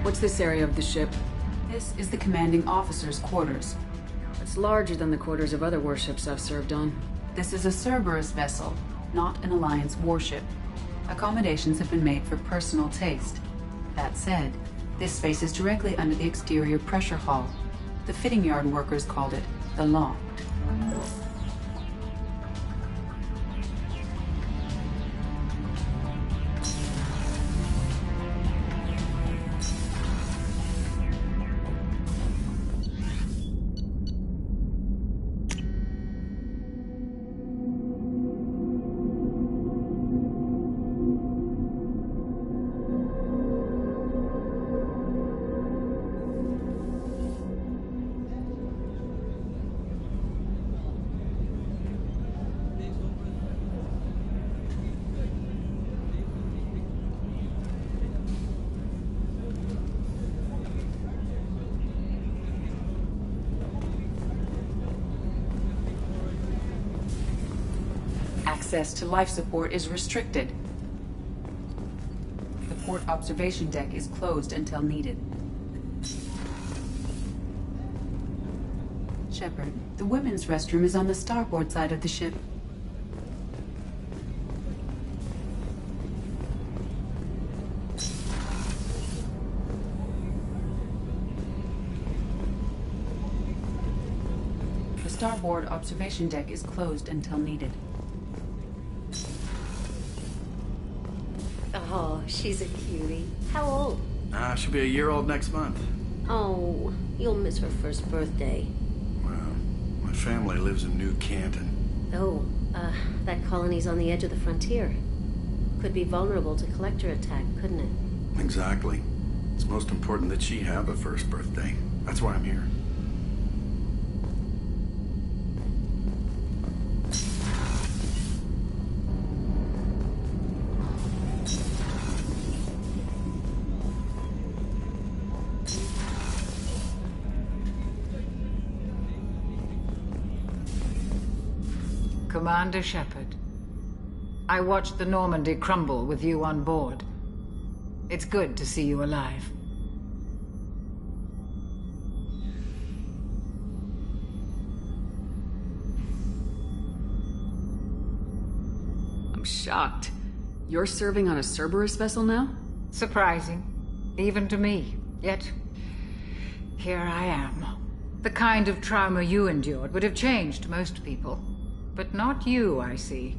What's this area of the ship? This is the commanding officer's quarters. It's larger than the quarters of other warships I've served on. This is a Cerberus vessel, not an Alliance warship. Accommodations have been made for personal taste. That said, this space is directly under the exterior pressure hull. The fitting yard workers called it the loft. Access to life support is restricted. The port observation deck is closed until needed. Shepard, the women's restroom is on the starboard side of the ship. The starboard observation deck is closed until needed. Oh, she's a cutie. How old? She'll be a year old next month. Oh, you'll miss her first birthday. Well, my family lives in New Canton. Oh, that colony's on the edge of the frontier. Could be vulnerable to collector attack, couldn't it? Exactly. It's most important that she have a first birthday. That's why I'm here. Commander Shepard, I watched the Normandy crumble with you on board. It's good to see you alive. I'm shocked. You're serving on a Cerberus vessel now? Surprising, even to me. Yet, here I am. The kind of trauma you endured would have changed most people. But not you, I see.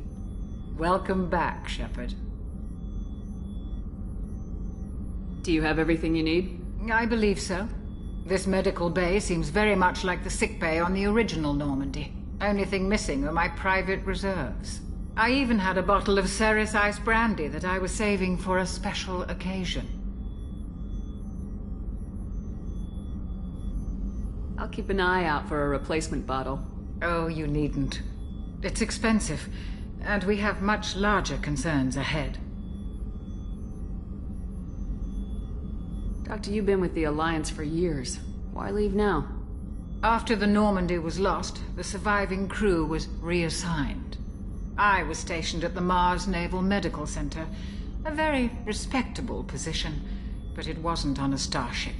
Welcome back, Shepard. Do you have everything you need? I believe so. This medical bay seems very much like the sick bay on the original Normandy. Only thing missing are my private reserves. I even had a bottle of Ceres Ice brandy that I was saving for a special occasion. I'll keep an eye out for a replacement bottle. Oh, you needn't. It's expensive, and we have much larger concerns ahead. Doctor, you've been with the Alliance for years. Why leave now? After the Normandy was lost, the surviving crew was reassigned. I was stationed at the Mars Naval Medical Center, a very respectable position, but it wasn't on a starship.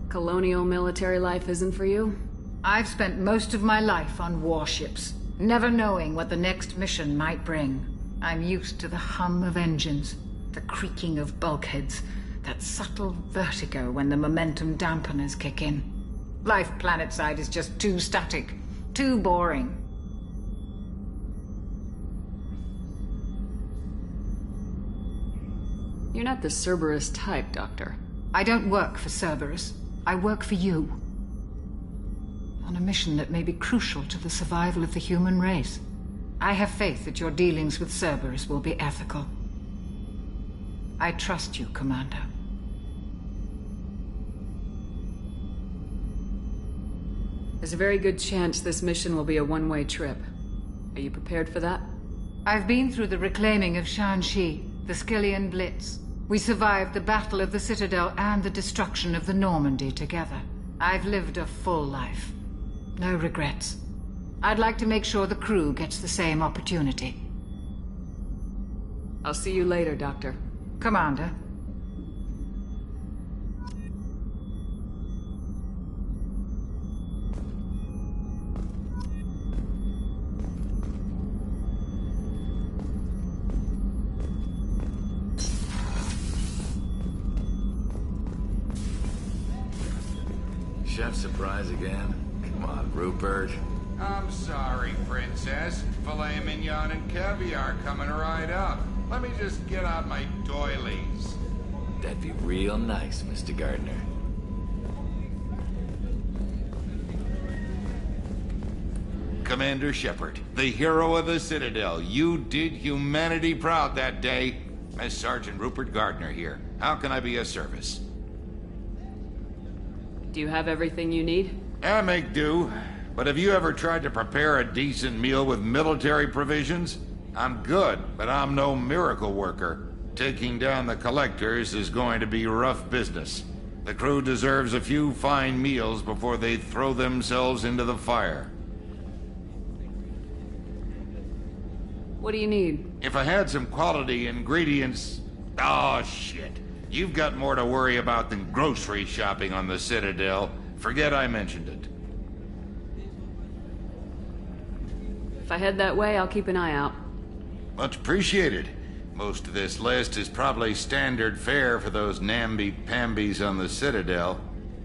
Colonial military life isn't for you? I've spent most of my life on warships, never knowing what the next mission might bring. I'm used to the hum of engines, the creaking of bulkheads, that subtle vertigo when the momentum dampeners kick in. Life planetside is just too static, too boring. You're not the Cerberus type, Doctor. I don't work for Cerberus. I work for you. On a mission that may be crucial to the survival of the human race. I have faith that your dealings with Cerberus will be ethical. I trust you, Commander. There's a very good chance this mission will be a one-way trip. Are you prepared for that? I've been through the reclaiming of Shanxi, the Skillian Blitz. We survived the Battle of the Citadel and the destruction of the Normandy together. I've lived a full life. No regrets. I'd like to make sure the crew gets the same opportunity. I'll see you later, Doctor. Commander. Chef surprise again? Come on, Rupert. I'm sorry, Princess. Filet mignon and caviar coming right up. Let me just get out my doilies. That'd be real nice, Mr. Gardner. Commander Shepard, the hero of the Citadel. You did humanity proud that day. As Sergeant Rupert Gardner here. How can I be of service? Do you have everything you need? I make do. But have you ever tried to prepare a decent meal with military provisions? I'm good, but I'm no miracle worker. Taking down the collectors is going to be rough business. The crew deserves a few fine meals before they throw themselves into the fire. What do you need? If I had some quality ingredients... Oh, shit. You've got more to worry about than grocery shopping on the Citadel. Forget I mentioned it. If I head that way, I'll keep an eye out. Much appreciated. Most of this list is probably standard fare for those namby-pambies on the Citadel.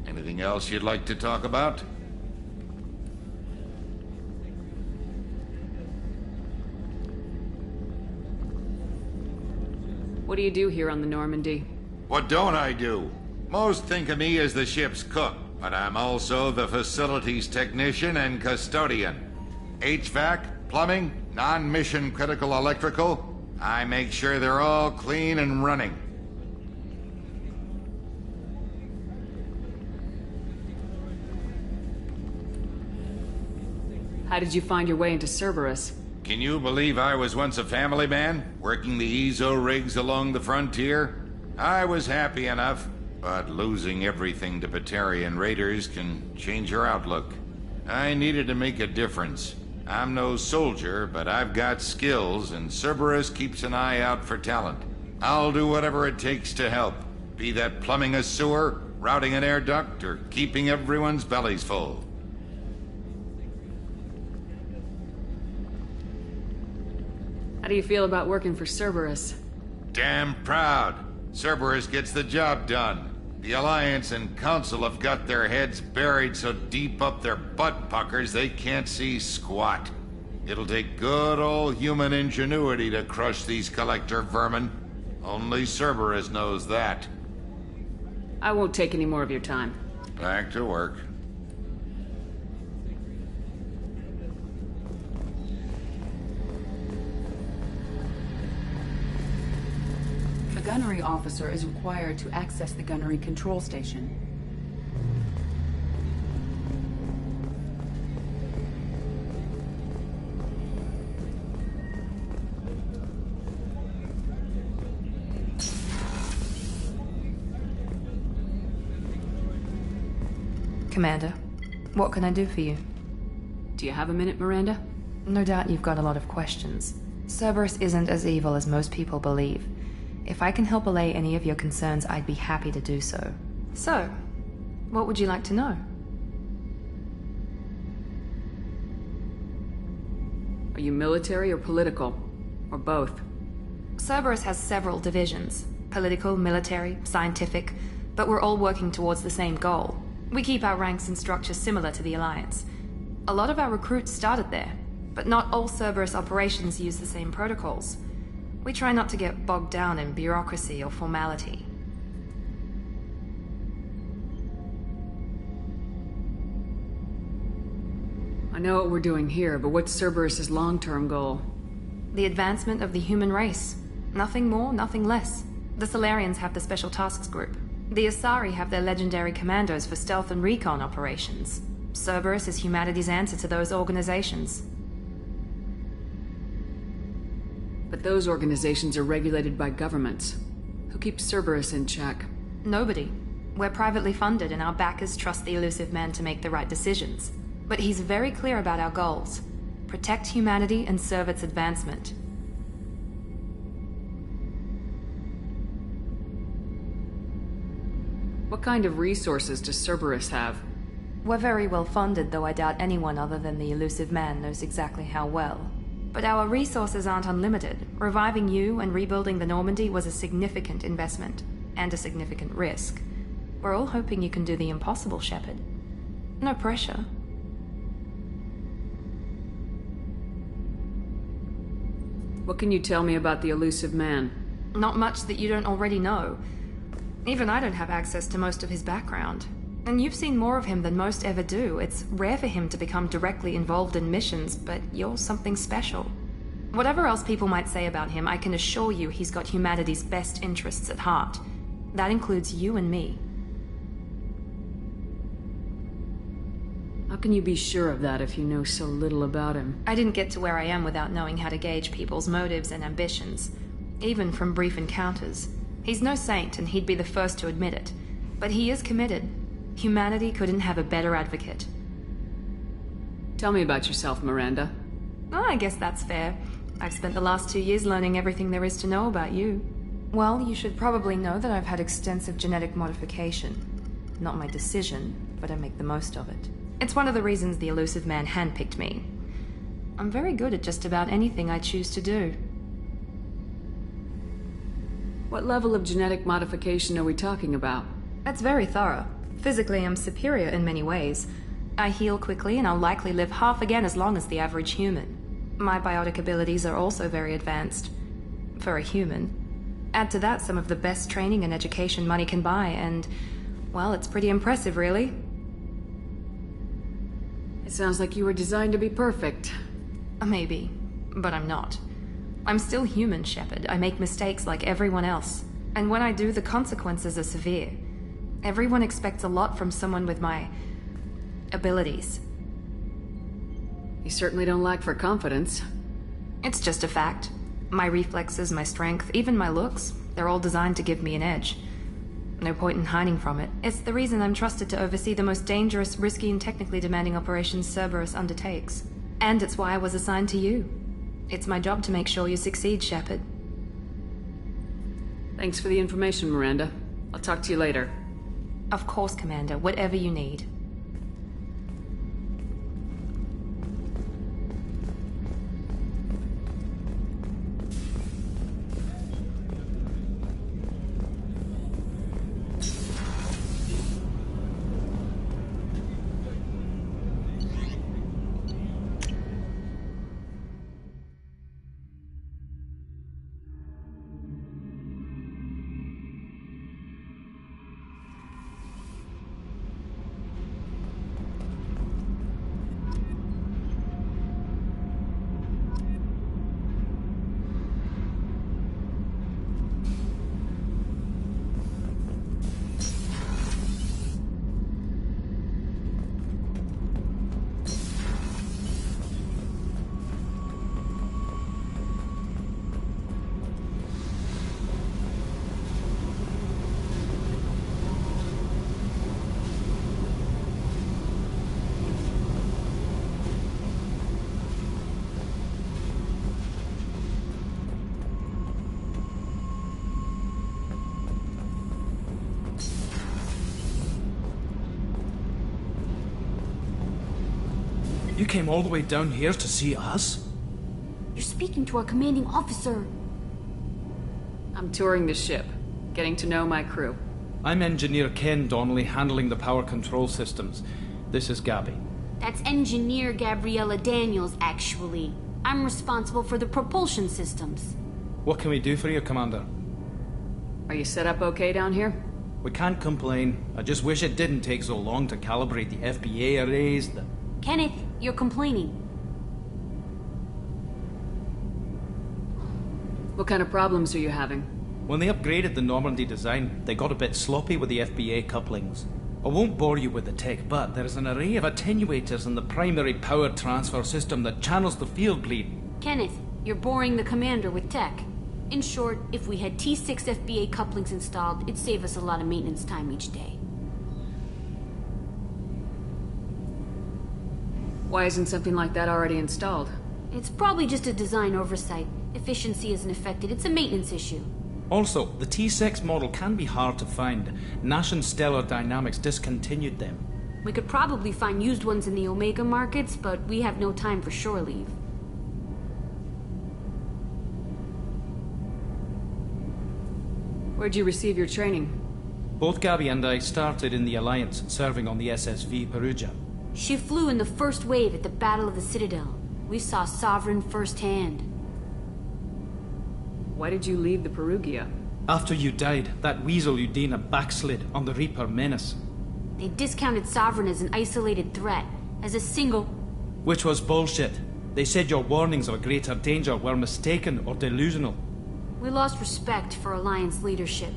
Anything else you'd like to talk about? What do you do here on the Normandy? What don't I do? Most think of me as the ship's cook, but I'm also the facilities technician and custodian. HVAC, plumbing, non-mission critical electrical. I make sure they're all clean and running. How did you find your way into Cerberus? Can you believe I was once a family man, working the EZO rigs along the frontier? I was happy enough, but losing everything to Batarian raiders can change your outlook. I needed to make a difference. I'm no soldier, but I've got skills, and Cerberus keeps an eye out for talent. I'll do whatever it takes to help, be that plumbing a sewer, routing an air duct, or keeping everyone's bellies full. How do you feel about working for Cerberus? Damn proud. Cerberus gets the job done. The Alliance and Council have got their heads buried so deep up their butt puckers they can't see squat. It'll take good old human ingenuity to crush these collector vermin. Only Cerberus knows that. I won't take any more of your time. Back to work. The gunnery officer is required to access the gunnery control station. Commander, what can I do for you? Do you have a minute, Miranda? No doubt you've got a lot of questions. Cerberus isn't as evil as most people believe. If I can help allay any of your concerns, I'd be happy to do so. So, what would you like to know? Are you military or political? Or both? Cerberus has several divisions. Political, military, scientific, but we're all working towards the same goal. We keep our ranks and structures similar to the Alliance. A lot of our recruits started there, but not all Cerberus operations use the same protocols. We try not to get bogged down in bureaucracy or formality. I know what we're doing here, but what's Cerberus's long-term goal? The advancement of the human race. Nothing more, nothing less. The Solarians have the Special Tasks Group. The Asari have their legendary commandos for stealth and recon operations. Cerberus is humanity's answer to those organizations. But those organizations are regulated by governments. Who keeps Cerberus in check? Nobody. We're privately funded and our backers trust the elusive man to make the right decisions. But he's very clear about our goals. Protect humanity and serve its advancement. What kind of resources does Cerberus have? We're very well funded, though I doubt anyone other than the elusive man knows exactly how well. But our resources aren't unlimited. Reviving you and rebuilding the Normandy was a significant investment, and a significant risk. We're all hoping you can do the impossible, Shepard. No pressure. What can you tell me about the elusive man? Not much that you don't already know. Even I don't have access to most of his background. And you've seen more of him than most ever do. It's rare for him to become directly involved in missions, but you're something special. Whatever else people might say about him, I can assure you he's got humanity's best interests at heart. That includes you and me. How can you be sure of that if you know so little about him? I didn't get to where I am without knowing how to gauge people's motives and ambitions, even from brief encounters. He's no saint, and he'd be the first to admit it. But he is committed. Humanity couldn't have a better advocate. Tell me about yourself, Miranda. Oh, I guess that's fair. I've spent the last 2 years learning everything there is to know about you. Well, you should probably know that I've had extensive genetic modification. Not my decision, but I make the most of it. It's one of the reasons the elusive man handpicked me. I'm very good at just about anything I choose to do. What level of genetic modification are we talking about? That's very thorough. Physically, I'm superior in many ways. I heal quickly, and I'll likely live half again as long as the average human. My biotic abilities are also very advanced. For a human. Add to that some of the best training and education money can buy, and, well, it's pretty impressive, really. It sounds like you were designed to be perfect. Maybe, but I'm not. I'm still human, Shepard. I make mistakes like everyone else. And when I do, the consequences are severe. Everyone expects a lot from someone with my abilities. You certainly don't lack for confidence. It's just a fact. My reflexes, my strength, even my looks, they're all designed to give me an edge. No point in hiding from it. It's the reason I'm trusted to oversee the most dangerous, risky, and technically demanding operations Cerberus undertakes. And it's why I was assigned to you. It's my job to make sure you succeed, Shepard. Thanks for the information, Miranda. I'll talk to you later. Of course, Commander. Whatever you need. You came all the way down here to see us? You're speaking to our commanding officer. I'm touring the ship, getting to know my crew. I'm Engineer Ken Donnelly, handling the power control systems. This is Gabby. That's Engineer Gabriella Daniels, actually. I'm responsible for the propulsion systems. What can we do for you, Commander? Are you set up okay down here? We can't complain. I just wish it didn't take so long to calibrate the FBA arrays. Kenneth, you're complaining. What kind of problems are you having? When they upgraded the Normandy design, they got a bit sloppy with the FBA couplings. I won't bore you with the tech, but there is an array of attenuators in the primary power transfer system that channels the field bleed. Kenneth, you're boring the commander with tech. In short, if we had T6 FBA couplings installed, it'd save us a lot of maintenance time each day. Why isn't something like that already installed? It's probably just a design oversight. Efficiency isn't affected, it's a maintenance issue. Also, the T6 model can be hard to find. Nash and Stellar Dynamics discontinued them. We could probably find used ones in the Omega markets, but we have no time for shore leave. Where'd you receive your training? Both Gabby and I started in the Alliance, serving on the SSV Perugia. She flew in the first wave at the Battle of the Citadel. We saw Sovereign firsthand. Why did you leave the Perugia? After you died, that weasel Udina backslid on the Reaper Menace. They discounted Sovereign as an isolated threat, as a single... Which was bullshit. They said your warnings of a greater danger were mistaken or delusional. We lost respect for Alliance leadership.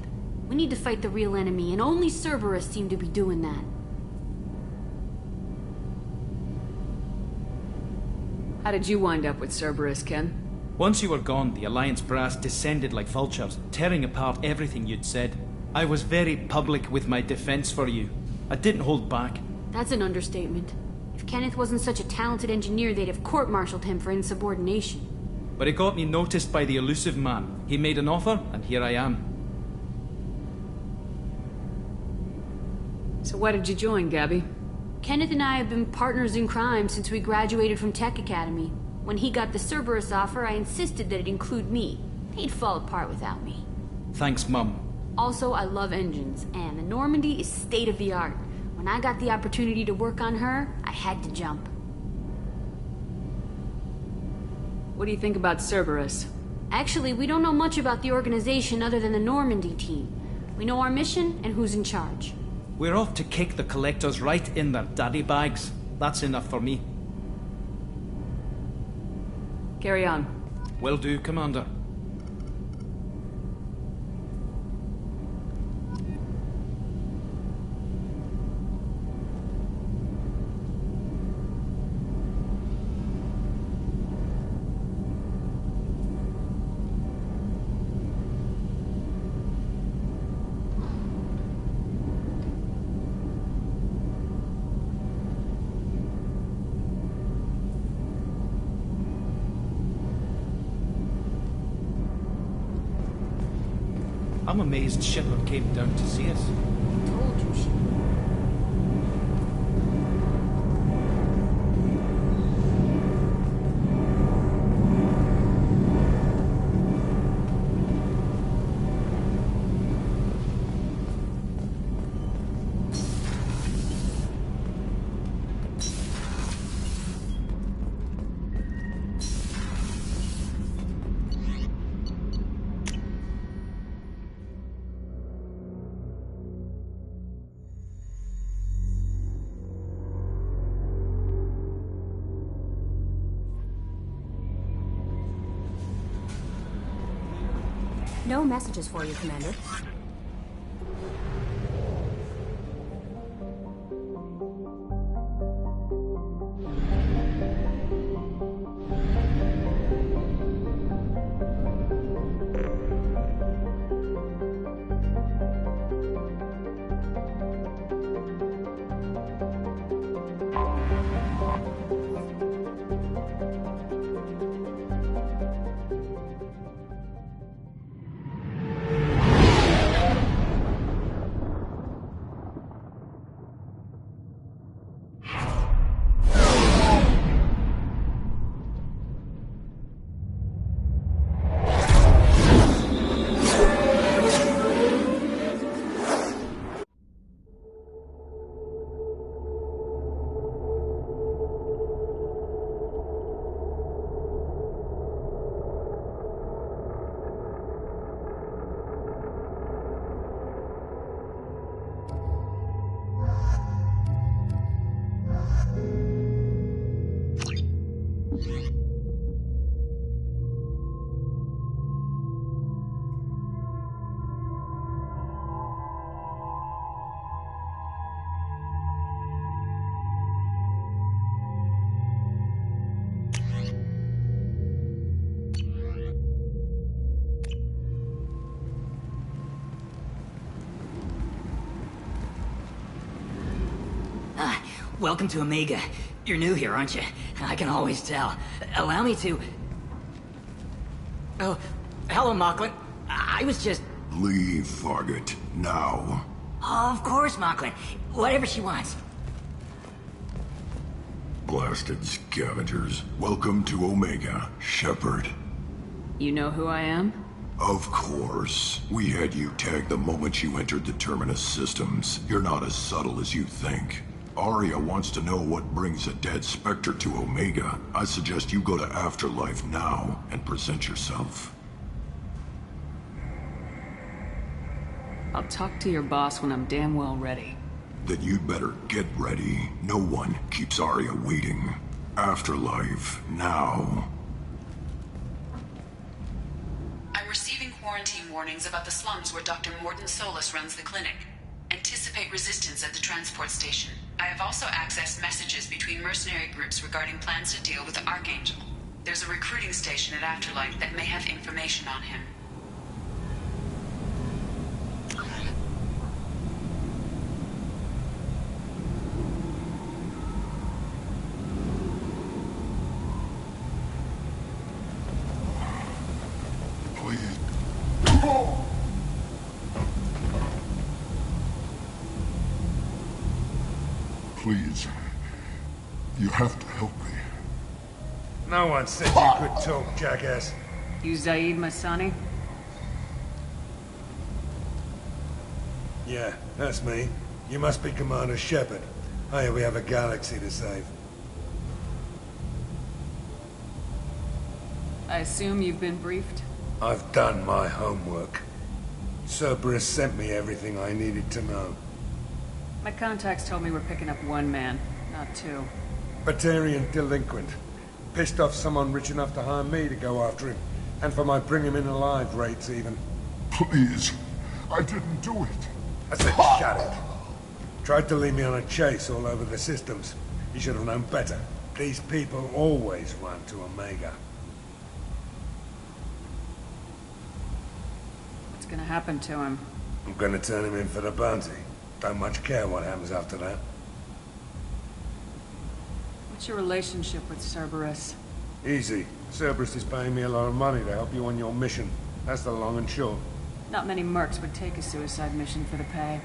We need to fight the real enemy, and only Cerberus seem to be doing that. How did you wind up with Cerberus, Ken? Once you were gone, the Alliance brass descended like vultures, tearing apart everything you'd said. I was very public with my defense for you. I didn't hold back. That's an understatement. If Kenneth wasn't such a talented engineer, they'd have court-martialed him for insubordination. But it got me noticed by the elusive man. He made an offer, and here I am. So why did you join, Gabby? Kenneth and I have been partners in crime since we graduated from Tech Academy. When he got the Cerberus offer, I insisted that it include me. He'd fall apart without me. Thanks, Mum. Also, I love engines, and the Normandy is state-of-the-art. When I got the opportunity to work on her, I had to jump. What do you think about Cerberus? Actually, we don't know much about the organization other than the Normandy team. We know our mission and who's in charge. We're off to kick the Collectors right in their daddy bags. That's enough for me. Carry on. Will do, Commander. I'm amazed Shepard came down to see us. Told you she... No messages for you, Commander. Welcome to Omega. You're new here, aren't you? I can always tell. Allow me to... Oh, hello, Mocklin. I was just... Leave, Fargate. Now. Of course, Mocklin. Whatever she wants. Blasted scavengers. Welcome to Omega, Shepard. You know who I am? Of course. We had you tagged the moment you entered the Terminus systems. You're not as subtle as you think. Arya wants to know what brings a dead Spectre to Omega. I suggest you go to Afterlife now and present yourself. I'll talk to your boss when I'm damn well ready. Then you'd better get ready. No one keeps Arya waiting. Afterlife, now. I'm receiving quarantine warnings about the slums where Dr. Morton Solus runs the clinic. Anticipate resistance at the transport station. I have also accessed messages between mercenary groups regarding plans to deal with the Archangel. There's a recruiting station at Afterlife that may have information on him. Please. You have to help me. No one said you could talk, jackass. You Zaid Masani? Yeah, that's me. You must be Commander Shepard. Hey, we have a galaxy to save. I assume you've been briefed? I've done my homework. Cerberus sent me everything I needed to know. My contacts told me we're picking up one man, not two. Batarian delinquent. Pissed off someone rich enough to hire me to go after him. And for my bring him in alive rates, even. Please. I didn't do it. I said shut it. Tried to lead me on a chase all over the systems. He should have known better. These people always run to Omega. What's gonna happen to him? I'm gonna turn him in for the bounty. Don't much care what happens after that. What's your relationship with Cerberus? Easy. Cerberus is paying me a lot of money to help you on your mission. That's the long and short. Not many mercs would take a suicide mission for the pay.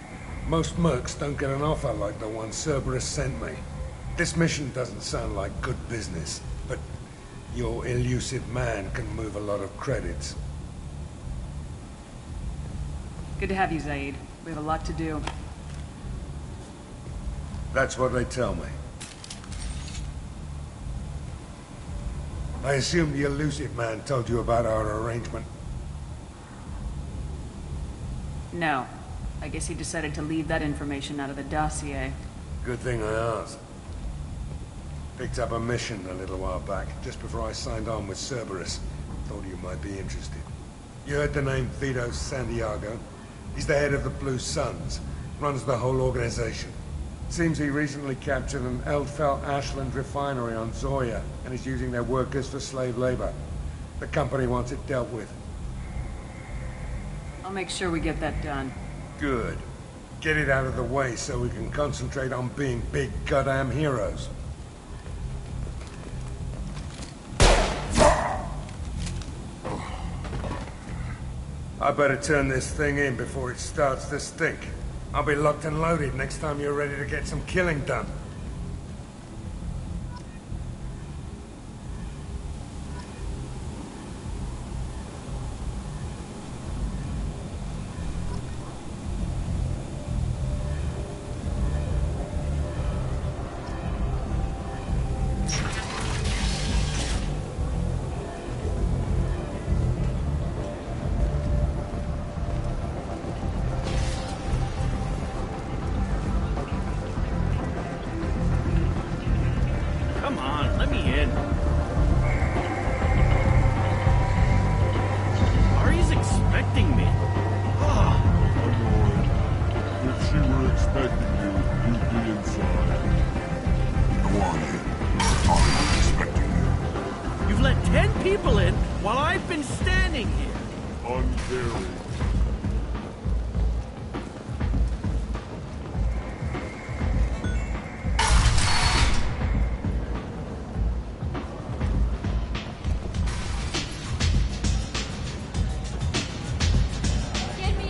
Most mercs don't get an offer like the one Cerberus sent me. This mission doesn't sound like good business, but your elusive man can move a lot of credits. Good to have you, Zaid. We have a lot to do. That's what they tell me. I assume the elusive man told you about our arrangement. No. I guess he decided to leave that information out of the dossier. Good thing I asked. Picked up a mission a little while back, just before I signed on with Cerberus. Thought you might be interested. You heard the name Vito Santiago? He's the head of the Blue Suns. Runs the whole organization. Seems he recently captured an Eldfell Ashland refinery on Zoya and is using their workers for slave labor. The company wants it dealt with. I'll make sure we get that done. Good. Get it out of the way so we can concentrate on being big goddamn heroes. I better turn this thing in before it starts to stink. I'll be locked and loaded next time you're ready to get some killing done. Get me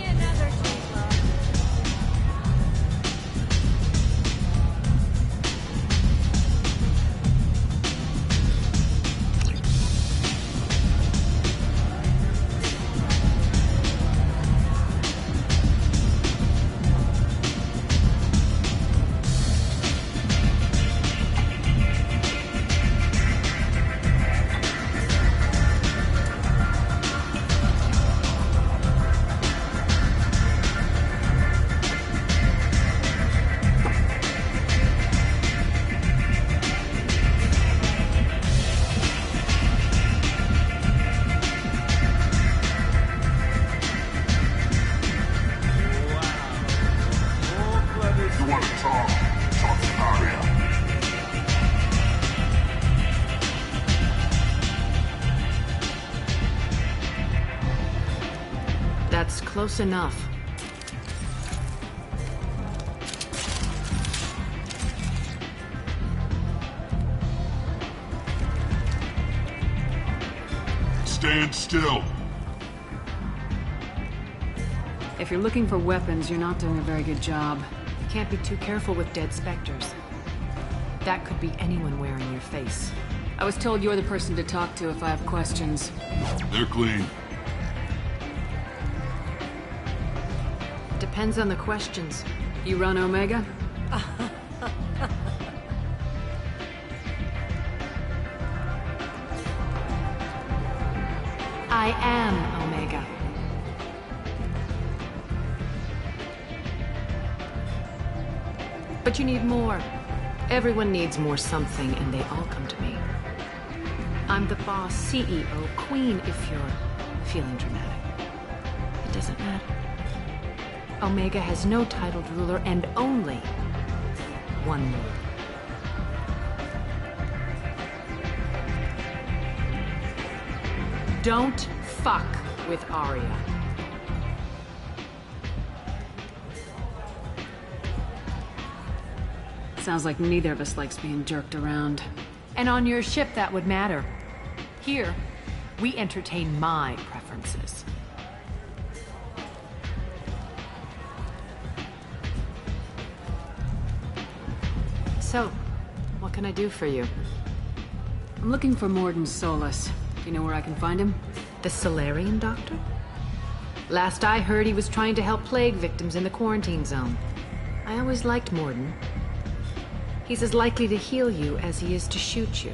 close enough. Stand still. If you're looking for weapons, you're not doing a very good job. You can't be too careful with dead specters. That could be anyone wearing your face. I was told you're the person to talk to if I have questions. They're clean. Depends on the questions. You run Omega? I am Omega. But you need more. Everyone needs more something, and they all come to me. I'm the boss, CEO, queen, if you're feeling dramatic. It doesn't matter. Omega has no titled ruler and only one ruler. Don't fuck with Arya. Sounds like neither of us likes being jerked around. And on your ship, that would matter. Here, we entertain my preferences. So, what can I do for you? I'm looking for Morden Solus. Do you know where I can find him? The Solarian doctor? Last I heard, he was trying to help plague victims in the quarantine zone. I always liked Morden. He's as likely to heal you as he is to shoot you.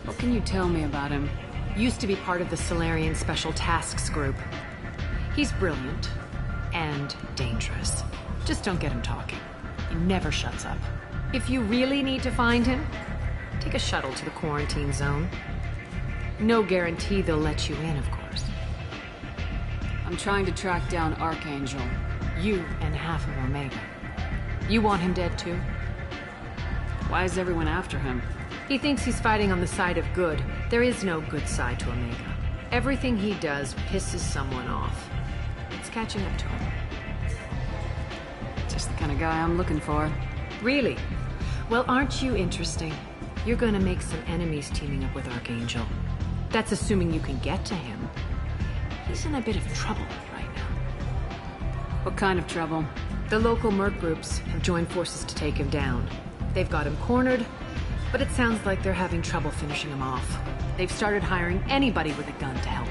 What can you tell me about him? Used to be part of the Solarian Special Tasks Group. He's brilliant and dangerous. Just don't get him talking. He never shuts up. If you really need to find him, take a shuttle to the quarantine zone. No guarantee they'll let you in, of course. I'm trying to track down Archangel. You and half of Omega. You want him dead too? Why is everyone after him? He thinks he's fighting on the side of good. There is no good side to Omega. Everything he does pisses someone off. It's catching up to him. Just the kind of guy I'm looking for. Really? Well, aren't you interesting? You're gonna make some enemies teaming up with Archangel. That's assuming you can get to him. He's in a bit of trouble right now. What kind of trouble? The local merc groups have joined forces to take him down. They've got him cornered, but it sounds like they're having trouble finishing him off. They've started hiring anybody with a gun to help.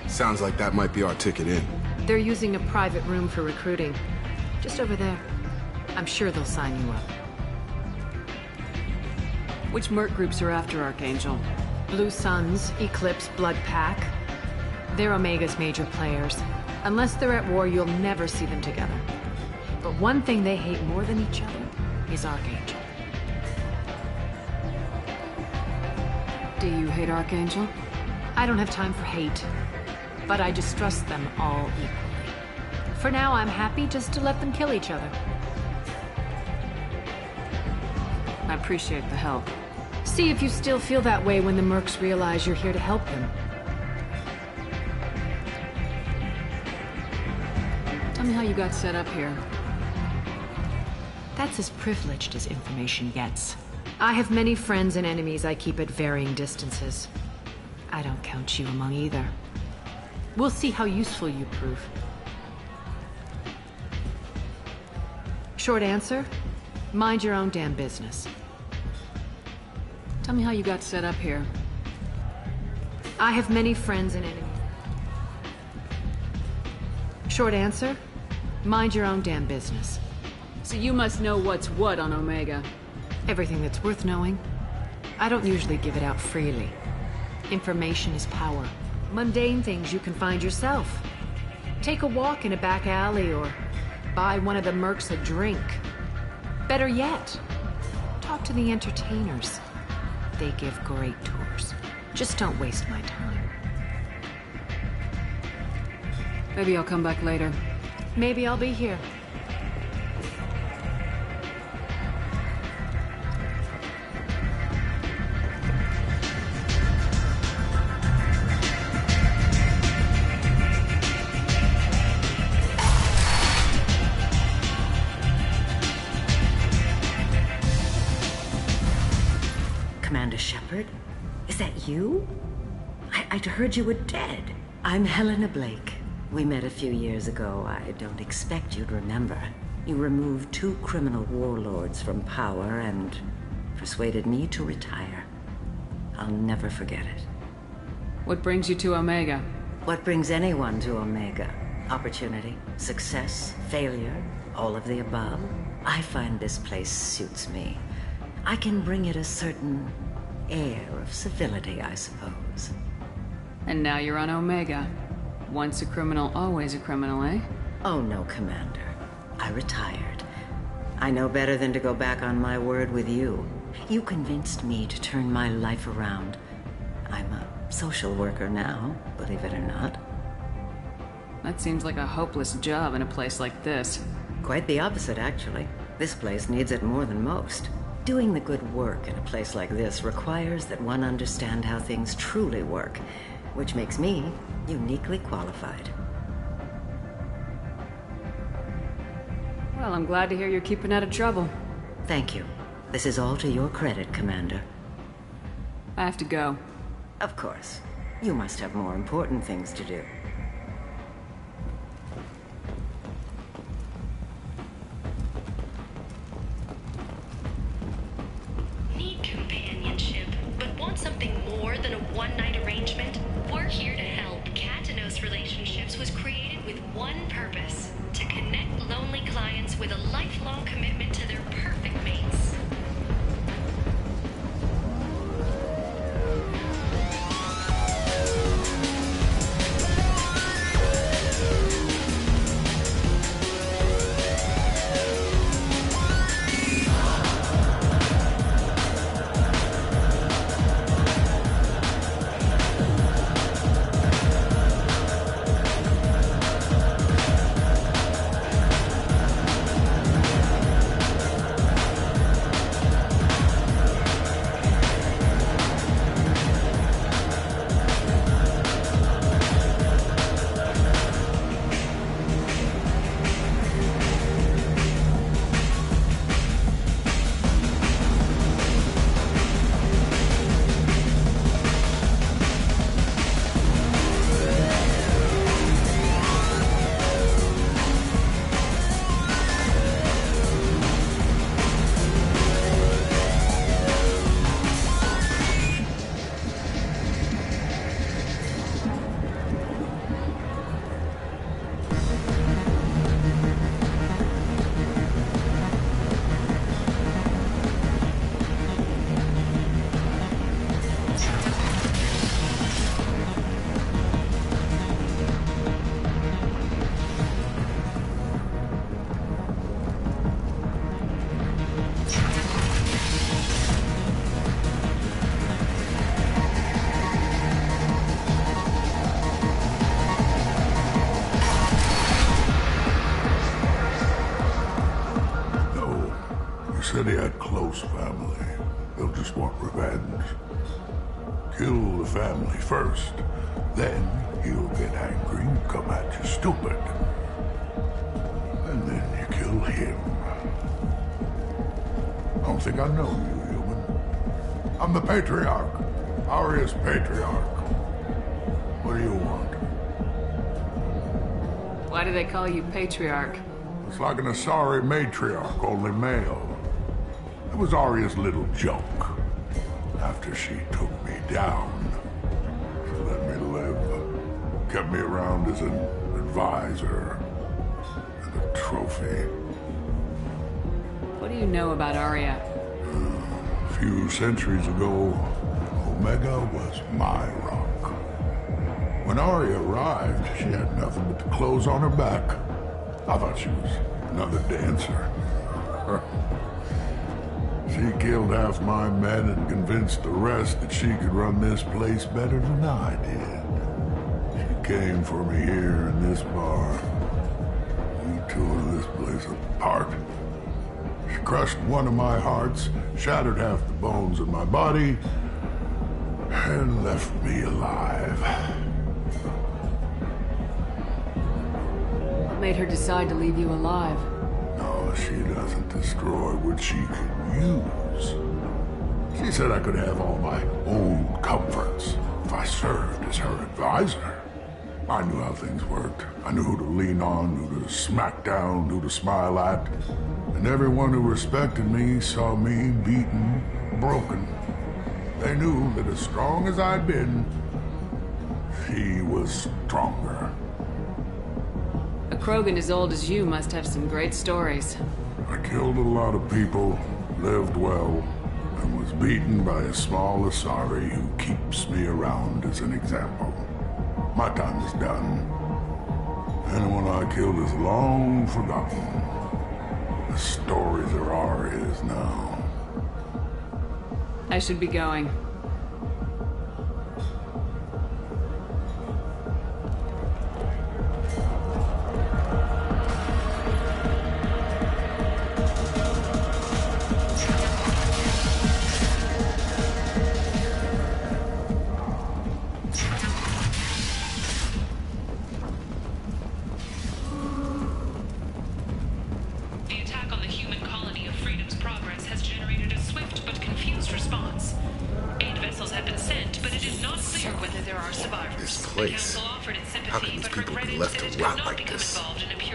Sounds like that might be our ticket in. They're using a private room for recruiting. Just over there. I'm sure they'll sign you up. Which merc groups are after Archangel? Blue Suns, Eclipse, Blood Pack. They're Omega's major players. Unless they're at war, you'll never see them together. But one thing they hate more than each other is Archangel. Do you hate Archangel? I don't have time for hate, but I distrust them all equally. For now, I'm happy just to let them kill each other. I appreciate the help. See if you still feel that way when the mercs realize you're here to help them. Tell me how you got set up here. That's as privileged as information gets. I have many friends and enemies I keep at varying distances. I don't count you among either. We'll see how useful you prove. Short answer, mind your own damn business. Tell me how you got set up here. I have many friends and enemies. Short answer, mind your own damn business. So you must know what's what on Omega. Everything that's worth knowing. I don't usually give it out freely. Information is power. Mundane things you can find yourself. Take a walk in a back alley or buy one of the mercs a drink. Better yet, talk to the entertainers. They give great tours. Just don't waste my time. Maybe I'll come back later. Maybe I'll be here. Commander Shepard? Is that you? I'd heard you were dead. I'm Helena Blake. We met a few years ago. I don't expect you'd remember. You removed 2 criminal warlords from power and persuaded me to retire. I'll never forget it. What brings you to Omega? What brings anyone to Omega? Opportunity, success, failure, all of the above. I find this place suits me. I can bring it a certain air of civility, I suppose. And now you're on Omega. Once a criminal, always a criminal, eh? Oh no, Commander. I retired. I know better than to go back on my word with you. You convinced me to turn my life around. I'm a social worker now, believe it or not. That seems like a hopeless job in a place like this. Quite the opposite, actually. This place needs it more than most. Doing the good work in a place like this requires that one understand how things truly work, which makes me uniquely qualified. Well, I'm glad to hear you're keeping out of trouble. Thank you. This is all to your credit, Commander. I have to go. Of course. You must have more important things to do. Need companionship, but want something more than a one-night arrangement? We're here to help. Katanos Relationships was created with one purpose: to connect lonely clients with a lifelong commitment to their perfect mates. Said he had close family. They'll just want revenge. Kill the family first, then he'll get angry and come at you stupid. And then you kill him. I don't think I know you, human. I'm the Patriarch. Aria's Patriarch. What do you want? Why do they call you Patriarch? It's like an Asari matriarch, only male. It was Aria's little joke. After she took me down, she let me live. Kept me around as an advisor and a trophy. What do you know about Aria? A few centuries ago, Omega was my rock. When Aria arrived, she had nothing but the clothes on her back. I thought she was another dancer. She killed half my men and convinced the rest that she could run this place better than I did. She came for me here in this bar. We tore this place apart. She crushed one of my hearts, shattered half the bones in my body, and left me alive. What made her decide to leave you alive? No, she doesn't destroy what she can use. She said I could have all my old comforts if I served as her advisor. I knew how things worked. I knew who to lean on, who to smack down, who to smile at. And everyone who respected me saw me beaten, broken. They knew that as strong as I'd been, she was stronger. A Krogan as old as you must have some great stories. I killed a lot of people, lived well, and was beaten by a small Asari who keeps me around as an example. My time is done. Anyone I killed is long forgotten. The story there are is now. I should be going.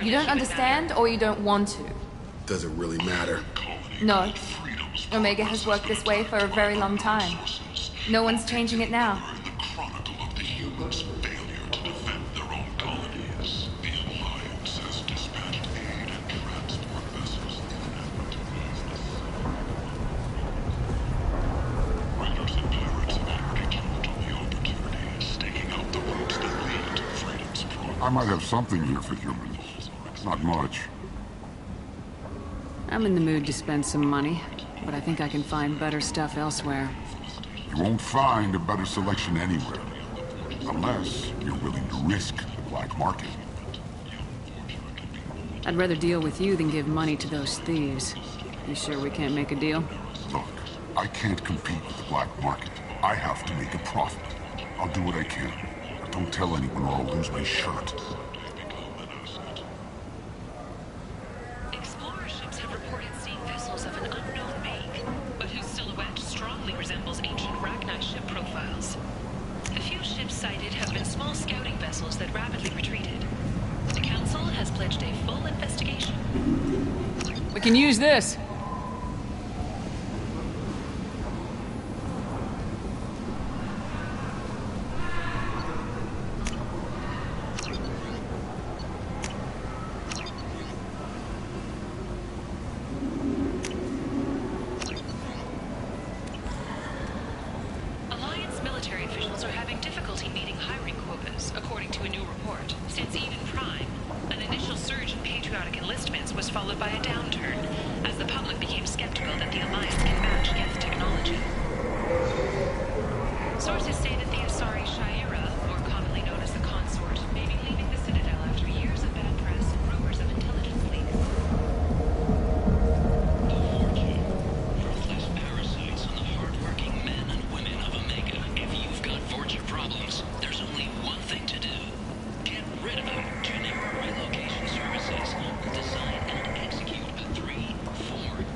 You don't understand, or you don't want to? Doesn't really matter. No. Omega has worked this way for a very long time. No one's changing it now. I might have something here for humans. Not much. I'm in the mood to spend some money, but I think I can find better stuff elsewhere. You won't find a better selection anywhere. Unless you're willing to risk the black market. I'd rather deal with you than give money to those thieves. You sure we can't make a deal? Look, I can't compete with the black market. I have to make a profit. I'll do what I can. But don't tell anyone or I'll lose my shirt. That rapidly retreated. The Council has pledged a full investigation. We can use this. Alliance military officials are having difficulty meeting hiring quotas, according to a new report. Since Eden Prime, an initial surge in patriotic enlistments was followed by a downturn, as the public became skeptical that the Alliance can match Geth technology. Sources say that the Asari Shaira, more commonly known as the Consort, may be leaving the Citadel after years of bad press and rumors of intelligence leaks. Ruthless parasites on the hard-working men and women of Omega. If you've got Vorcha problems, there's only one thing to do. Get rid of them. Genera Relocation Services will design and execute a 3,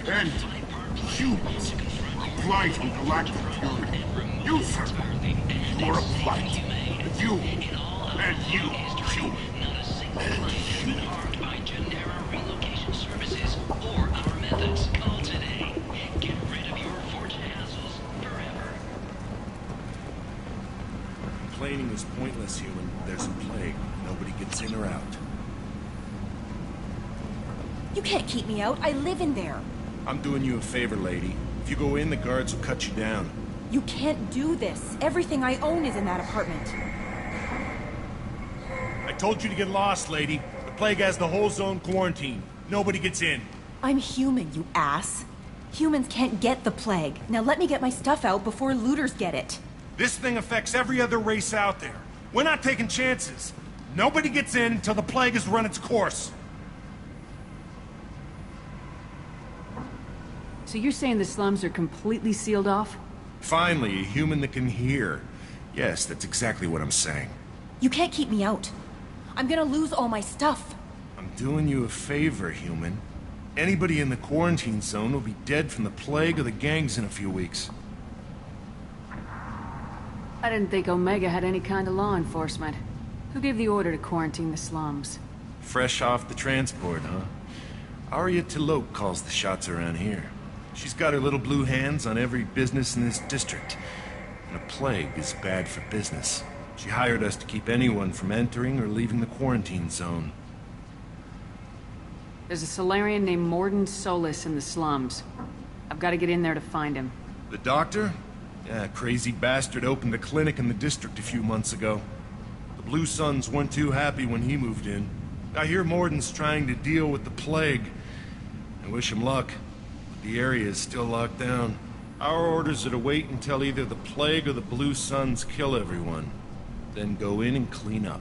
4, And 5-part plan humans reply from galactic fury. You, sir, you are a blight. You, and you, human. Not a single client has been harmed by Genera Relocation Services or our methods. Call today. Get rid of your Vorcha hassles forever. Complaining is pointless, human. There's a plague. Nobody gets in or out. You can't keep me out. I live in there. I'm doing you a favor, lady. If you go in, the guards will cut you down. You can't do this. Everything I own is in that apartment. I told you to get lost, lady. The plague has the whole zone quarantined. Nobody gets in. I'm human, you ass. Humans can't get the plague. Now let me get my stuff out before looters get it. This thing affects every other race out there. We're not taking chances. Nobody gets in until the plague has run its course. So you're saying the slums are completely sealed off? Finally, a human that can hear. Yes, that's exactly what I'm saying. You can't keep me out. I'm gonna lose all my stuff. I'm doing you a favor, human. Anybody in the quarantine zone will be dead from the plague or the gangs in a few weeks. I didn't think Omega had any kind of law enforcement. Who gave the order to quarantine the slums? Fresh off the transport, huh? Arya T'Loak calls the shots around here. She's got her little blue hands on every business in this district. And a plague is bad for business. She hired us to keep anyone from entering or leaving the quarantine zone. There's a Solarian named Morden Solis in the slums. I've got to get in there to find him. The doctor? Yeah, crazy bastard opened a clinic in the district a few months ago. The Blue Suns weren't too happy when he moved in. I hear Morden's trying to deal with the plague. I wish him luck, but the area is still locked down. Our orders are to wait until either the plague or the Blue Suns kill everyone. Then go in and clean up.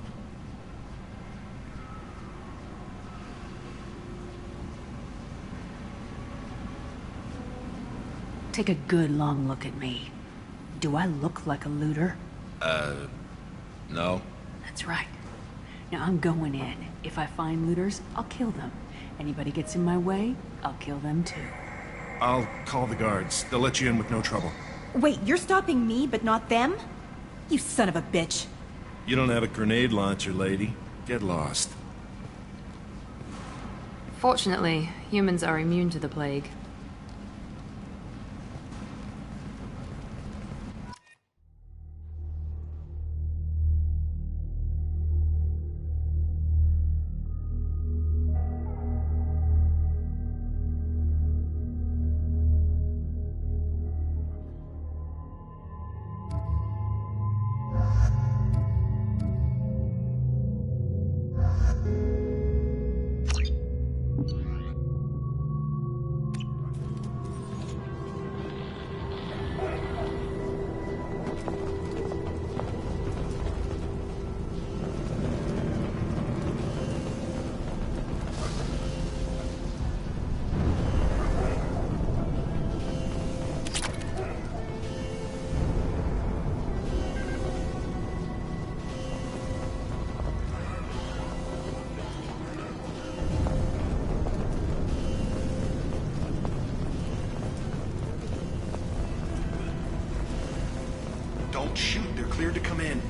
Take a good long look at me. Do I look like a looter? No. That's right. Now I'm going in. If I find looters, I'll kill them. Anybody gets in my way, I'll kill them too. I'll call the guards. They'll let you in with no trouble. Wait, you're stopping me, but not them? You son of a bitch. You don't have a grenade launcher, lady. Get lost. Fortunately, humans are immune to the plague. Don't shoot. They're cleared to come in.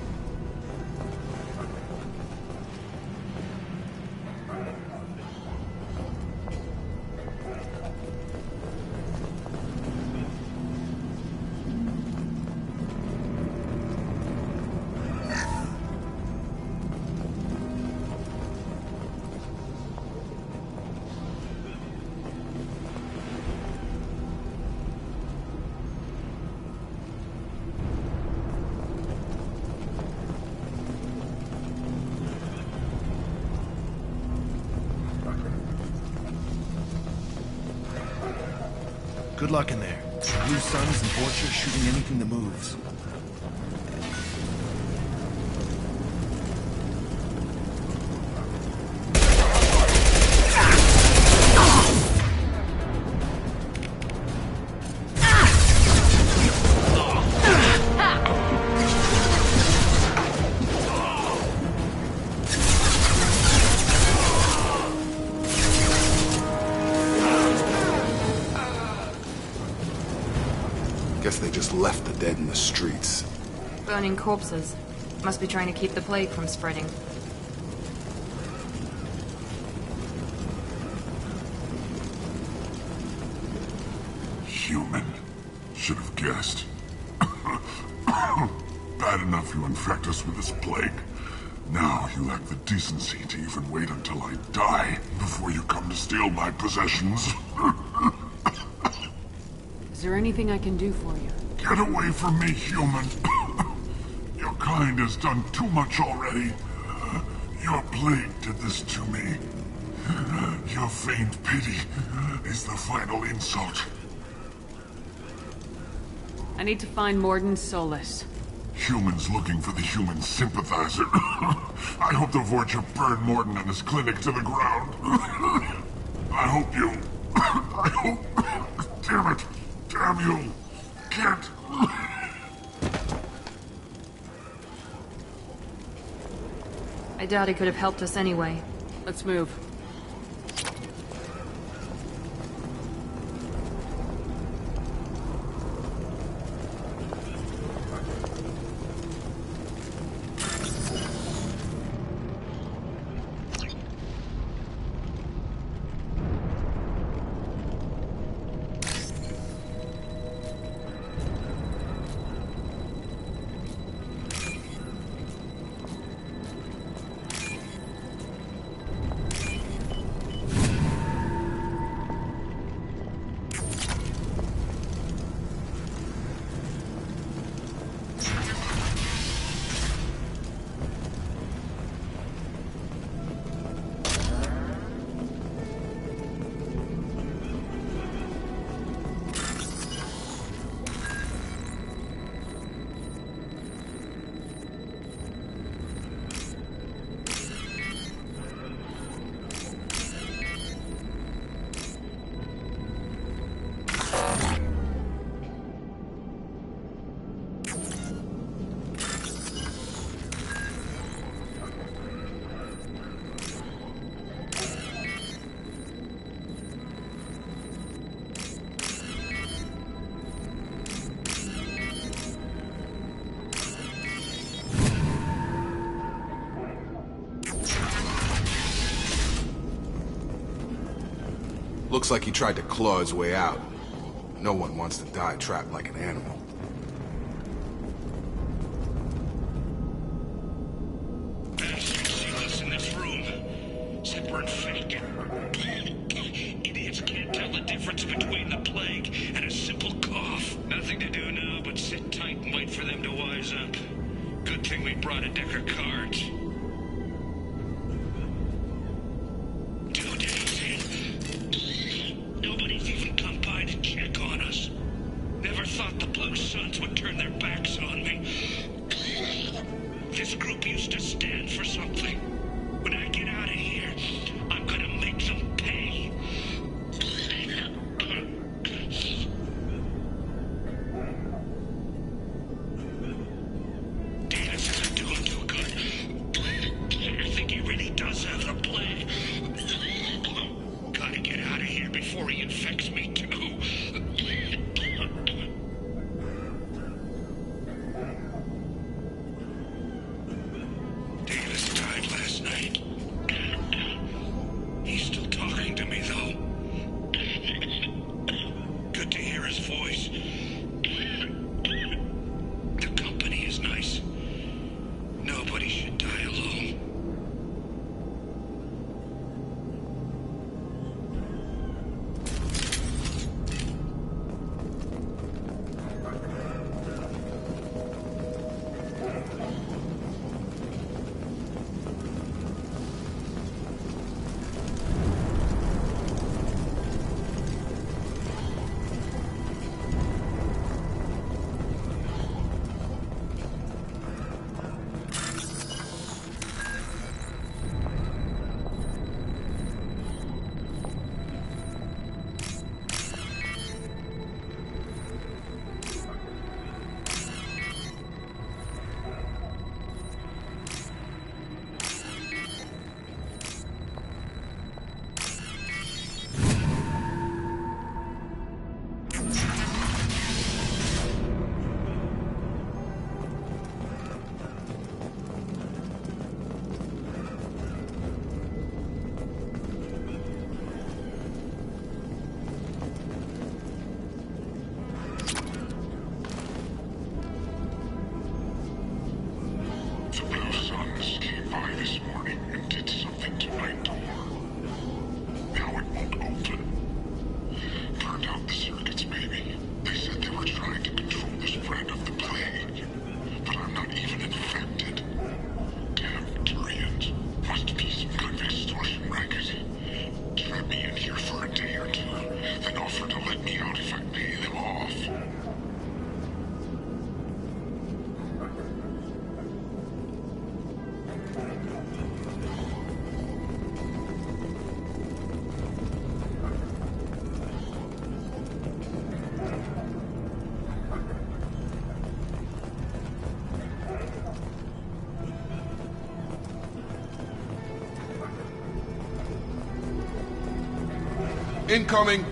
Good luck in there. Blue Suns and Borchers shooting anything that moves. Guess they just left the dead in the streets. Burning corpses. Must be trying to keep the plague from spreading. Human. Should have guessed. Bad enough you infect us with this plague. Now you lack the decency to even wait until I die before you come to steal my possessions. Is there anything I can do for you? Get away from me, human. Your kind has done too much already. Your plague did this to me. Your feigned pity is the final insult. I need to find Morden Solis. Humans looking for the human sympathizer. I hope the Vorcha burned Morden and his clinic to the ground. I hope you... I hope... Damn it. Damn you. Can't... I doubt he could have helped us anyway. Let's move. Looks like he tried to claw his way out. No one wants to die trapped like an animal. Us in this room. Said we're infected. Idiots can't tell the difference between the plague and a simple cough. Nothing to do now but sit tight and wait for them to wise up. Good thing we brought a deck of cards. 2 days in. Nobody's even come by to check on us. Never thought the Blue Suns would turn their backs on me. This group used to stand for something. When I get out of here, I'm gonna make them pay. Davis isn't doing too good. I think he really does have the plague. Gotta get out of here before he infects me too. Davis died last night. He's still talking to me, though. Good to hear his voice. The company is nice. Nobody should die alone. The Blue Suns came by this morning and did something to my door. Now it won't open. Turned out the circuits, maybe. They said they were trying to control the spread of the plague. But I'm not even infected. Damn Turians. Must be some kind of extortion racket. Trap me in here for a day or two, then offer to let me out if I pay them off. Incoming!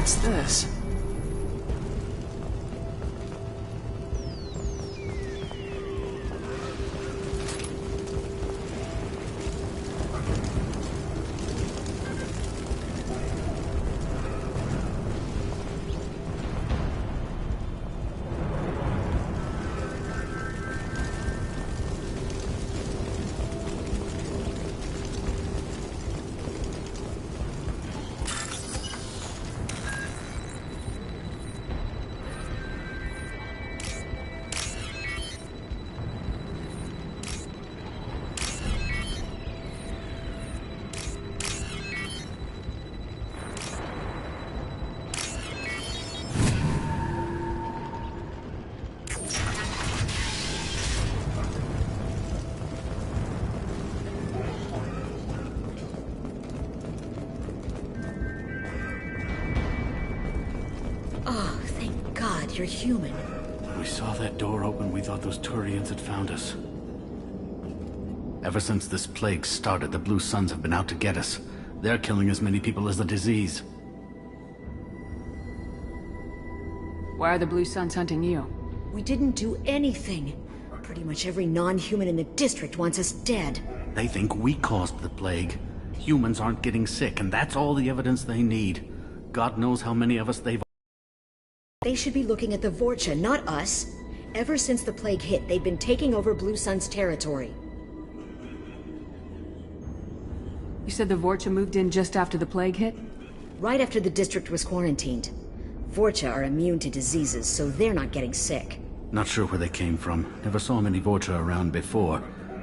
What's this? Oh, thank God you're human. When we saw that door open, we thought those Turians had found us. Ever since this plague started, the Blue Suns have been out to get us. They're killing as many people as the disease. Why are the Blue Suns hunting you? We didn't do anything. Pretty much every non-human in the district wants us dead. They think we caused the plague. Humans aren't getting sick, and that's all the evidence they need. God knows how many of us they've... They should be looking at the Vorcha, not us. Ever since the plague hit, they've been taking over Blue Sun's territory. You said the Vorcha moved in just after the plague hit? Right after the district was quarantined. Vorcha are immune to diseases, so they're not getting sick. Not sure where they came from. Never saw many Vorcha around before.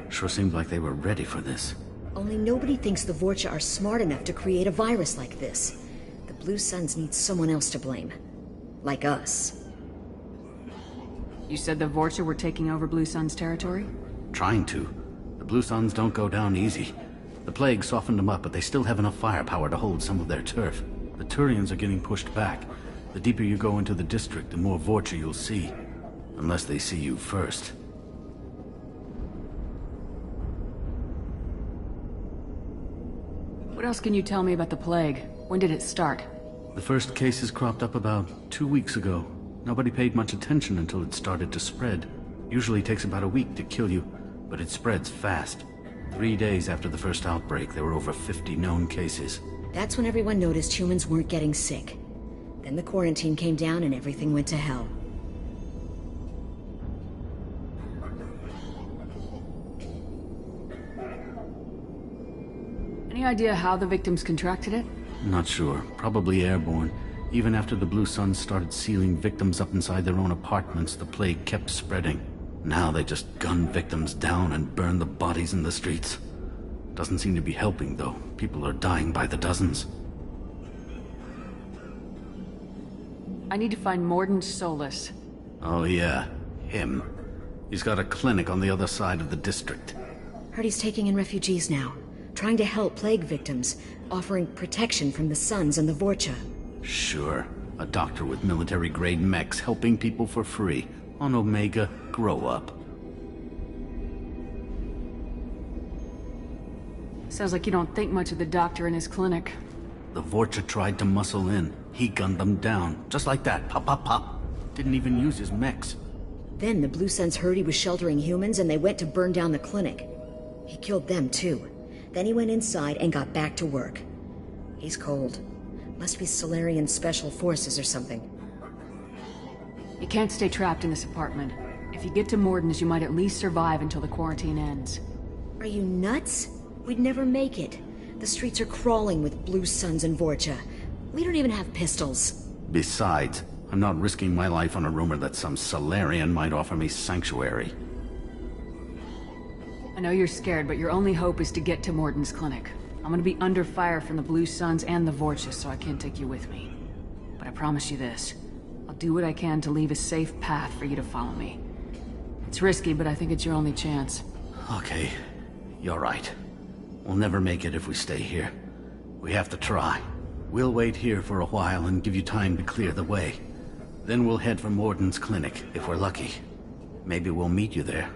Sure seemed like they were ready for this. Only nobody thinks the Vorcha are smart enough to create a virus like this. The Blue Suns need someone else to blame. Like us. You said the Vorcha were taking over Blue Sun's territory? Trying to. The Blue Suns don't go down easy. The plague softened them up, but they still have enough firepower to hold some of their turf. The Turians are getting pushed back. The deeper you go into the district, the more Vorcha you'll see. Unless they see you first. What else can you tell me about the plague? When did it start? The first cases cropped up about 2 weeks ago. Nobody paid much attention until it started to spread. Usually takes about a week to kill you, but it spreads fast. 3 days after the first outbreak, there were over 50 known cases. That's when everyone noticed humans weren't getting sick. Then the quarantine came down and everything went to hell. Any idea how the victims contracted it? Not sure. Probably airborne. Even after the Blue Suns started sealing victims up inside their own apartments, the plague kept spreading. Now they just gun victims down and burn the bodies in the streets. Doesn't seem to be helping, though. People are dying by the dozens. I need to find Morden Solus. Oh yeah, him. He's got a clinic on the other side of the district. Heard he's taking in refugees now. Trying to help plague victims. Offering protection from the Suns and the Vorcha. Sure. A doctor with military-grade mechs helping people for free. On Omega, grow up. Sounds like you don't think much of the doctor in his clinic. The Vorcha tried to muscle in. He gunned them down. Just like that. Pop, pop, pop. Didn't even use his mechs. Then the Blue Suns heard he was sheltering humans and they went to burn down the clinic. He killed them too. Then he went inside and got back to work. He's cold. Must be Solarian Special Forces or something. You can't stay trapped in this apartment. If you get to Morden's, you might at least survive until the quarantine ends. Are you nuts? We'd never make it. The streets are crawling with Blue Suns and Vorcha. We don't even have pistols. Besides, I'm not risking my life on a rumor that some Solarian might offer me sanctuary. I know you're scared, but your only hope is to get to Morden's clinic. I'm gonna be under fire from the Blue Suns and the Vorcha, so I can't take you with me. But I promise you this. I'll do what I can to leave a safe path for you to follow me. It's risky, but I think it's your only chance. Okay. You're right. We'll never make it if we stay here. We have to try. We'll wait here for a while and give you time to clear the way. Then we'll head for Morden's clinic, if we're lucky. Maybe we'll meet you there.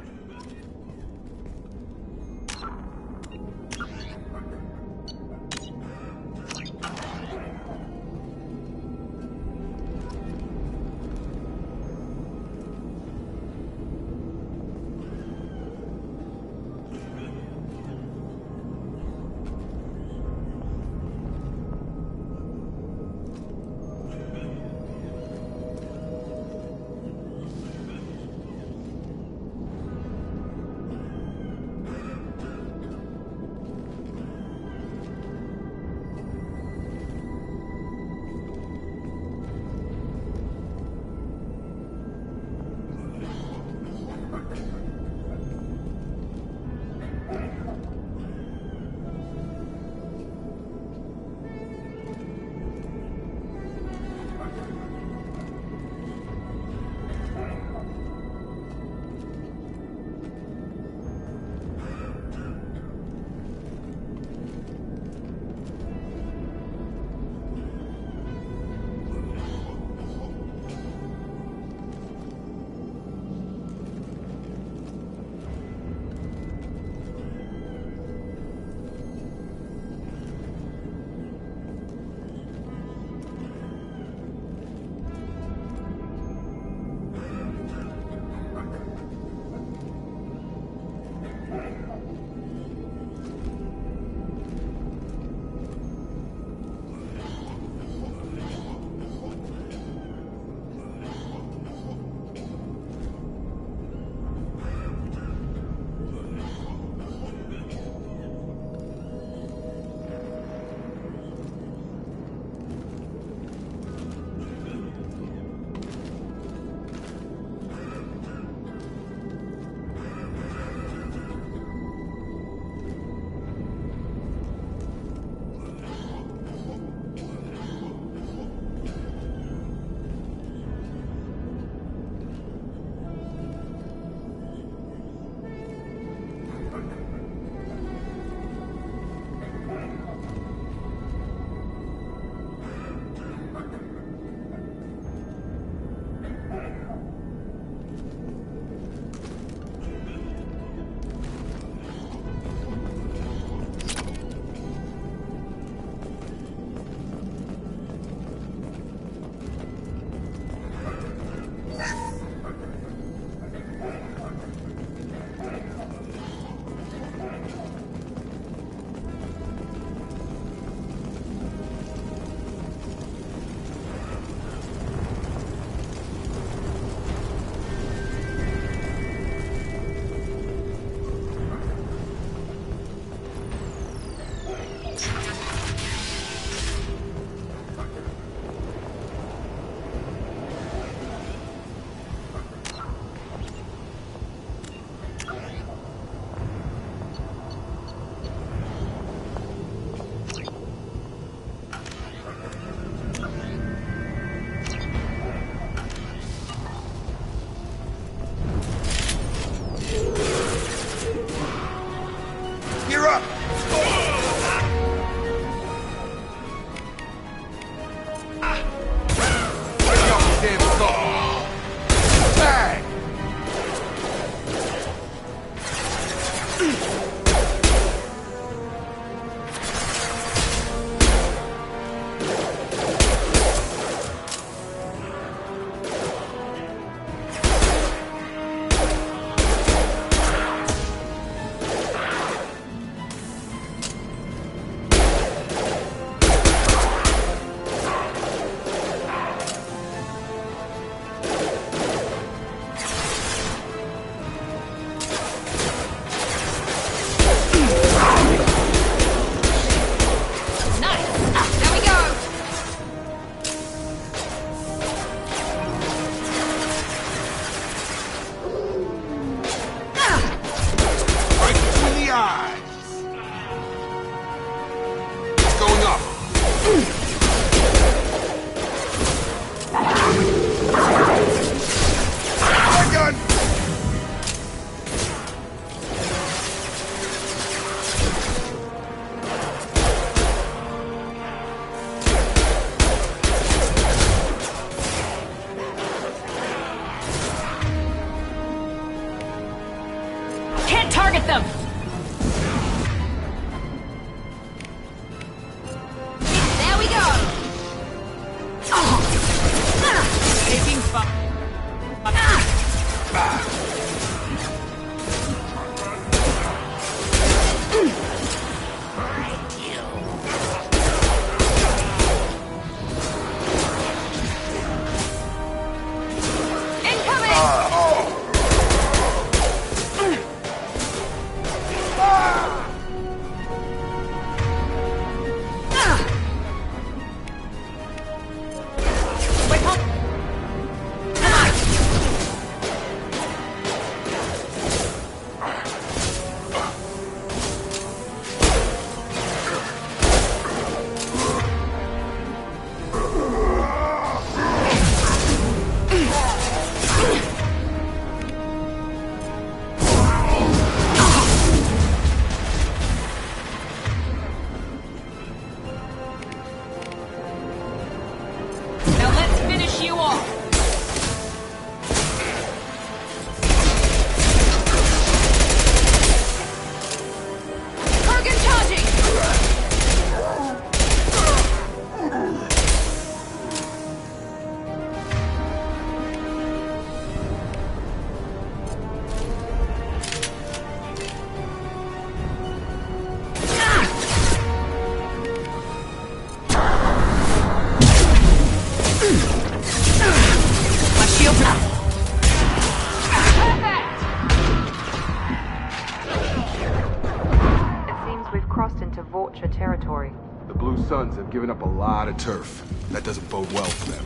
Suns have given up a lot of turf. That doesn't bode well for them.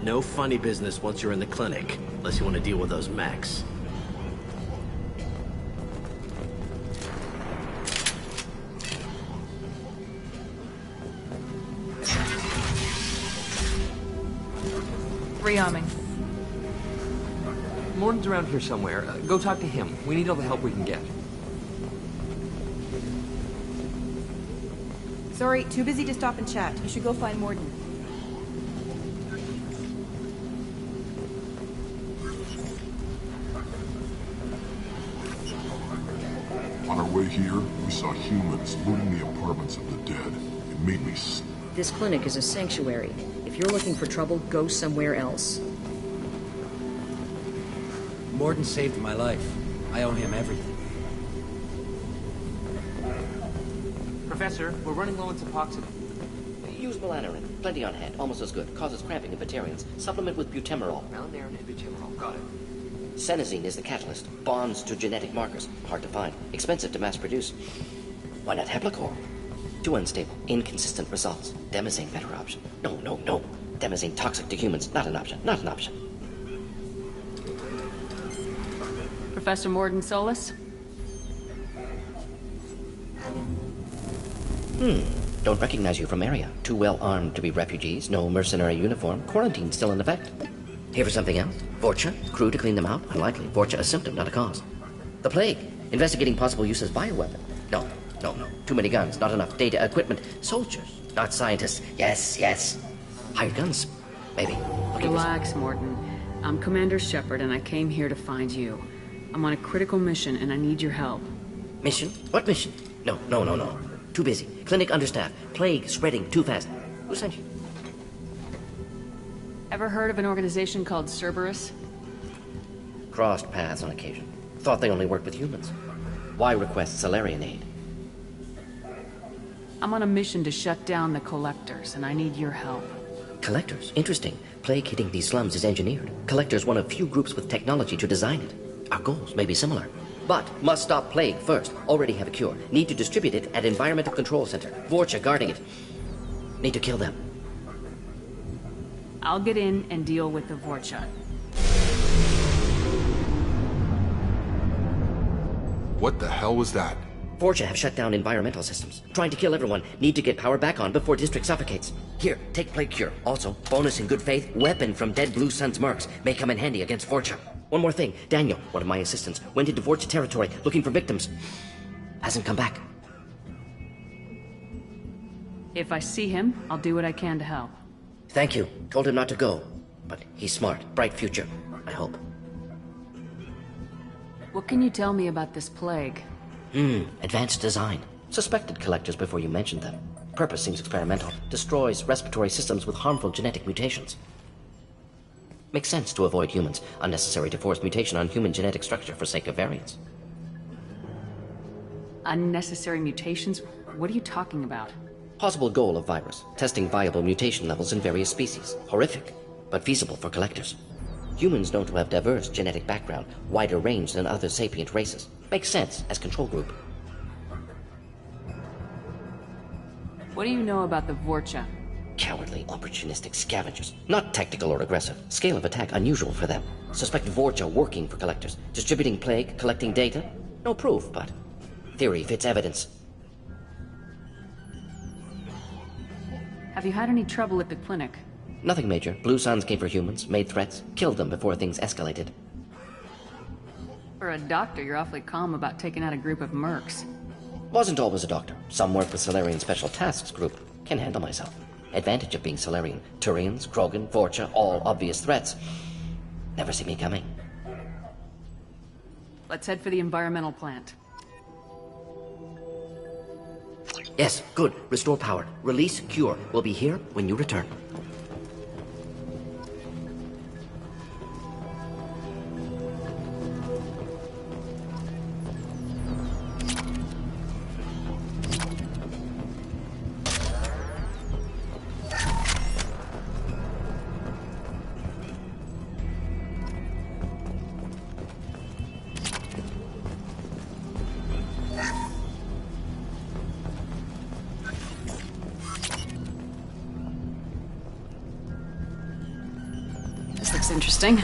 No funny business once you're in the clinic, unless you want to deal with those mechs. Rearming. Morton's around here somewhere. Go talk to him. We need all the help we can get. Sorry, too busy to stop and chat. You should go find Morden. On our way here, we saw humans looting the apartments of the dead. It made me This clinic is a sanctuary. If you're looking for trouble, go somewhere else. Morden saved my life. I owe him everything. Professor, we're running low on Suboxone. Use melanorin. Plenty on hand. Almost as good. Causes cramping in Batarians. Supplement with butemerol. Melanorin and butemerol. Got it. Senesine is the catalyst. Bonds to genetic markers. Hard to find. Expensive to mass produce. Why not Heplicor? Too unstable. Inconsistent results. Demazine better option. No. Demazine toxic to humans. Not an option. Not an option. Professor Morden Solis? Don't recognize you from area. Too well armed to be refugees. No mercenary uniform. Quarantine still in effect. Here for something else? Vorcha? Crew to clean them out? Unlikely. Vorcha a symptom, not a cause. The plague? Investigating possible use as bioweapon? No. Too many guns, not enough data, equipment. Soldiers, not scientists. Yes. Hired guns, maybe. Relax, Morton. I'm Commander Shepard, and I came here to find you. I'm on a critical mission, and I need your help. Mission? What mission? No. Too busy. Clinic understaffed. Plague spreading too fast. Who sent you? Ever heard of an organization called Cerberus? Crossed paths on occasion. Thought they only worked with humans. Why request Salarian aid? I'm on a mission to shut down the Collectors, and I need your help. Collectors? Interesting. Plague hitting these slums is engineered. Collectors one of few groups with technology to design it. Our goals may be similar. But must stop plague first. Already have a cure. Need to distribute it at Environmental Control Center. Vorcha guarding it. Need to kill them. I'll get in and deal with the Vorcha. What the hell was that? Vorcha have shut down environmental systems. Trying to kill everyone. Need to get power back on before district suffocates. Here, take plague cure. Also, bonus in good faith, weapon from dead Blue Sun's mercs. May come in handy against Vorcha. One more thing. Daniel, one of my assistants, went into Vorcha territory looking for victims. Hasn't come back. If I see him, I'll do what I can to help. Thank you. Told him not to go. But he's smart. Bright future. I hope. What can you tell me about this plague? Advanced design. Suspected collectors before you mentioned them. Purpose seems experimental. Destroys respiratory systems with harmful genetic mutations. Makes sense to avoid humans. Unnecessary to force mutation on human genetic structure for sake of variance. Unnecessary mutations? What are you talking about? Possible goal of virus. Testing viable mutation levels in various species. Horrific, but feasible for collectors. Humans known to have diverse genetic background, wider range than other sapient races. Makes sense as control group. What do you know about the Vorcha? Cowardly, opportunistic scavengers. Not tactical or aggressive. Scale of attack unusual for them. Suspect Vorcha working for collectors. Distributing plague, collecting data. No proof, but theory fits evidence. Have you had any trouble at the clinic? Nothing major. Blue Suns came for humans, made threats, killed them before things escalated. For a doctor, you're awfully calm about taking out a group of mercs. Wasn't always a doctor. Some work with Solarian Special Tasks Group. Can handle myself. Advantage of being Solarian. Turians, Krogan, Vorcha, all obvious threats. Never see me coming. Let's head for the environmental plant. Yes, good. Restore power. Release cure. We'll be here when you return. This looks interesting.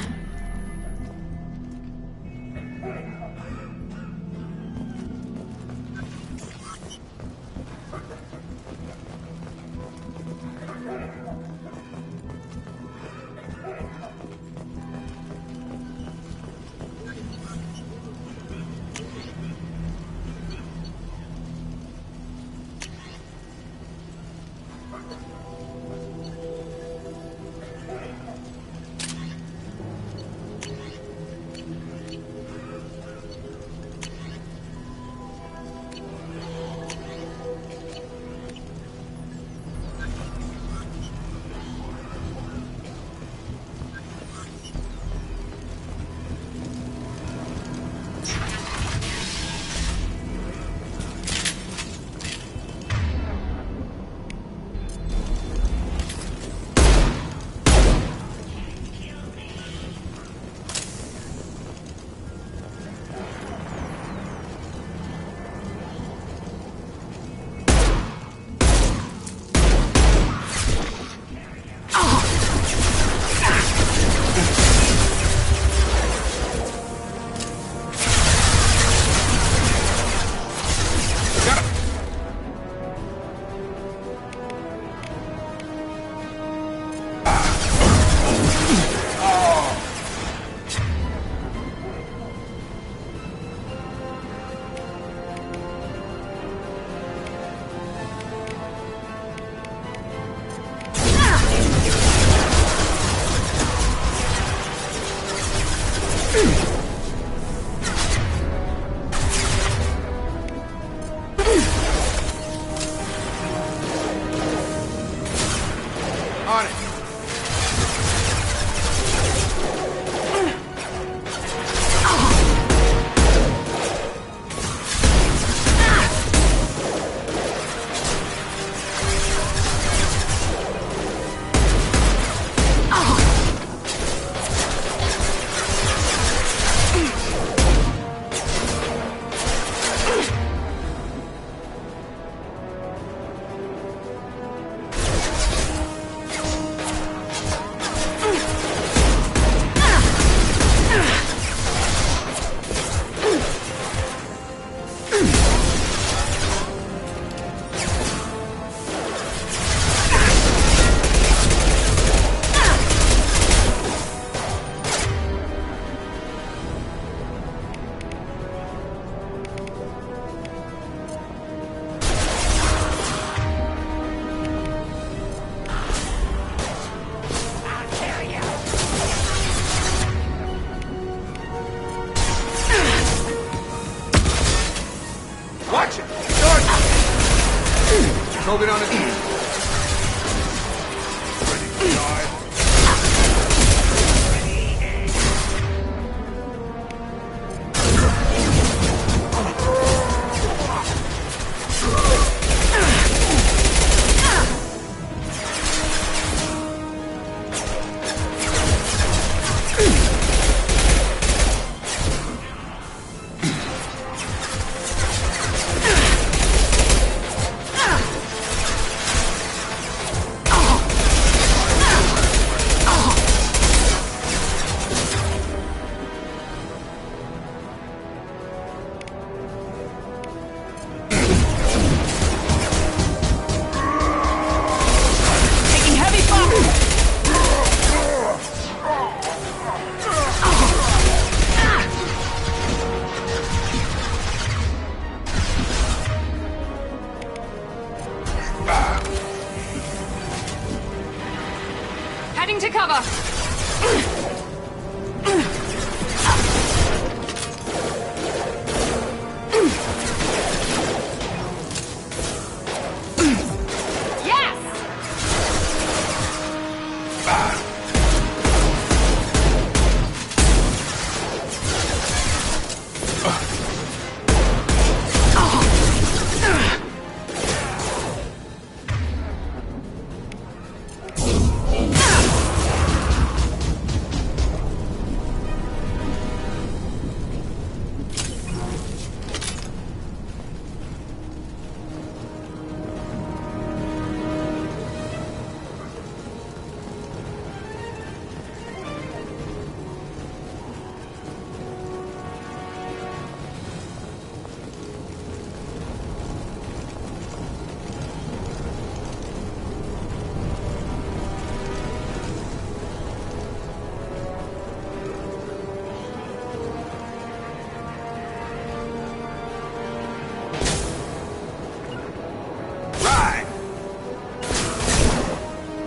Moving to cover!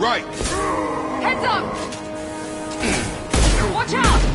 Right! Heads up! Watch out!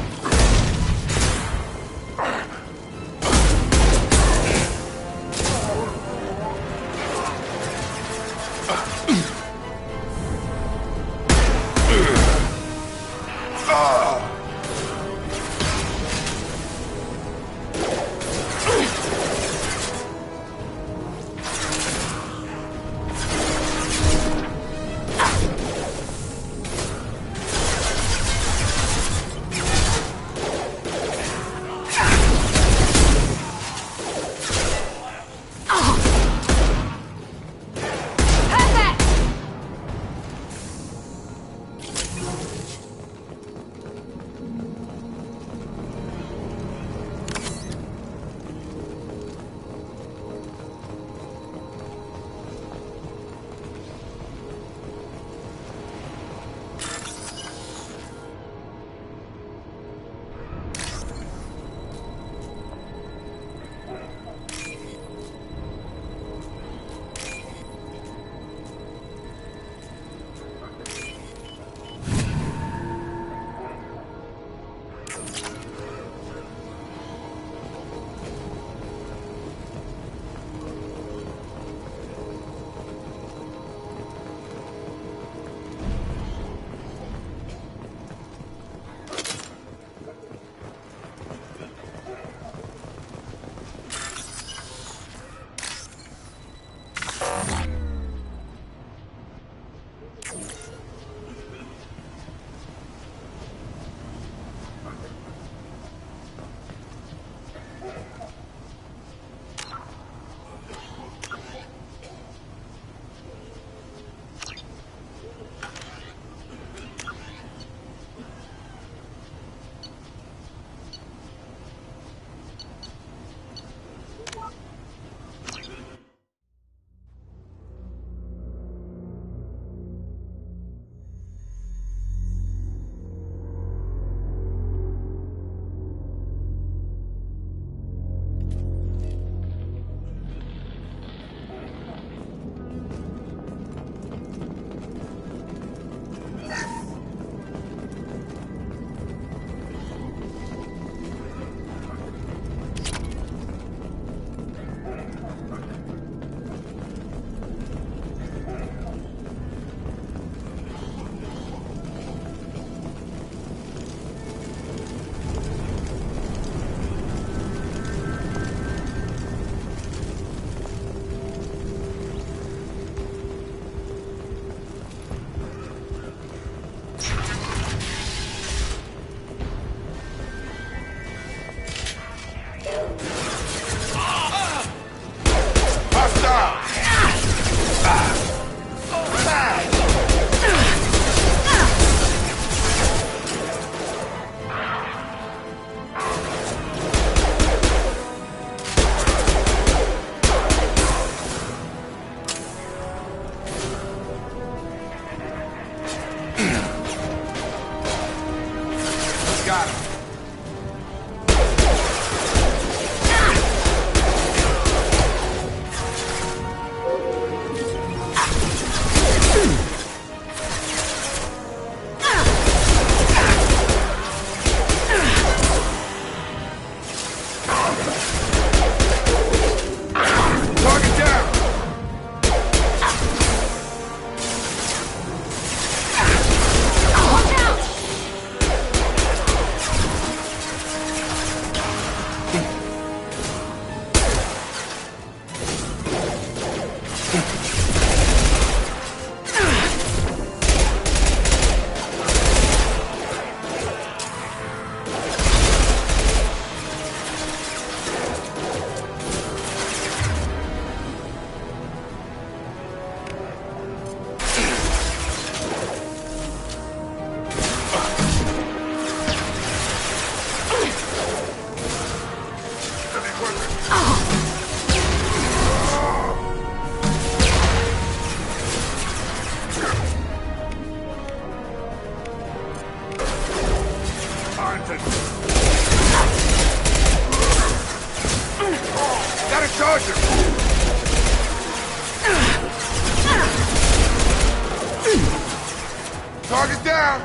Target down!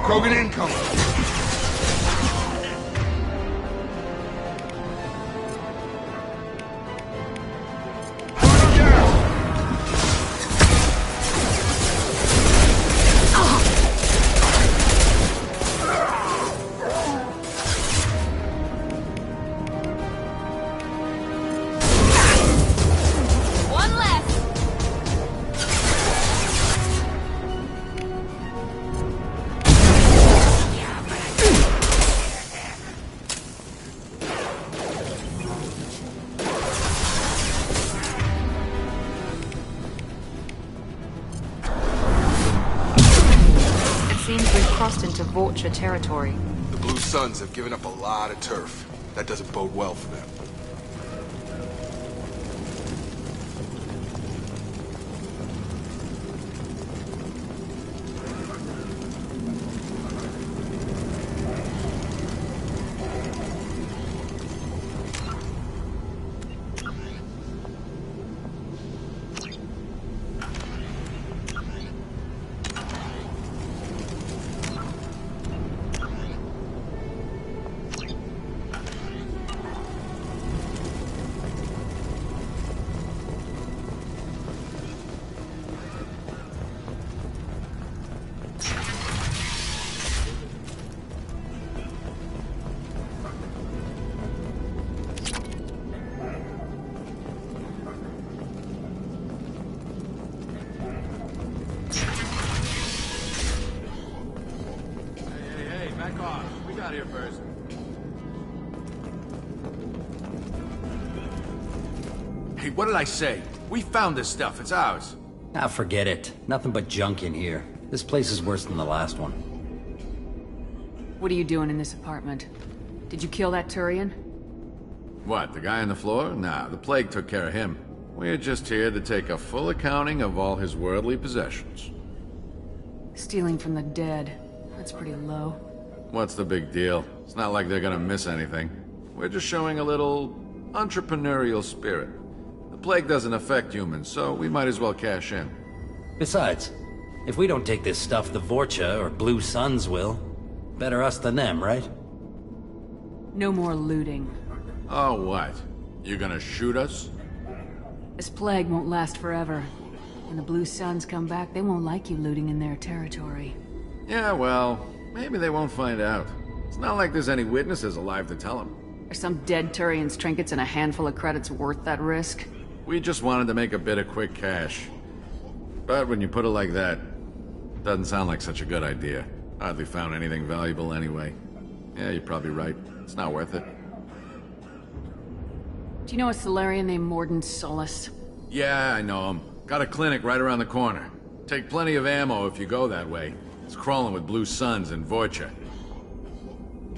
Krogan incoming! One left. It seems we've crossed into Vorcha territory. The Blue Suns have given up a lot of turf. That doesn't bode well for them. Hey, back off. We got here first. Hey, what did I say? We found this stuff. It's ours. Ah, forget it. Nothing but junk in here. This place is worse than the last one. What are you doing in this apartment? Did you kill that Turian? What, the guy on the floor? Nah, the plague took care of him. We're just here to take a full accounting of all his worldly possessions. Stealing from the dead. That's pretty low. What's the big deal? It's not like they're gonna miss anything. We're just showing a little entrepreneurial spirit. The plague doesn't affect humans, so we might as well cash in. Besides, if we don't take this stuff, the Vorcha or Blue Suns will. Better us than them, right? No more looting. Oh, what? You gonna shoot us? This plague won't last forever. When the Blue Suns come back, they won't like you looting in their territory. Yeah, well, maybe they won't find out. It's not like there's any witnesses alive to tell them. Are some dead Turian's trinkets and a handful of credits worth that risk? We just wanted to make a bit of quick cash. But when you put it like that, doesn't sound like such a good idea. Hardly found anything valuable anyway. Yeah, you're probably right. It's not worth it. Do you know a Solarian named Morden Solus? Yeah, I know him. Got a clinic right around the corner. Take plenty of ammo if you go that way. It's crawling with Blue Suns and Vorcha.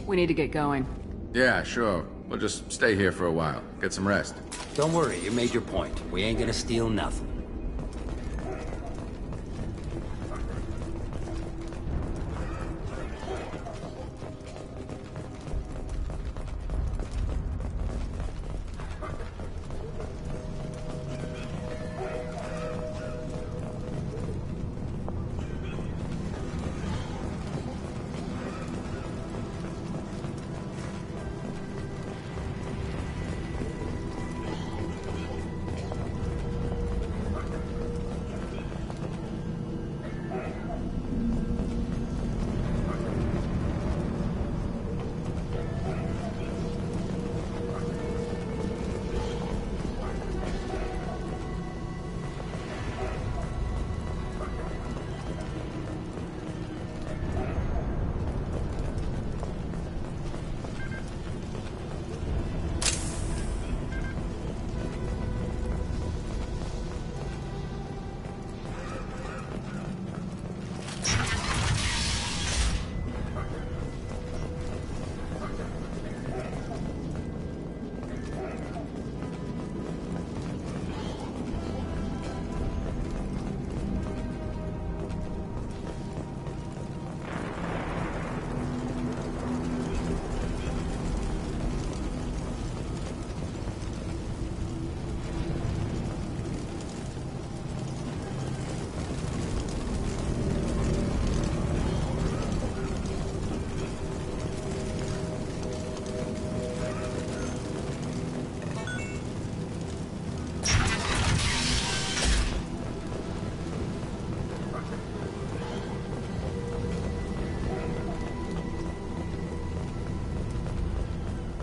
We need to get going. Yeah, sure. We'll just stay here for a while. Get some rest. Don't worry, you made your point. We ain't gonna steal nothing.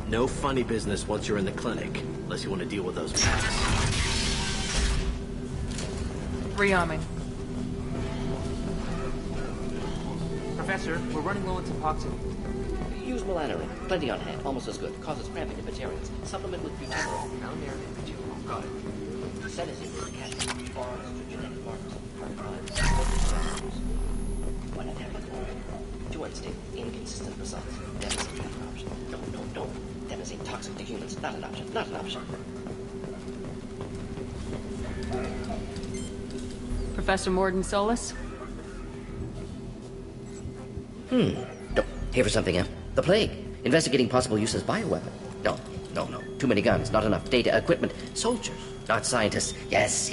No funny business once you're in the clinic, unless you want to deal with those mechs. Rearming. Professor, we're running low on toxin. Use melanorin. Plenty on hand. Almost as good. Causes cramping in vegetarians. Supplement with butyrool. Melanorin and butyrool. Got it. Sedative for cats. Forms to genetic markers. One attack. Too unstable. Inconsistent results. Devastating not an option. No. Devastating toxic to humans. Not an option. Not an option. Professor Morden Solus? Here for something else. The plague. Investigating possible use as bioweapon. No. Too many guns. Not enough data, equipment. Soldiers. Not scientists. Yes.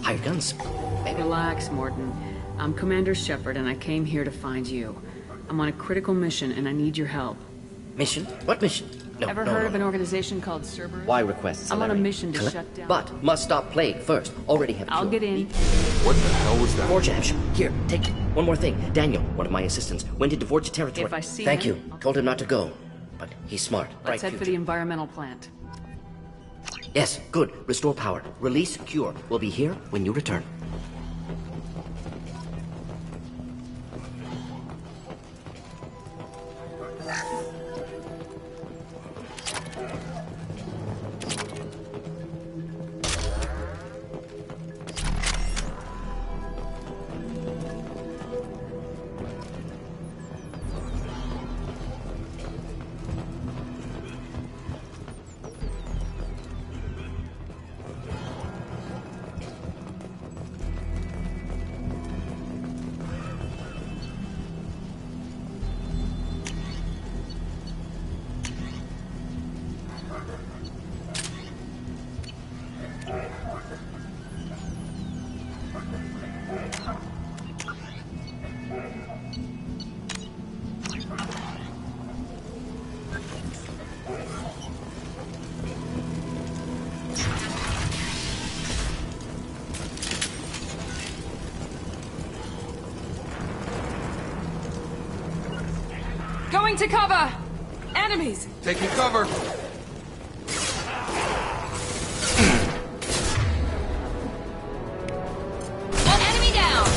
Hired guns. Maybe. Relax, Morden. I'm Commander Shepard, and I came here to find you. I'm on a critical mission, and I need your help. Mission? What mission? Ever heard of an organization called Cerberus? Why request? I'm on a mission to shut down... But must stop plague first. Already have I'll get in. What the hell was that? Vorcha have Here, take it. One more thing. Daniel, one of my assistants, went into Vorcha territory. If I see Thank him, you. Told him not to go. But he's smart. Let's head future. for the environmental plant. Yes, good. Restore power. Release cure. We'll be here when you return. Going to cover! Enemies! Taking cover. Enemy down!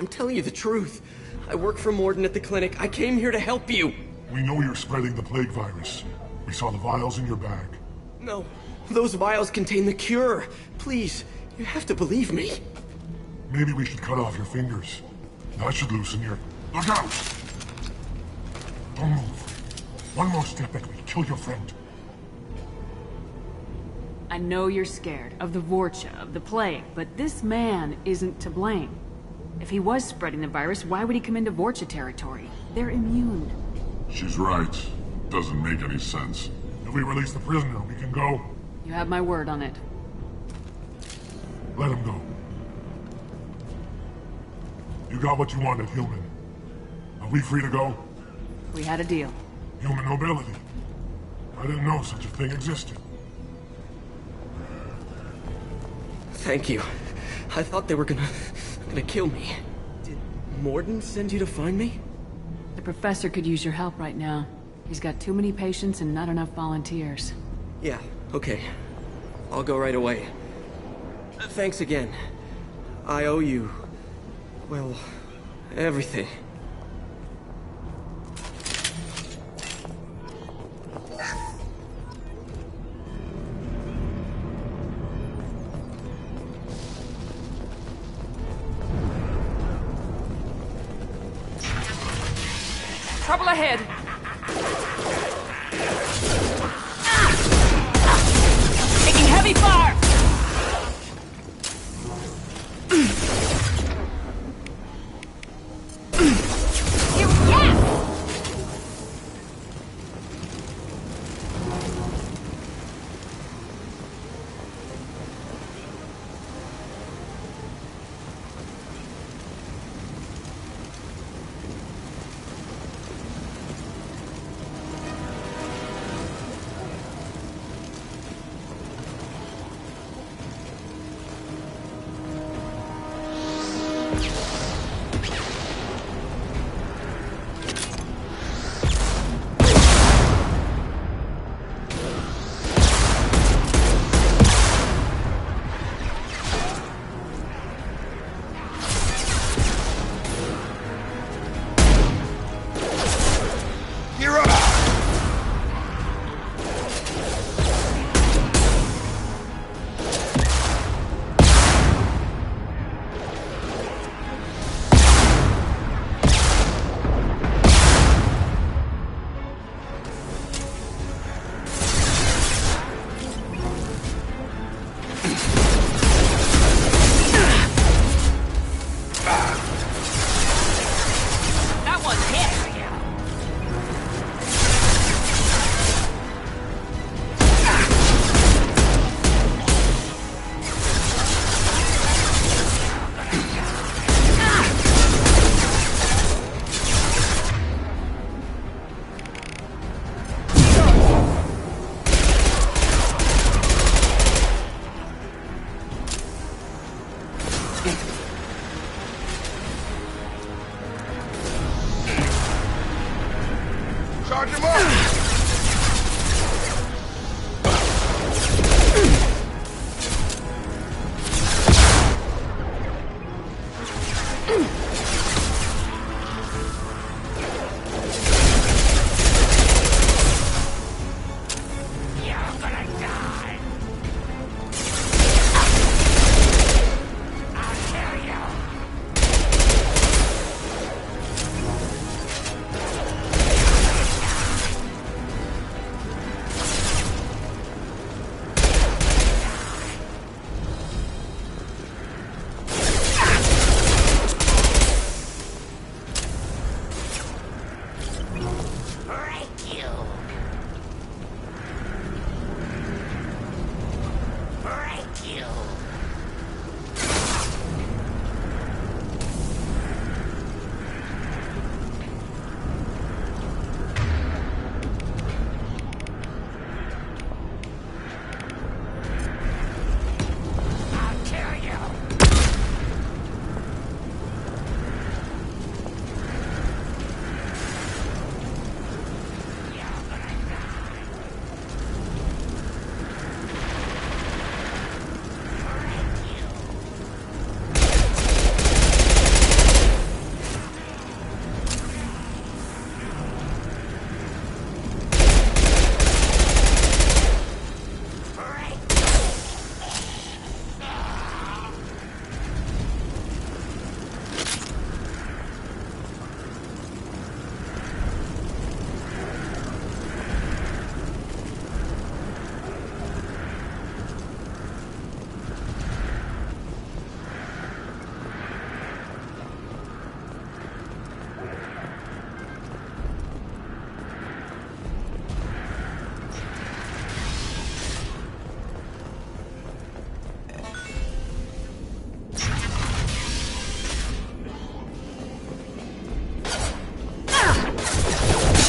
I'm telling you the truth. I work for Morden at the clinic. I came here to help you. We know you're spreading the plague virus. We saw the vials in your bag. No, those vials contain the cure. Please, you have to believe me. Maybe we should cut off your fingers. That should loosen your... Look out! Don't move. One more step and we'll kill your friend. I know you're scared of the Vorcha, of the plague, but this man isn't to blame. If he was spreading the virus, why would he come into Vorcha territory? They're immune. She's right. Doesn't make any sense. If we release the prisoner, we can go. You have my word on it. Let him go. You got what you wanted, human. Are we free to go? We had a deal. Human nobility. I didn't know such a thing existed. Thank you. I thought they were gonna kill me. Did Morden send you to find me? The professor could use your help right now. He's got too many patients and not enough volunteers. Yeah, okay. I'll go right away. Thanks again. I owe you... well, everything. Trouble ahead! Taking heavy fire! Charge him up!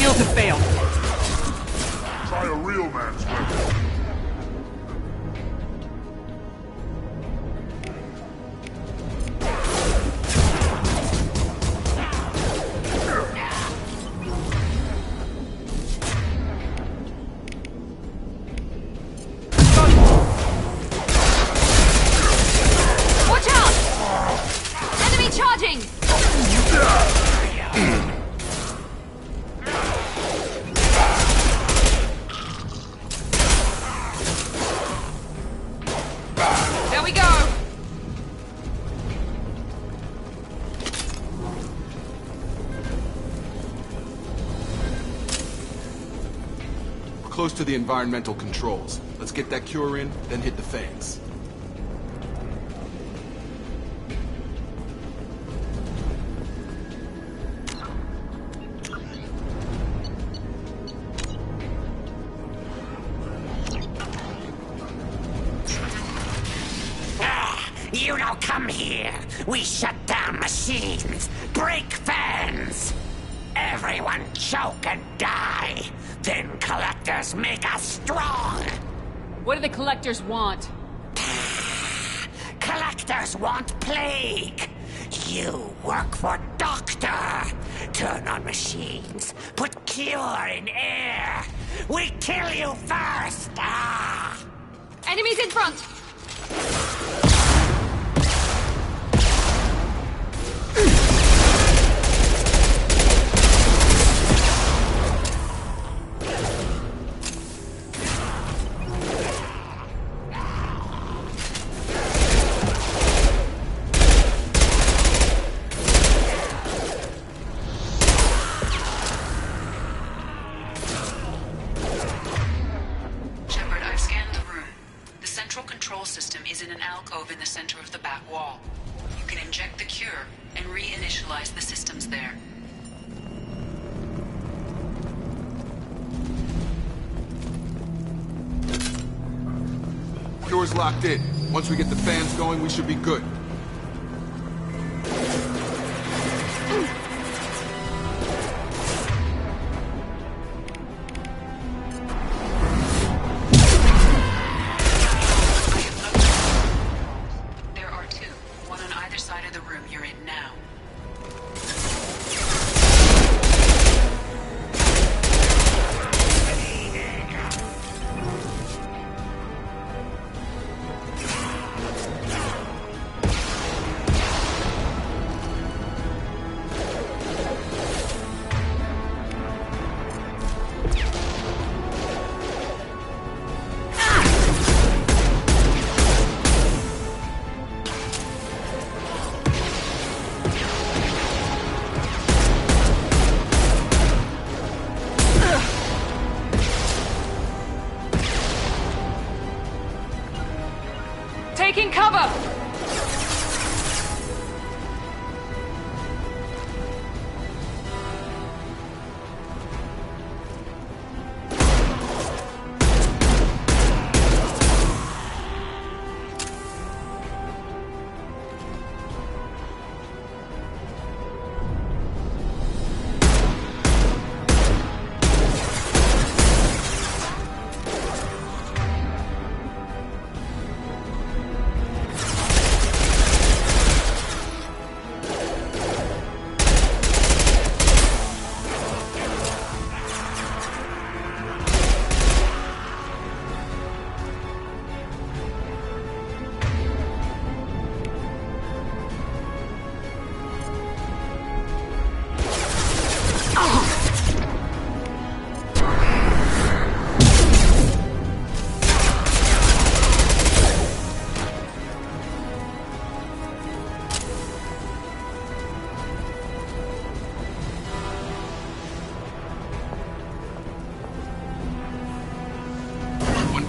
To fail. Try a real man's weapon. Watch out! Enemy charging! There we go! We're close to the environmental controls. Let's get that cure in, then hit the fans. You don't come here. We shut down machines, break fans. Everyone choke and die. Then collectors make us strong. What do the collectors want? Collectors want plague. You work for Doctor. Turn on machines. Put cure in air. We kill you first. Ah. Enemies in front! System is in an alcove in the center of the back wall. You can inject the cure and reinitialize the systems there. Cure's locked in. Once we get the fans going, we should be good. There are two, one on either other side of the room you're in now. Taking cover!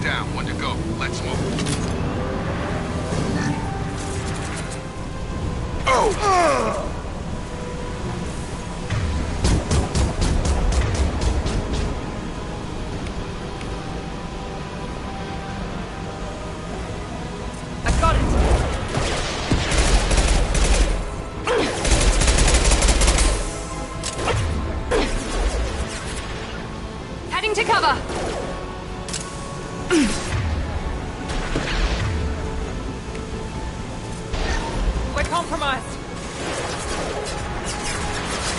Down, one to go. Let's move. Oh! I've got it! Heading to cover! We're compromised.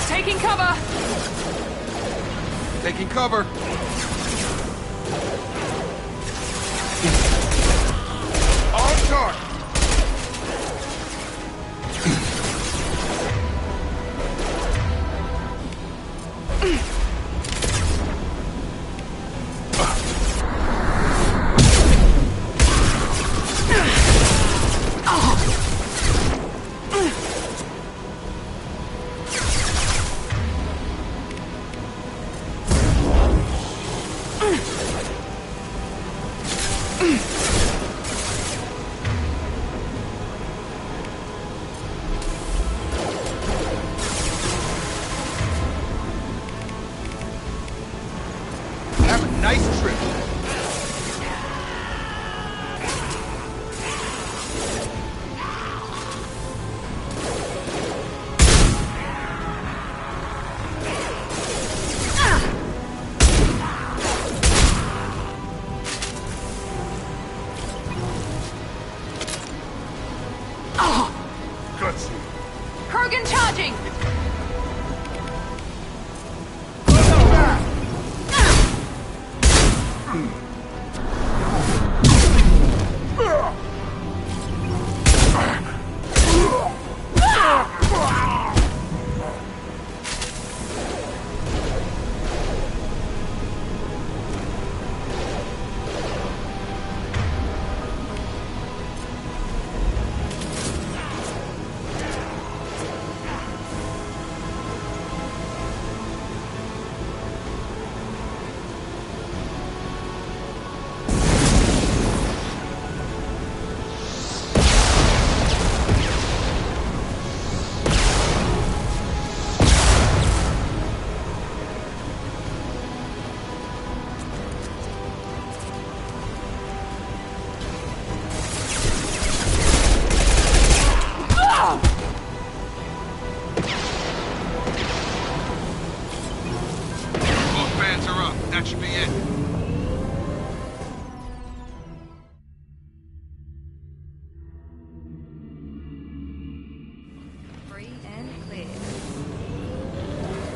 Taking cover. Taking cover. On target. Have a nice trip. Gutsy. Kurgan charging!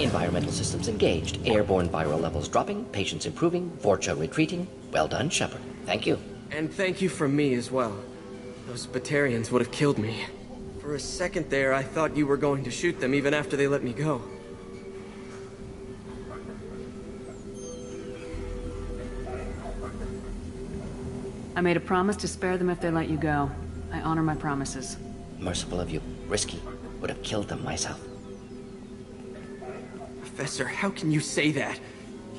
Environmental systems engaged. Airborne viral levels dropping. Patients improving. Vorcha retreating. Well done, Shepard. Thank you. And thank you from me as well. Those Batarians would have killed me. For a second there, I thought you were going to shoot them even after they let me go. I made a promise to spare them if they let you go. I honor my promises. Merciful of you. Risky. Would have killed them myself. Professor, how can you say that?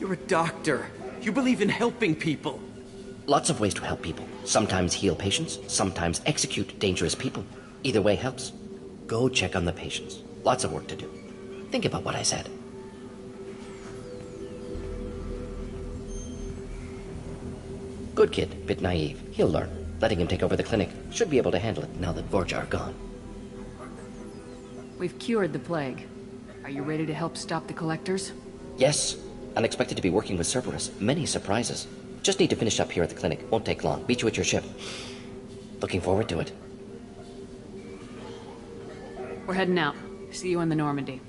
You're a doctor. You believe in helping people. Lots of ways to help people. Sometimes heal patients, sometimes execute dangerous people. Either way helps. Go check on the patients. Lots of work to do. Think about what I said. Good kid, bit naive. He'll learn. Letting him take over the clinic. Should be able to handle it now that Vorcha are gone. We've cured the plague. Are you ready to help stop the collectors? Yes. Unexpected to be working with Cerberus. Many surprises. Just need to finish up here at the clinic. Won't take long. Meet you at your ship. Looking forward to it. We're heading out. See you in the Normandy.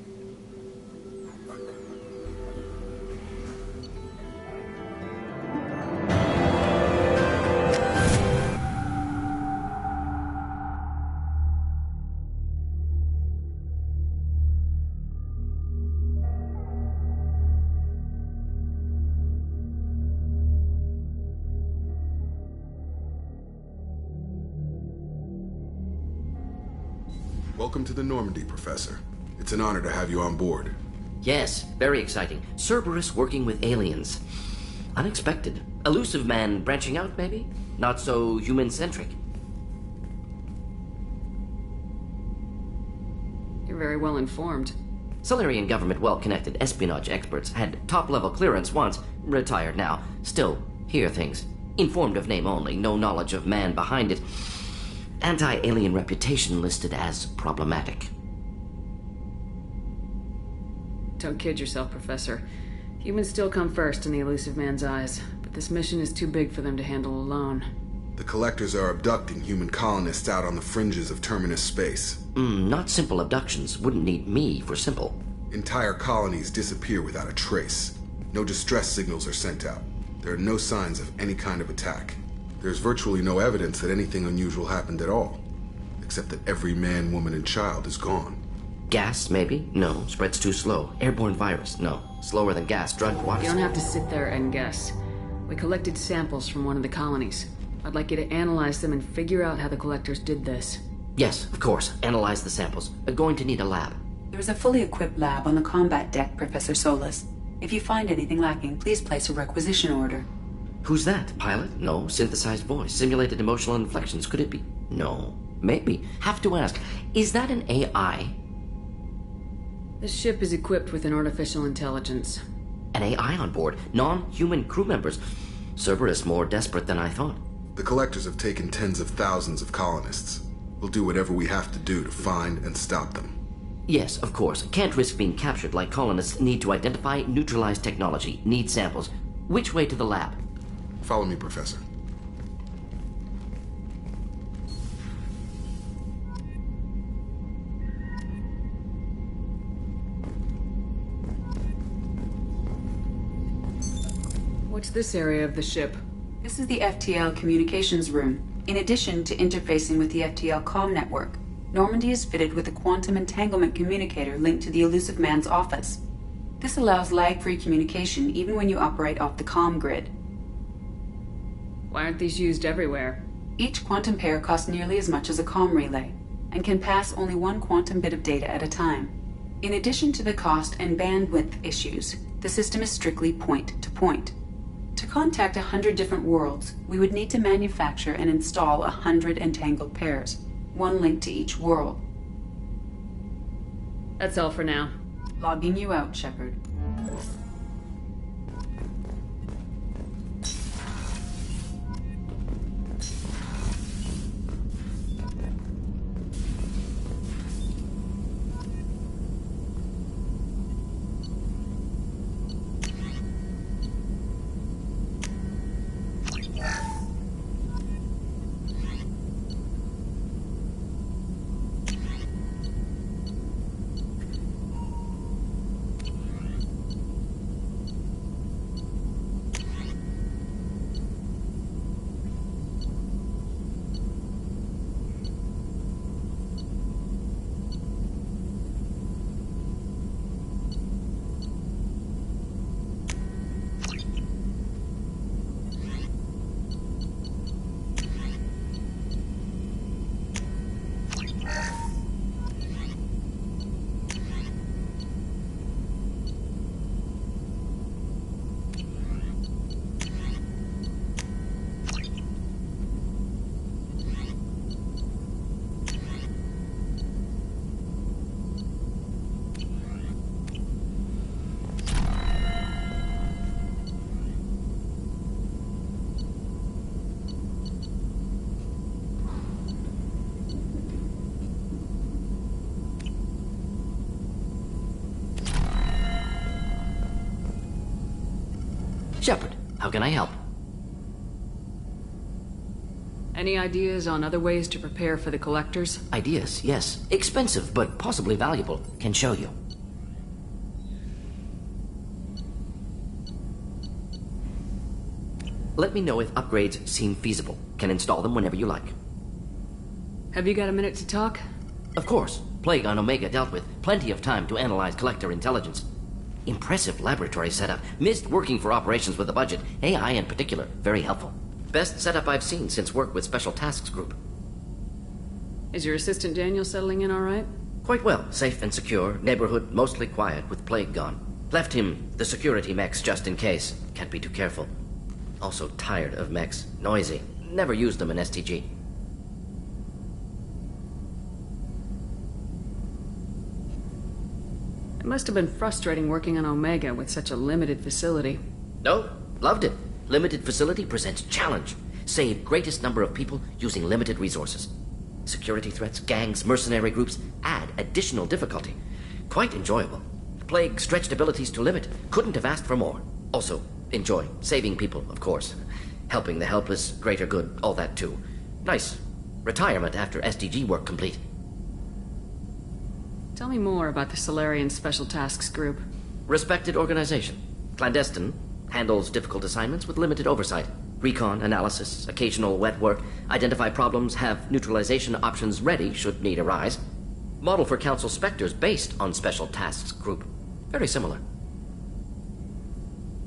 Welcome to the Normandy, Professor. It's an honor to have you on board. Yes, very exciting. Cerberus working with aliens. Unexpected. Elusive man branching out, maybe? Not so human-centric. You're very well informed. Solarian government well-connected espionage experts had top-level clearance once, retired now. Still, hear things. Informed of name only, no knowledge of man behind it. Anti-alien reputation listed as problematic. Don't kid yourself, Professor. Humans still come first in the elusive man's eyes, but this mission is too big for them to handle alone. The Collectors are abducting human colonists out on the fringes of Terminus space. Not simple abductions. Wouldn't need me for simple. Entire colonies disappear without a trace. No distress signals are sent out. There are no signs of any kind of attack. There's virtually no evidence that anything unusual happened at all. Except that every man, woman, and child is gone. Gas, maybe? No. Spreads too slow. Airborne virus? No. Slower than gas. Drug water. You don't have to sit there and guess. We collected samples from one of the colonies. I'd like you to analyze them and figure out how the Collectors did this. Yes, of course. Analyze the samples. Going to need a lab. There's a fully equipped lab on the combat deck, Professor Solis. If you find anything lacking, please place a requisition order. Who's that? Pilot? No. Synthesized voice. Simulated emotional inflections. Could it be? No. Maybe. Have to ask. Is that an AI? This ship is equipped with an artificial intelligence. An AI on board. Non-human crew members. Cerberus more desperate than I thought. The Collectors have taken tens of thousands of colonists. We'll do whatever we have to do to find and stop them. Yes, of course. Can't risk being captured like colonists. Need to identify, neutralize technology. Need samples. Which way to the lab? Follow me, Professor. What's this area of the ship? This is the FTL communications room. In addition to interfacing with the FTL comm network, Normandy is fitted with a quantum entanglement communicator linked to the elusive man's office. This allows lag-free communication even when you operate off the comm grid. Why aren't these used everywhere? Each quantum pair costs nearly as much as a comm relay, and can pass only one quantum bit of data at a time. In addition to the cost and bandwidth issues, the system is strictly point-to-point. To contact 100 different worlds, we would need to manufacture and install 100 entangled pairs, one link to each world. That's all for now. Logging you out, Shepard. Shepard, how can I help? Any ideas on other ways to prepare for the collectors? Ideas, yes. Expensive, but possibly valuable. Can show you. Let me know if upgrades seem feasible. Can install them whenever you like. Have you got a minute to talk? Of course. Plague on Omega dealt with. Plenty of time to analyze collector intelligence. Impressive laboratory setup. Missed working for operations with a budget. AI in particular. Very helpful. Best setup I've seen since work with Special Tasks Group. Is your assistant Daniel settling in all right? Quite well. Safe and secure. Neighborhood mostly quiet with Plague gone. Left him the security mechs just in case. Can't be too careful. Also tired of mechs. Noisy. Never used them in STG. It must have been frustrating working on Omega with such a limited facility. No, loved it. Limited facility presents challenge. Save greatest number of people using limited resources. Security threats, gangs, mercenary groups add additional difficulty. Quite enjoyable. Plague stretched abilities to limit. Couldn't have asked for more. Also, enjoy. Saving people, of course. Helping the helpless, greater good, all that too. Nice. Retirement after SDG work complete. Tell me more about the Solarian Special Tasks Group. Respected organization. Clandestine. Handles difficult assignments with limited oversight. Recon, analysis, occasional wet work. Identify problems, have neutralization options ready should need arise. Model for Council Spectres based on Special Tasks Group. Very similar.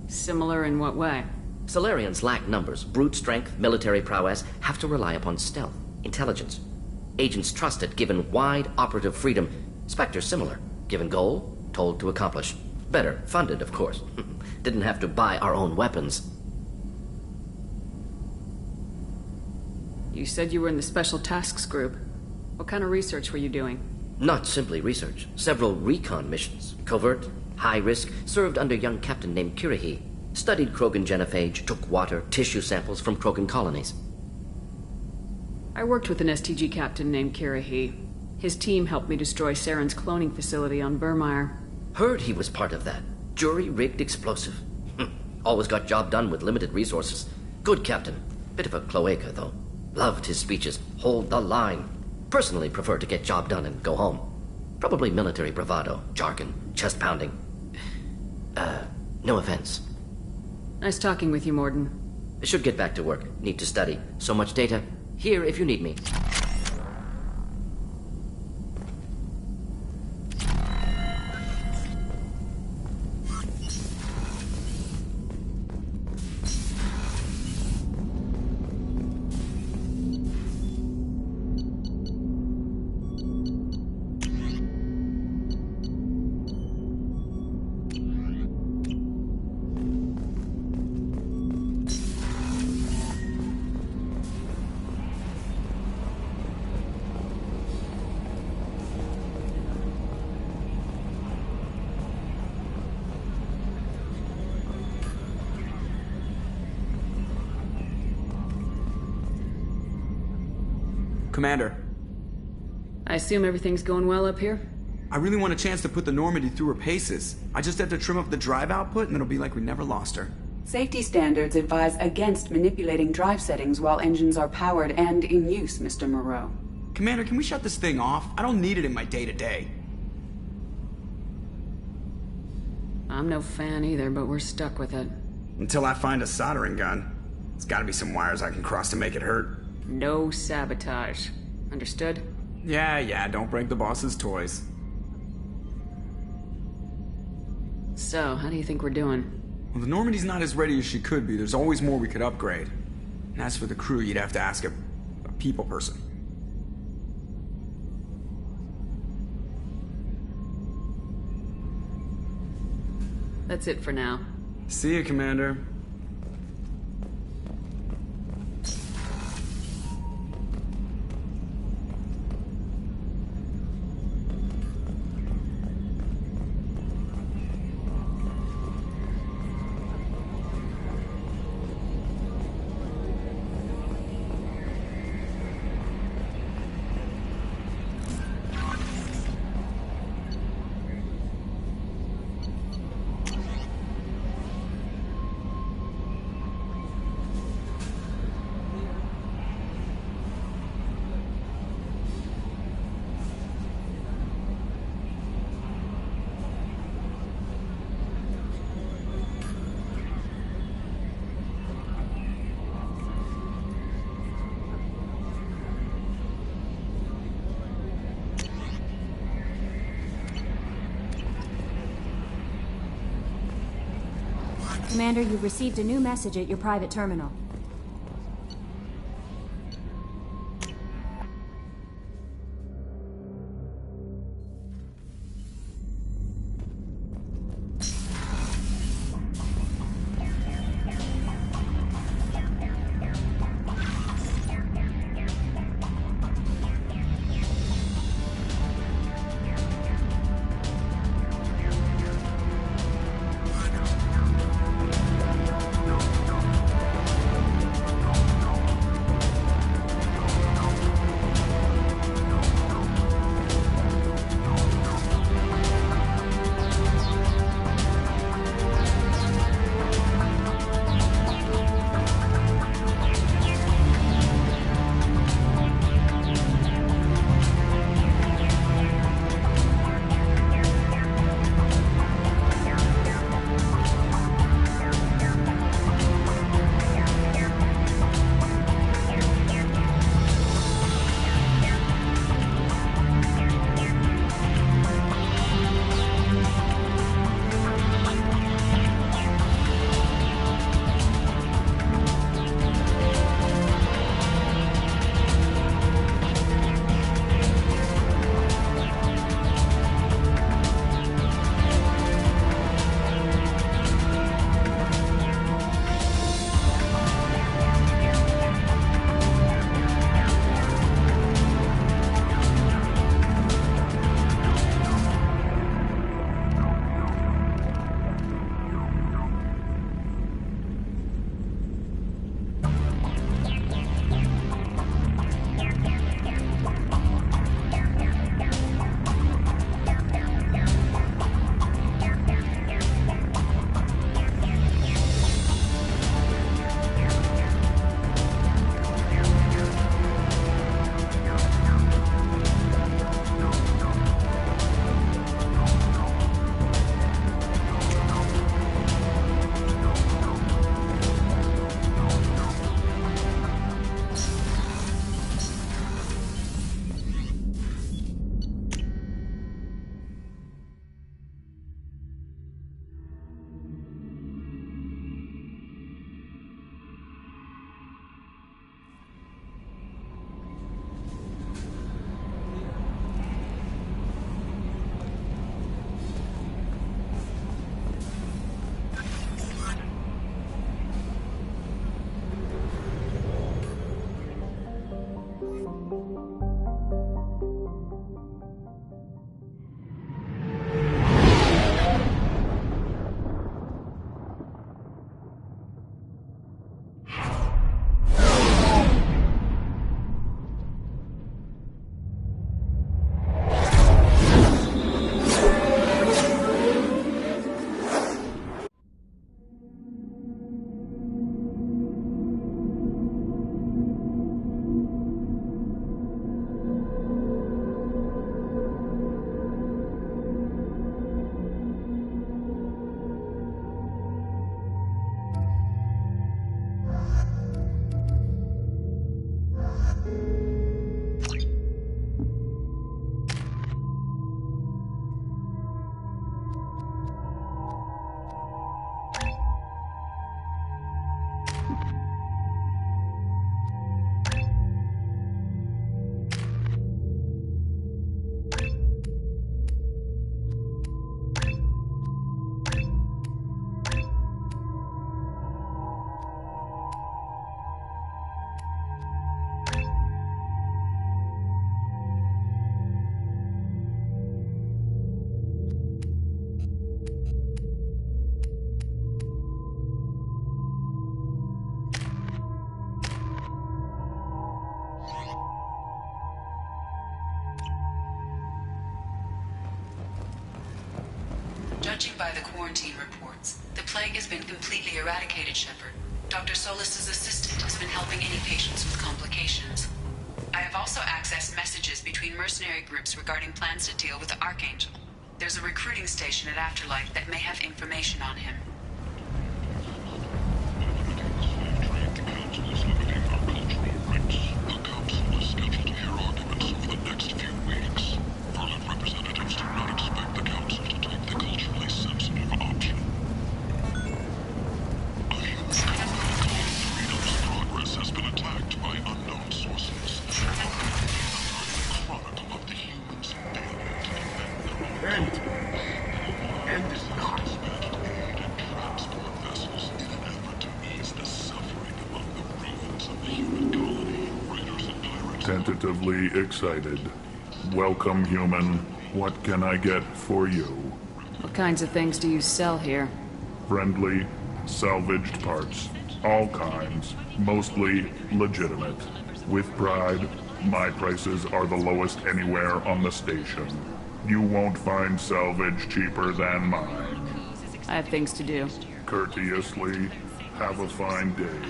Similar in what way? Solarians lack numbers, brute strength, military prowess, have to rely upon stealth, intelligence. Agents trusted, given wide operative freedom. Spectres similar, given goal, told to accomplish. Better, funded, of course. Didn't have to buy our own weapons. You said you were in the Special Tasks Group. What kind of research were you doing? Not simply research. Several recon missions. Covert, high risk, served under a young captain named Kirahi. Studied Krogan genophage, took water, tissue samples from Krogan colonies. I worked with an STG captain named Kirahi. His team helped me destroy Saren's cloning facility on Burmire. Heard he was part of that. Jury-rigged explosive. Always got job done with limited resources. Good captain. Bit of a cloaca, though. Loved his speeches. Hold the line. Personally prefer to get job done and go home. Probably military bravado, jargon, chest pounding. No offense. Nice talking with you, Morden. Should get back to work. Need to study. So much data. Here if you need me. Commander. I assume everything's going well up here? I really want a chance to put the Normandy through her paces. I just have to trim up the drive output and it'll be like we never lost her. Safety standards advise against manipulating drive settings while engines are powered and in use, Mr. Moreau. Commander, can we shut this thing off? I don't need it in my day-to-day. I'm no fan either, but we're stuck with it. Until I find a soldering gun. There's gotta be some wires I can cross to make it hurt. No sabotage. Understood? Yeah, don't break the boss's toys. So, how do you think we're doing? Well, the Normandy's not as ready as she could be. There's always more we could upgrade. And as for the crew, you'd have to ask a people person. That's it for now. See you, Commander. Commander, you've received a new message at your private terminal. Judging by the quarantine reports, the plague has been completely eradicated, Shepard. Dr. Solis' assistant has been helping any patients with complications. I have also accessed messages between mercenary groups regarding plans to deal with the Archangel. There's a recruiting station at Afterlife that may have information on him. End is not transport vessels in an effort to ease the suffering among the remnants of the human colony. Raiders and pirates. Tentatively excited. Welcome, human. What can I get for you? What kinds of things do you sell here? Friendly, salvaged parts. All kinds. Mostly legitimate. With pride, my prices are the lowest anywhere on the station. You won't find salvage cheaper than mine. I have things to do. Courteously, have a fine day.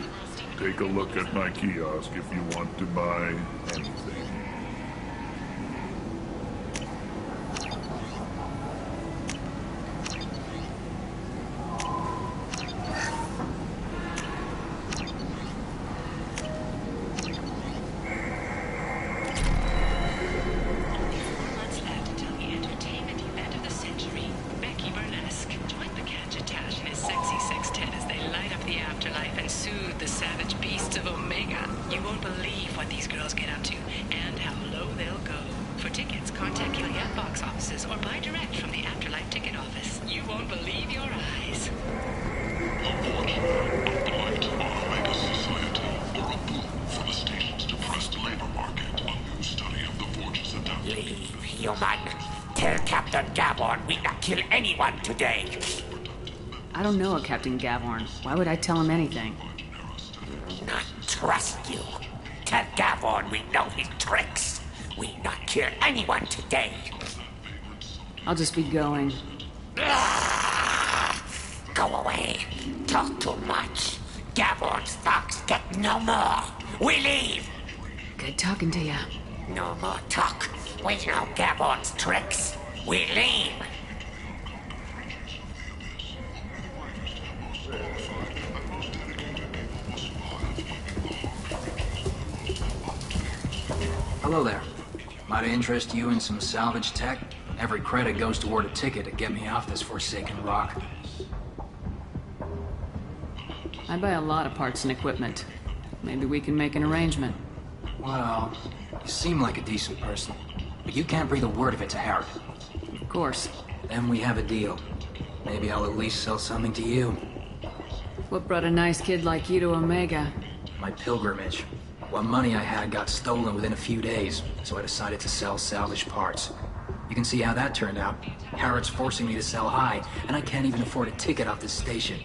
Take a look at my kiosk if you want to buy anything. Today. I don't know a Captain Gavorn. Why would I tell him anything? Not trust you. Tell Gavorn we know his tricks. We not kill anyone today. I'll just be going. Go away. Talk too much. Gavorn's thugs get no more. We leave. Good talking to you. No more talk. We know Gavorn's tricks. We leave. Hello there. Might I interest you in some salvage tech? Every credit goes toward a ticket to get me off this forsaken rock. I buy a lot of parts and equipment. Maybe we can make an arrangement. Well, you seem like a decent person, but you can't breathe a word of it to Harry. Of course. Then we have a deal. Maybe I'll at least sell something to you. What brought a nice kid like you to Omega? My pilgrimage. What money I had got stolen within a few days, so I decided to sell salvaged parts. You can see how that turned out. Harrod's forcing me to sell high, and I can't even afford a ticket off this station.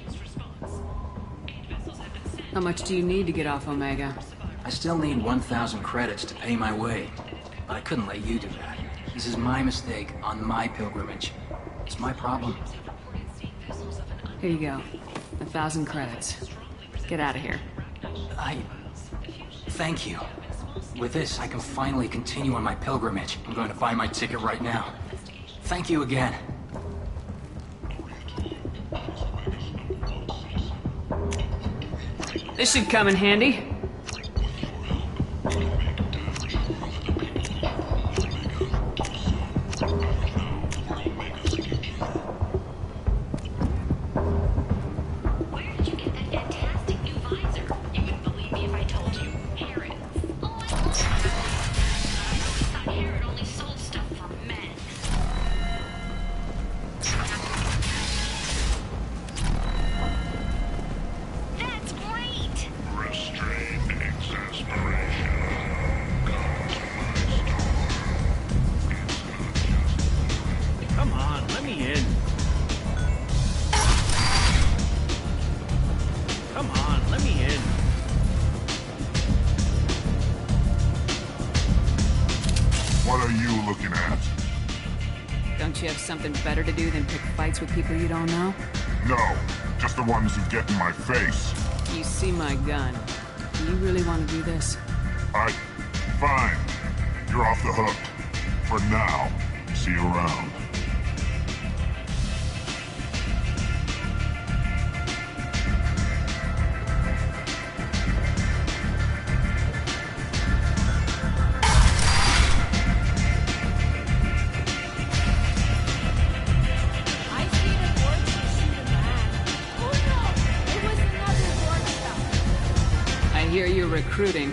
How much do you need to get off Omega? I still need 1,000 credits to pay my way, but I couldn't let you do that. This is my mistake on my pilgrimage. It's my problem. Here you go. 1,000 credits. Get out of here. Thank you. With this, I can finally continue on my pilgrimage. I'm going to buy my ticket right now. Thank you again. This should come in handy. Something better to do than pick fights with people you don't know? No, just the ones who get in my face. You see my gun. Do you really want to do this? Fine. You're off the hook. For now. See you around. Recruiting.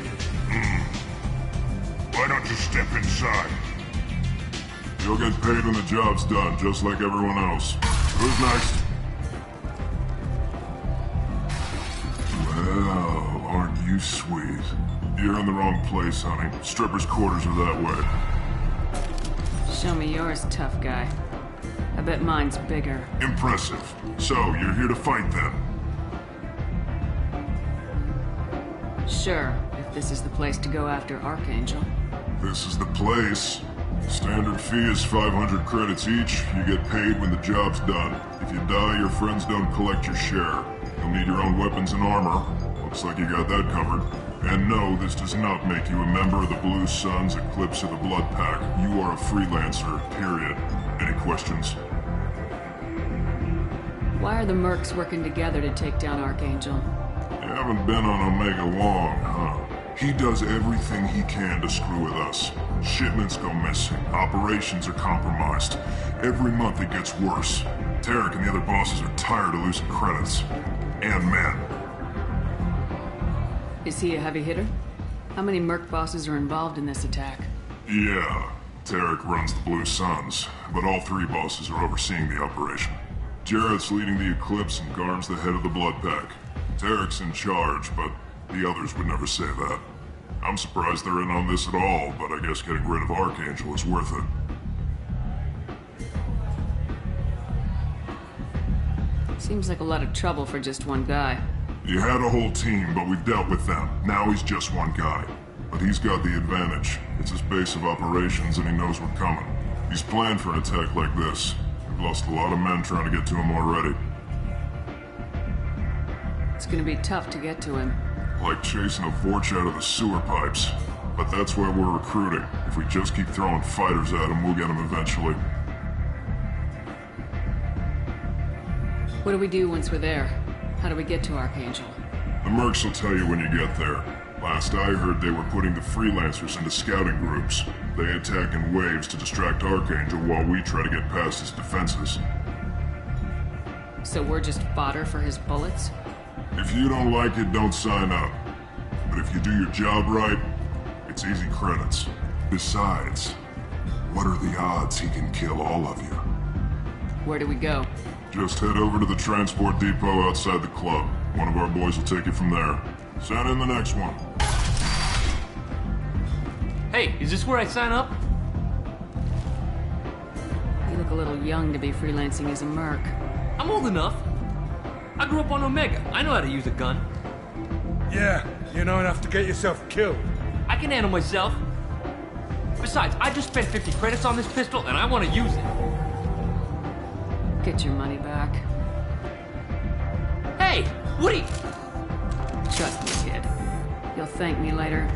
Why don't you step inside? The You'll get paid when the job's done, just like everyone else. Who's next? Well, aren't you sweet? You're in the wrong place, honey. Strippers' quarters are that way. Show me yours, tough guy. I bet mine's bigger. Impressive. So, you're here to fight then? Sure, if this is the place to go after Archangel. This is the place. Standard fee is 500 credits each. You get paid when the job's done. If you die, your friends don't collect your share. You'll need your own weapons and armor. Looks like you got that covered. And no, this does not make you a member of the Blue Suns, Eclipse, or the Blood Pack. You are a freelancer, period. Any questions? Why are the mercs working together to take down Archangel? You haven't been on Omega long, huh? He does everything he can to screw with us. Shipments go missing. Operations are compromised. Every month it gets worse. Tarek and the other bosses are tired of losing credits. And men. Is he a heavy hitter? How many merc bosses are involved in this attack? Yeah. Tarek runs the Blue Suns, but all three bosses are overseeing the operation. Jarrett's leading the Eclipse and Garm's the head of the Blood Pack. Tarek's in charge, but the others would never say that. I'm surprised they're in on this at all, but I guess getting rid of Archangel is worth it. Seems like a lot of trouble for just one guy. You had a whole team, but we've dealt with them. Now he's just one guy. But he's got the advantage. It's his base of operations and he knows we're coming. He's planned for an attack like this. We've lost a lot of men trying to get to him already. It's gonna be tough to get to him. Like chasing a Vorch out of the sewer pipes. But that's why we're recruiting. If we just keep throwing fighters at him, we'll get him eventually. What do we do once we're there? How do we get to Archangel? The mercs will tell you when you get there. Last I heard, they were putting the freelancers into scouting groups. They attack in waves to distract Archangel while we try to get past his defenses. So we're just fodder for his bullets? If you don't like it, don't sign up. But if you do your job right, it's easy credits. Besides, what are the odds he can kill all of you? Where do we go? Just head over to the transport depot outside the club. One of our boys will take you from there. Send in the next one. Hey, is this where I sign up? You look a little young to be freelancing as a merc. I'm old enough. I grew up on Omega. I know how to use a gun. Yeah, you know enough to get yourself killed. I can handle myself. Besides, I just spent 50 credits on this pistol, and I want to use it. Get your money back. Hey, what are you... Trust me, kid. You'll thank me later.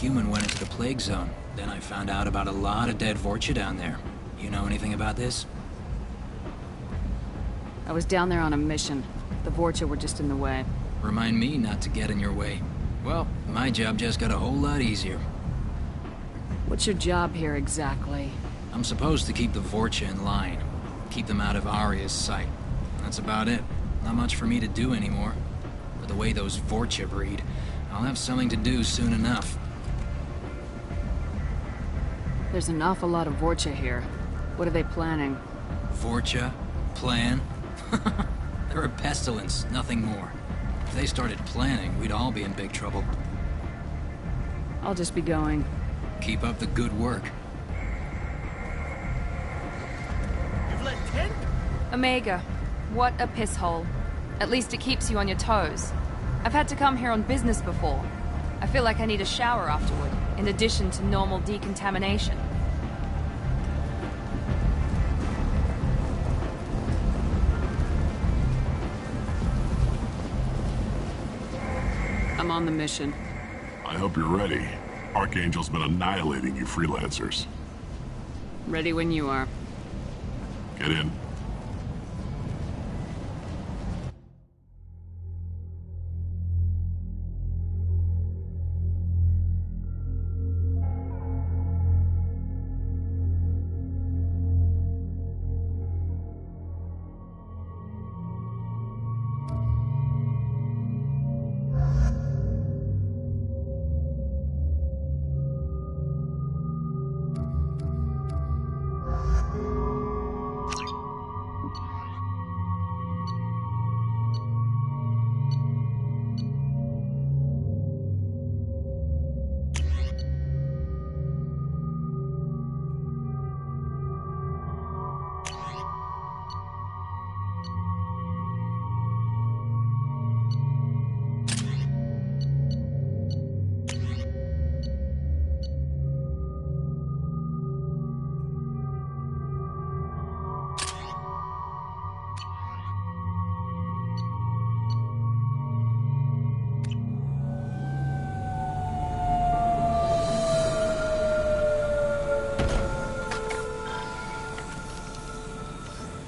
Human went into the plague zone. Then I found out about a lot of dead Vorcha down there. You know anything about this? I was down there on a mission. The Vorcha were just in the way. Remind me not to get in your way. Well, my job just got a whole lot easier. What's your job here exactly? I'm supposed to keep the Vorcha in line. Keep them out of Aria's sight. That's about it. Not much for me to do anymore. With the way those Vorcha breed, I'll have something to do soon enough. There's an awful lot of Vorcha here. What are they planning? Vorcha? Plan? They're a pestilence, nothing more. If they started planning, we'd all be in big trouble. I'll just be going. Keep up the good work. You've let 10? Omega, what a piss hole. At least it keeps you on your toes. I've had to come here on business before. I feel like I need a shower afterward, in addition to normal decontamination. I'm on the mission. I hope you're ready. Archangel's been annihilating you freelancers. Ready when you are. Get in.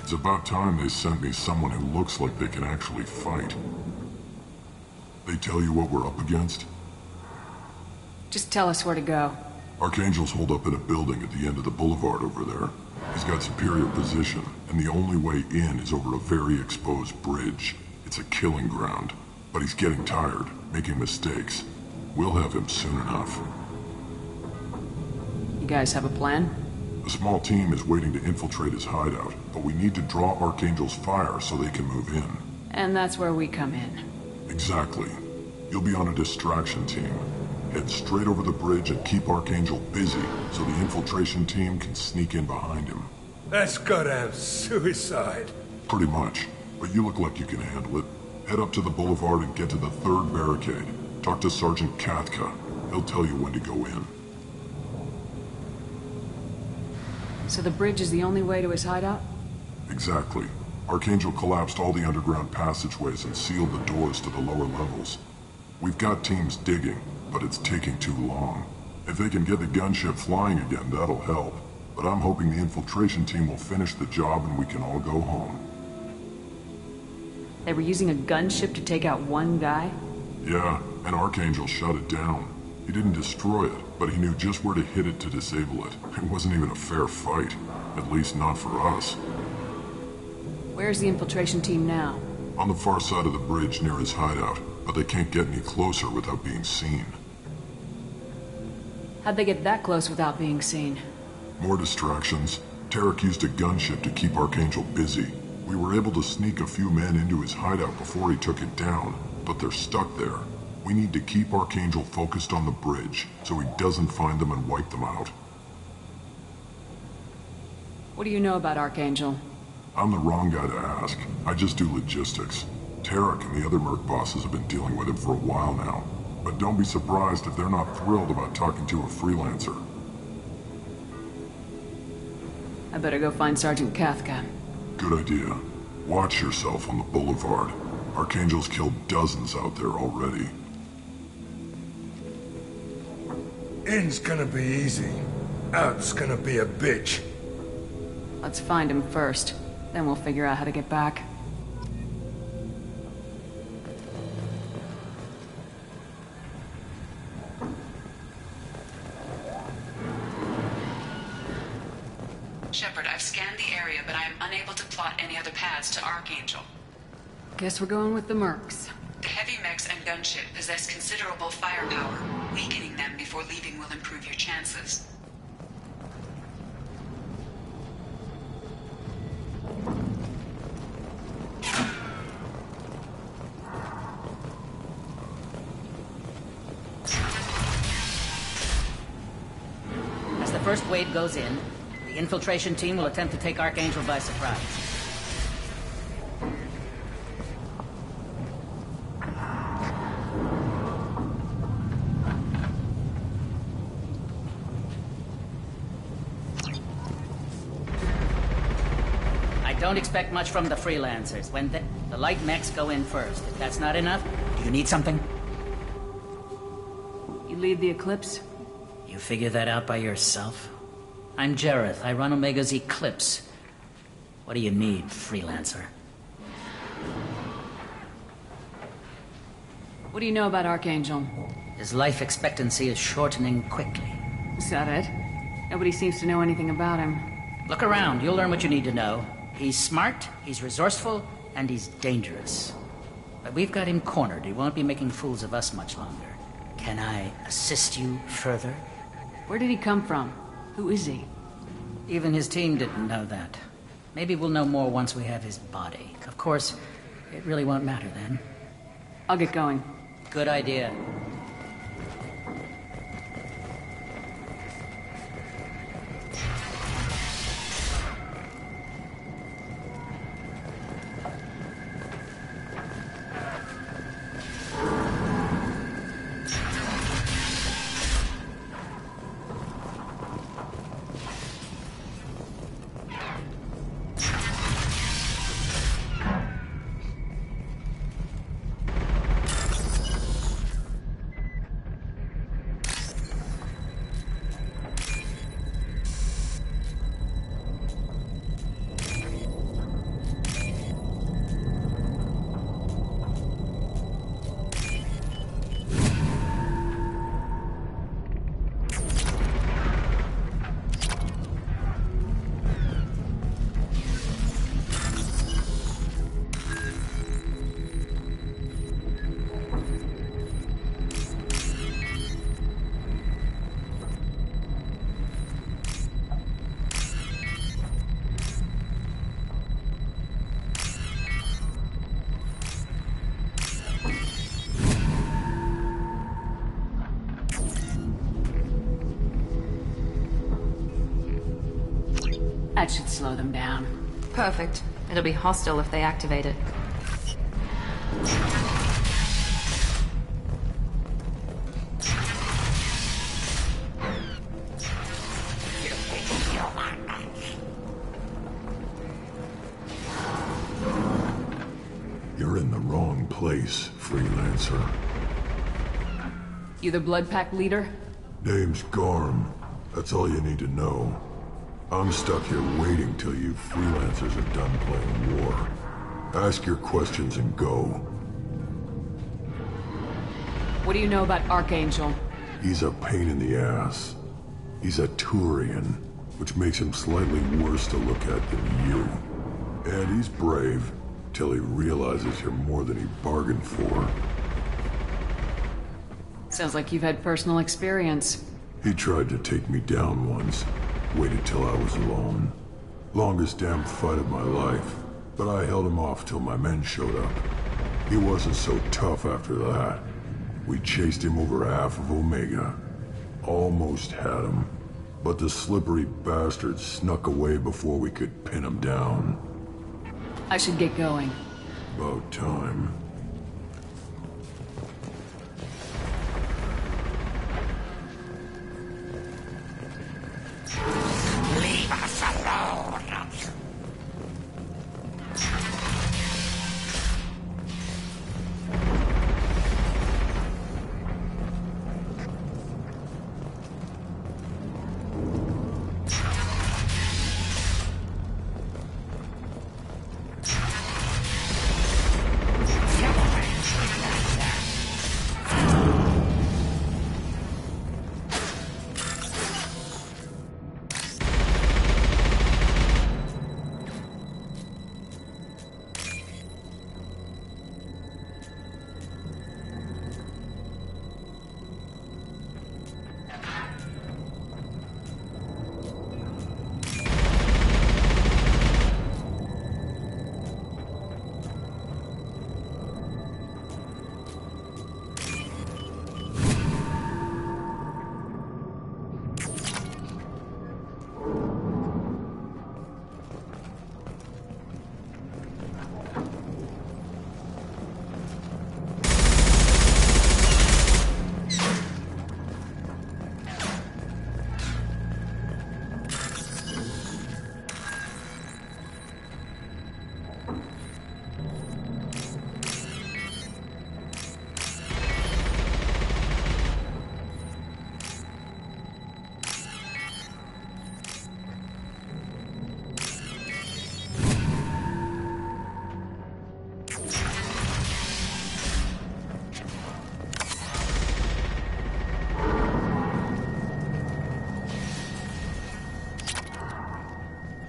It's about time they sent me someone who looks like they can actually fight. They tell you what we're up against? Just tell us where to go. Archangel's holed up in a building at the end of the boulevard over there. He's got superior position, and the only way in is over a very exposed bridge. It's a killing ground, but he's getting tired, making mistakes. We'll have him soon enough. You guys have a plan? A small team is waiting to infiltrate his hideout, but we need to draw Archangel's fire so they can move in. And that's where we come in. Exactly. You'll be on a distraction team. Head straight over the bridge and keep Archangel busy so the infiltration team can sneak in behind him. That's goddamn suicide. Pretty much, but you look like you can handle it. Head up to the boulevard and get to the third barricade. Talk to Sergeant Katka. He'll tell you when to go in. So the bridge is the only way to his hideout? Exactly. Archangel collapsed all the underground passageways and sealed the doors to the lower levels. We've got teams digging, but it's taking too long. If they can get the gunship flying again, that'll help. But I'm hoping the infiltration team will finish the job and we can all go home. They were using a gunship to take out one guy? Yeah, and Archangel shut it down. He didn't destroy it, but he knew just where to hit it to disable it. It wasn't even a fair fight. At least not for us. Where's the infiltration team now? On the far side of the bridge near his hideout, but they can't get any closer without being seen. How'd they get that close without being seen? More distractions. Tarek used a gunship to keep Archangel busy. We were able to sneak a few men into his hideout before he took it down, but they're stuck there. We need to keep Archangel focused on the bridge, so he doesn't find them and wipe them out. What do you know about Archangel? I'm the wrong guy to ask. I just do logistics. Tarek and the other merc bosses have been dealing with him for a while now. But don't be surprised if they're not thrilled about talking to a freelancer. I better go find Sergeant Katka. Good idea. Watch yourself on the boulevard. Archangel's killed dozens out there already. In's gonna be easy. Out's gonna be a bitch. Let's find him first. Then we'll figure out how to get back. Shepard, I've scanned the area, but I am unable to plot any other paths to Archangel. Guess we're going with the mercs. The heavy mechs and gunship possess considerable firepower. Weakening them before leaving will improve your chances. As the first wave goes in, the infiltration team will attempt to take Archangel by surprise. Don't expect much from the freelancers. When the light mechs go in first. If that's not enough, do you need something? You lead the Eclipse? You figure that out by yourself? I'm Jareth. I run Omega's Eclipse. What do you need, freelancer? What do you know about Archangel? His life expectancy is shortening quickly. Is that it? Nobody seems to know anything about him. Look around. You'll learn what you need to know. He's smart, he's resourceful, and he's dangerous. But we've got him cornered. He won't be making fools of us much longer. Can I assist you further? Where did he come from? Who is he? Even his team didn't know that. Maybe we'll know more once we have his body. Of course, it really won't matter then. I'll get going. Good idea. That should slow them down. Perfect. It'll be hostile if they activate it. You're in the wrong place, freelancer. You the Blood Pack leader? Name's Garm. That's all you need to know. I'm stuck here waiting till you freelancers are done playing war. Ask your questions and go. What do you know about Archangel? He's a pain in the ass. He's a Turian, which makes him slightly worse to look at than you. And he's brave, till he realizes you're more than he bargained for. Sounds like you've had personal experience. He tried to take me down once. Waited till I was alone. Longest damn fight of my life. But I held him off till my men showed up. He wasn't so tough after that. We chased him over half of Omega. Almost had him. But the slippery bastard snuck away before we could pin him down. I should get going. About time. Leave us alone!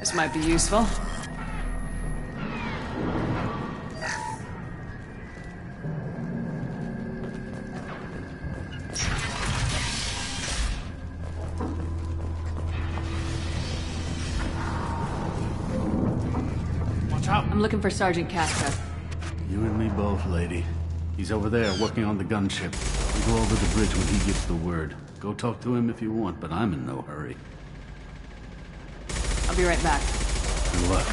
This might be useful. Watch out! I'm looking for Sergeant Casca. You and me both, lady. He's over there working on the gunship. We'll go over the bridge when he gives the word. Go talk to him if you want, but I'm in no hurry. I'll be right back. Good luck.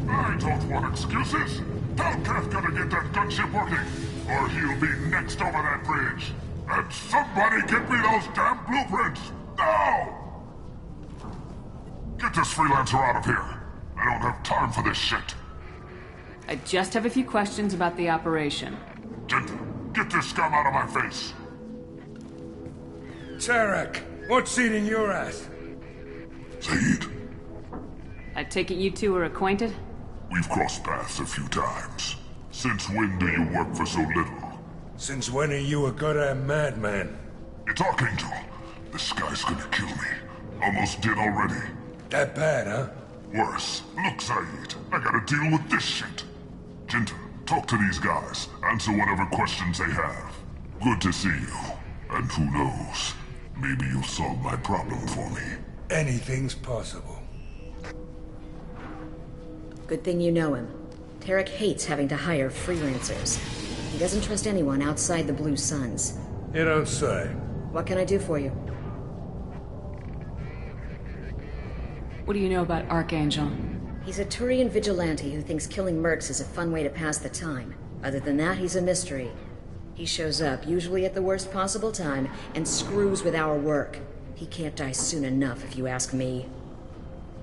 I don't want excuses. Tell Kafka to get that gunship working, or he'll be next over that bridge. And somebody get me those damn blueprints! Now! Get this freelancer out of here. I don't have time for this shit. I just have a few questions about the operation. Get this scum out of my face. Tarek, what seating you're at? Zaid, I take it you two are acquainted? we've crossed paths a few times. Since when do you work for so little? Since when are you a goddamn madman? It's Archangel. This guy's gonna kill me. Almost did already. That bad, huh? Worse. Look, Zaid, I gotta deal with this shit. Jinta, talk to these guys. Answer whatever questions they have. Good to see you. And who knows, maybe you'll solve my problem for me. Anything's possible. Good thing you know him. Tarek hates having to hire freelancers. He doesn't trust anyone outside the Blue Suns. You don't say. What can I do for you? What do you know about Archangel? He's a Turian vigilante who thinks killing mercs is a fun way to pass the time. Other than that, he's a mystery. He shows up, usually at the worst possible time, and screws with our work. He can't die soon enough, if you ask me.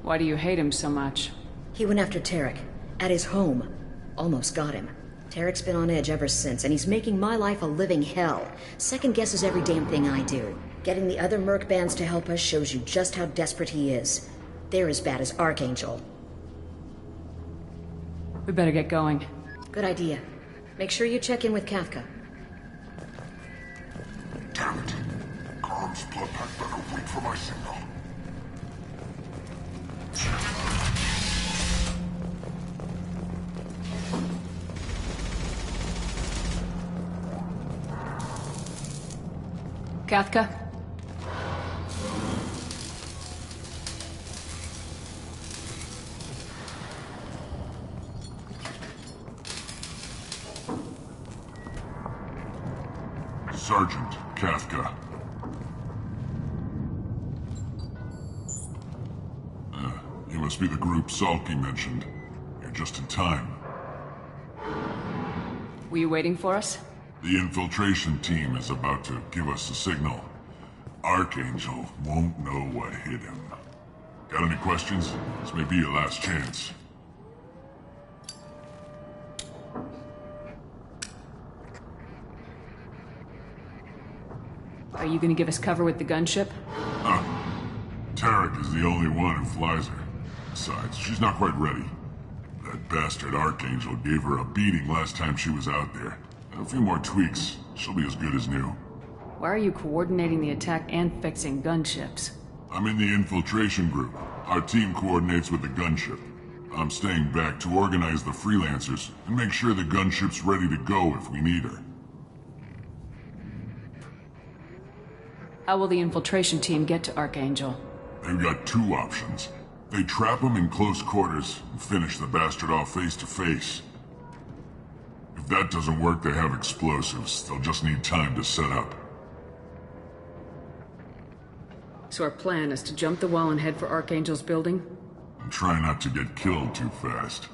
Why do you hate him so much? He went after Tarek, at his home. Almost got him. Tarek's been on edge ever since, and he's making my life a living hell. Second guesses every damn thing I do. Getting the other merc bands to help us shows you just how desperate he is. They're as bad as Archangel. We better get going. Good idea. Make sure you check in with Kafka. Damn it. Karm's blood pack better wait for my signal. Kafka? Sergeant Kafka. You must be the group Salky mentioned. You're just in time. Were you waiting for us? The infiltration team is about to give us a signal. Archangel won't know what hit him. Got any questions? This may be your last chance. Are you gonna give us cover with the gunship? Tarek is the only one who flies her. Besides, she's not quite ready. That bastard Archangel gave her a beating last time she was out there. A few more tweaks, she'll be as good as new. Why are you coordinating the attack and fixing gunships? I'm in the infiltration group. Our team coordinates with the gunship. I'm staying back to organize the freelancers and make sure the gunship's ready to go if we need her. How will the infiltration team get to Archangel? They've got two options. They trap him in close quarters and finish the bastard off face to face. If that doesn't work, they have explosives. They'll just need time to set up. So our plan is to jump the wall and head for Archangel's building? And try not to get killed too fast.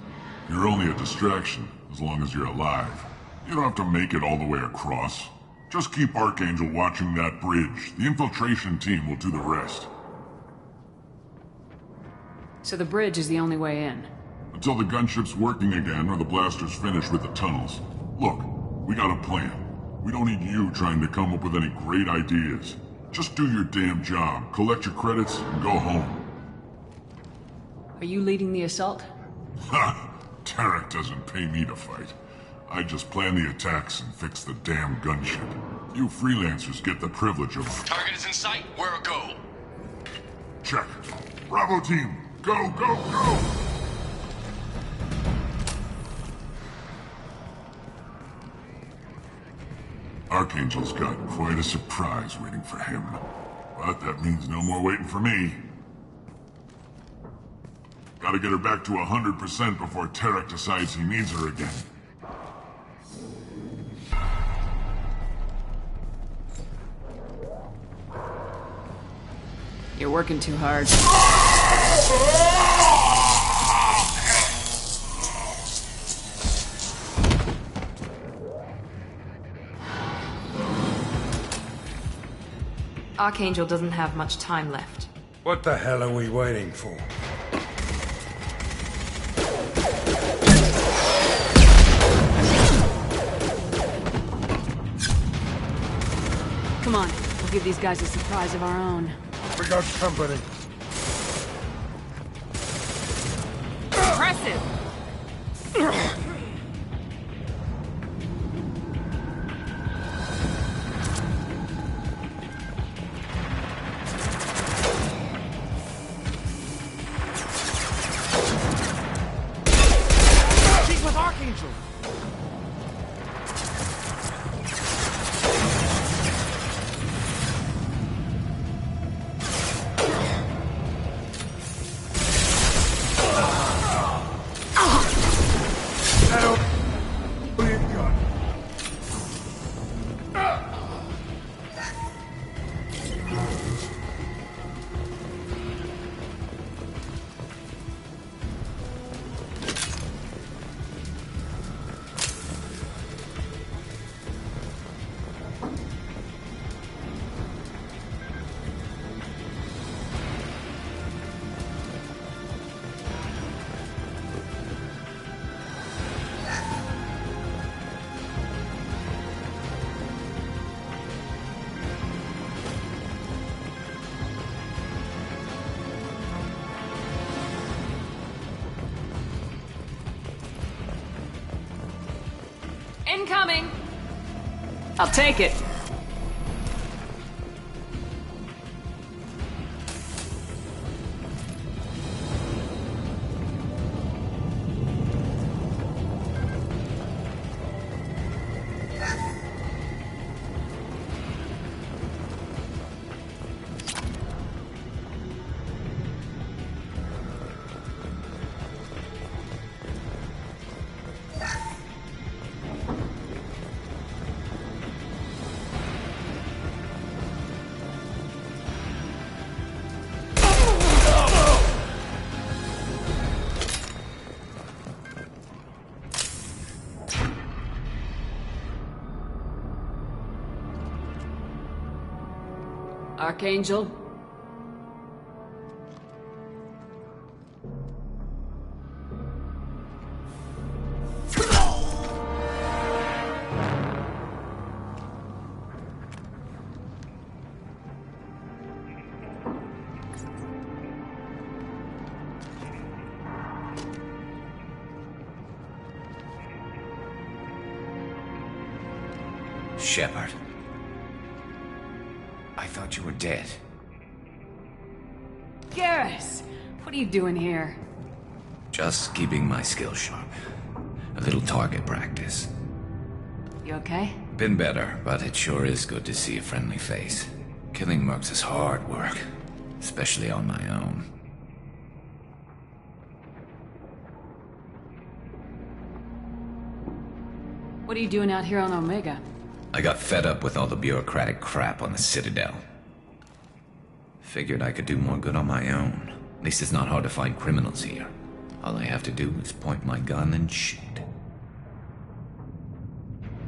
You're only a distraction, as long as you're alive. You don't have to make it all the way across. Just keep Archangel watching that bridge. The infiltration team will do the rest. So the bridge is the only way in? Until the gunship's working again or the blasters finish with the tunnels. Look, we got a plan. We don't need you trying to come up with any great ideas. Just do your damn job, collect your credits, and go home. Are you leading the assault? Ha! Tarek doesn't pay me to fight. I just plan the attacks and fix the damn gunship. You freelancers get the privilege of... Target is in sight. Where a go? Check. Bravo team, go, go, go! Archangel's got quite a surprise waiting for him. But that means no more waiting for me. Gotta get her back to 100% before Tarek decides he needs her again. You're working too hard. Archangel doesn't have much time left. What the hell are we waiting for? Come on, we'll give these guys a surprise of our own. We got company. Impressive! She's with Archangel! Incoming! I'll take it. Archangel? Shepard. I thought you were dead. Garrus! What are you doing here? Just keeping my skills sharp. A little target practice. You okay? Been better, but it sure is good to see a friendly face. Killing mercs is hard work, especially on my own. What are you doing out here on Omega? I got fed up with all the bureaucratic crap on the Citadel. Figured I could do more good on my own. At least it's not hard to find criminals here. All I have to do is point my gun and shoot.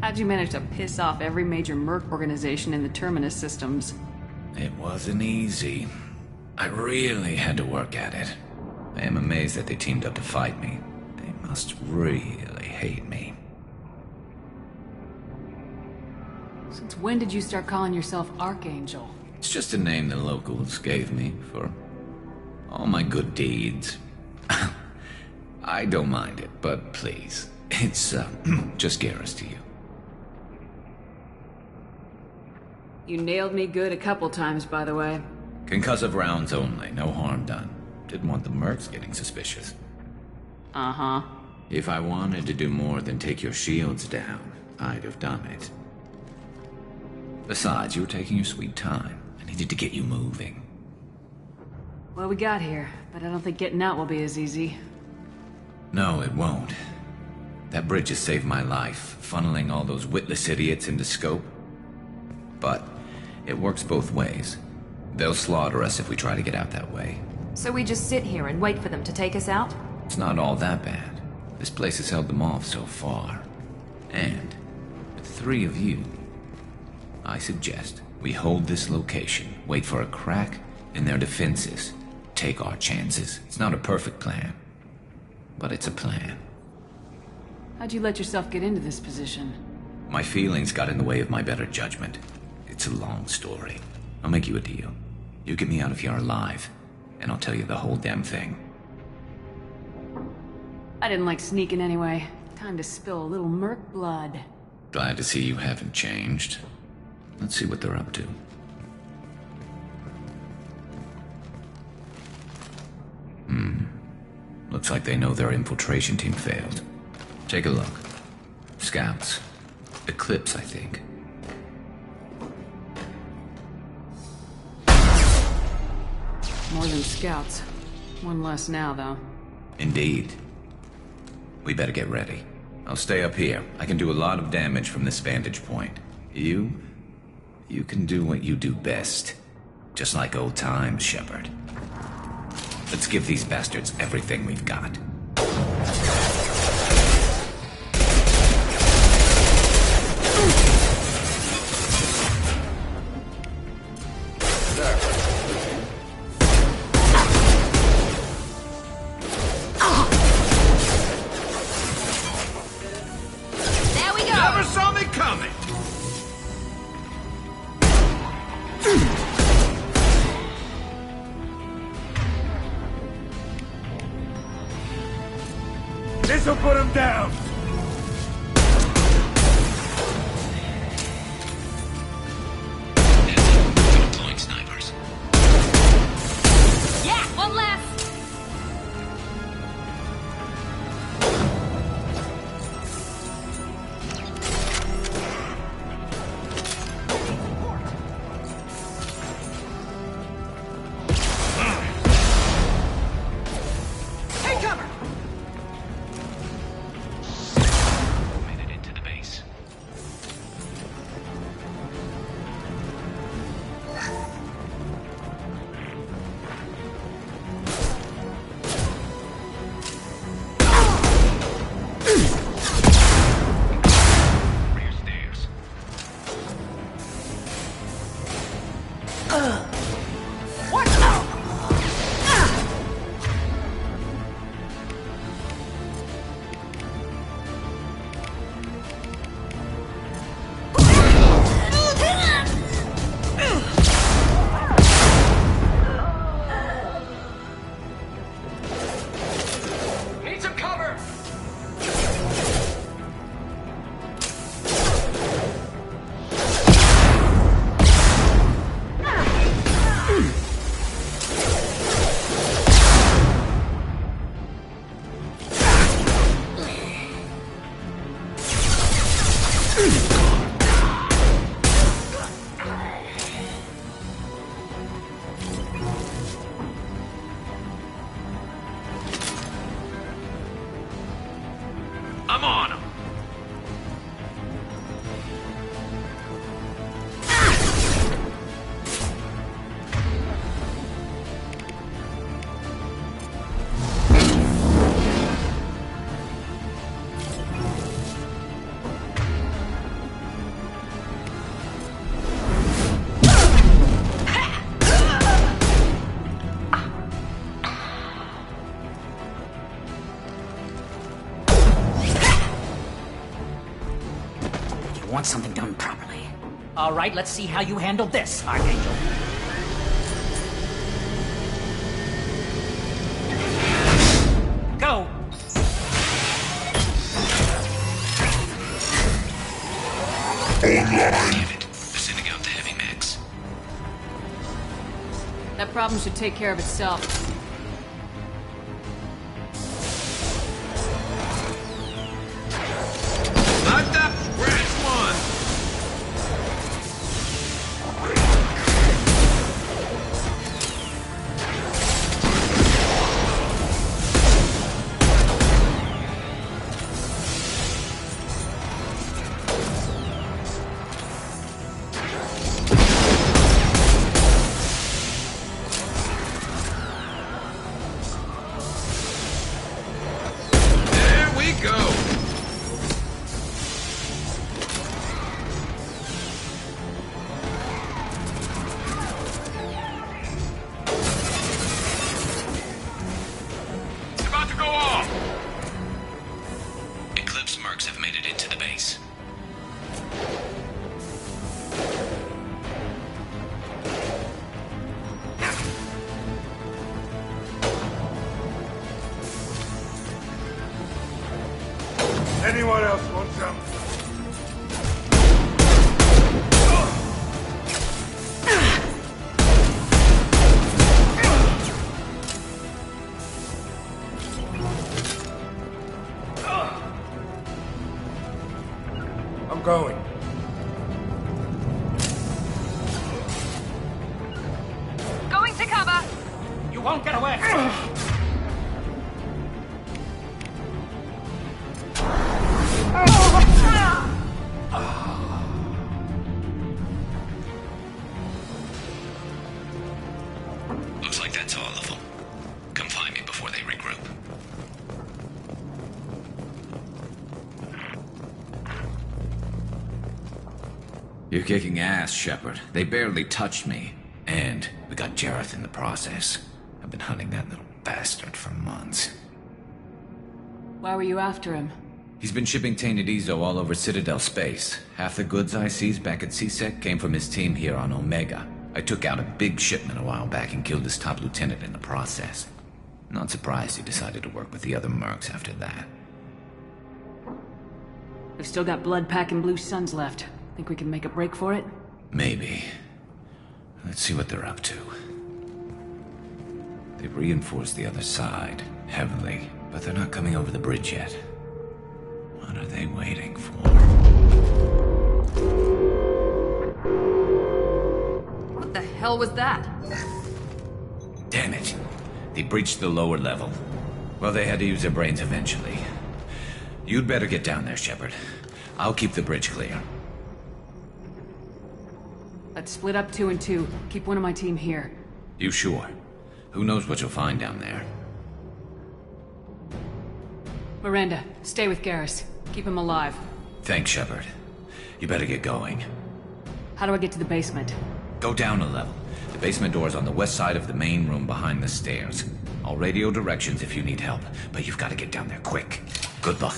How'd you manage to piss off every major merc organization in the Terminus systems? It wasn't easy. I really had to work at it. I am amazed that they teamed up to fight me. They must really hate me. Since when did you start calling yourself Archangel? It's just a name the locals gave me for all my good deeds. I don't mind it, but please, it's just Garrus to you. You nailed me good a couple times, by the way. Concussive rounds only, no harm done. Didn't want the mercs getting suspicious. Uh-huh. If I wanted to do more than take your shields down, I'd have done it. Besides, you were taking your sweet time. I needed to get you moving. Well, we got here, but I don't think getting out will be as easy. No, it won't. That bridge has saved my life, funneling all those witless idiots into scope. But it works both ways. They'll slaughter us if we try to get out that way. So we just sit here and wait for them to take us out? It's not all that bad. This place has held them off so far. And with 3 of you, I suggest we hold this location, wait for a crack in their defenses, take our chances. It's not a perfect plan, but it's a plan. How'd you let yourself get into this position? My feelings got in the way of my better judgment. It's a long story. I'll make you a deal. You get me out of here alive, and I'll tell you the whole damn thing. I didn't like sneaking anyway. Time to spill a little merc blood. Glad to see you haven't changed. Let's see what they're up to. Looks like they know their infiltration team failed. Take a look. Scouts. Eclipse, I think. More than scouts. One less now, though. Indeed. We better get ready. I'll stay up here. I can do a lot of damage from this vantage point. You can do what you do best. Just like old times, Shepard. Let's give these bastards everything we've got. There we go! Never saw me coming! This'll put him down! Deploying snipers. Yeah, one left! Take cover! Made it into the base. Rear stairs. What? Need some cover! I'm on 'em. You want something done properly. All right, let's see how you handle this, Archangel. Damn it. They're sending out the heavy mechs. That problem should take care of itself. Locked up. Branch one. There we go. It's about to go off. Eclipse mercs have made it into the base. Anyone else want some? I'm going. Going to cover! You won't get away! Looks like that's all of them. Come find me before they regroup. You're kicking ass, Shepard. They barely touched me. And we got Jareth in the process. I've been hunting that little bastard for months. Why were you after him? He's been shipping tainted Ezo all over Citadel space. Half the goods I seized back at CSEC came from his team here on Omega. I took out a big shipment a while back and killed his top lieutenant in the process. Not surprised he decided to work with the other mercs after that. We've still got blood packing Blue Suns left. Think we can make a break for it? Maybe. Let's see what they're up to. They've reinforced the other side, heavily, but they're not coming over the bridge yet. What are they waiting for? What the hell was that? Damn it. They breached the lower level. Well, they had to use their brains eventually. You'd better get down there, Shepard. I'll keep the bridge clear. Let's split up 2 and 2. Keep one of my team here. You sure? Who knows what you'll find down there? Miranda, stay with Garrus. Keep him alive. Thanks, Shepard. You better get going. How do I get to the basement? Go down a level. The basement door is on the west side of the main room behind the stairs. I'll radio directions if you need help, but you've got to get down there quick. Good luck.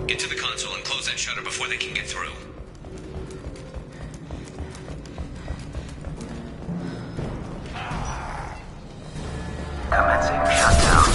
Get to the console and close that shutter before they can get through. Commencing shutdown.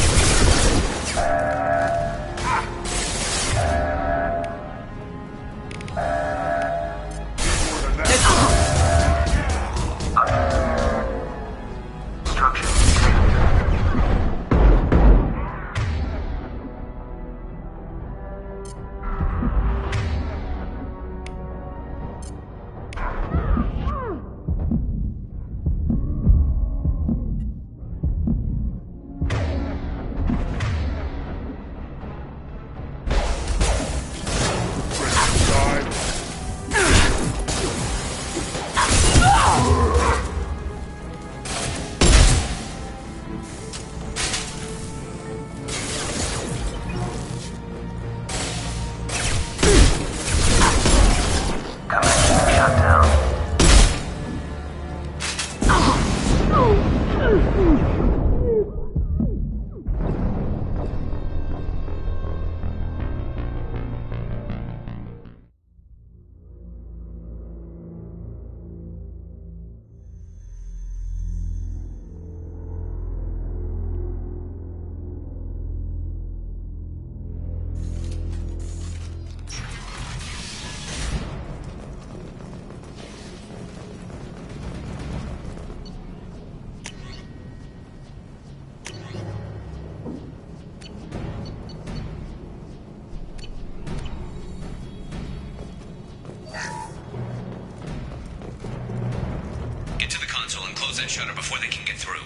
shutter before they can get through.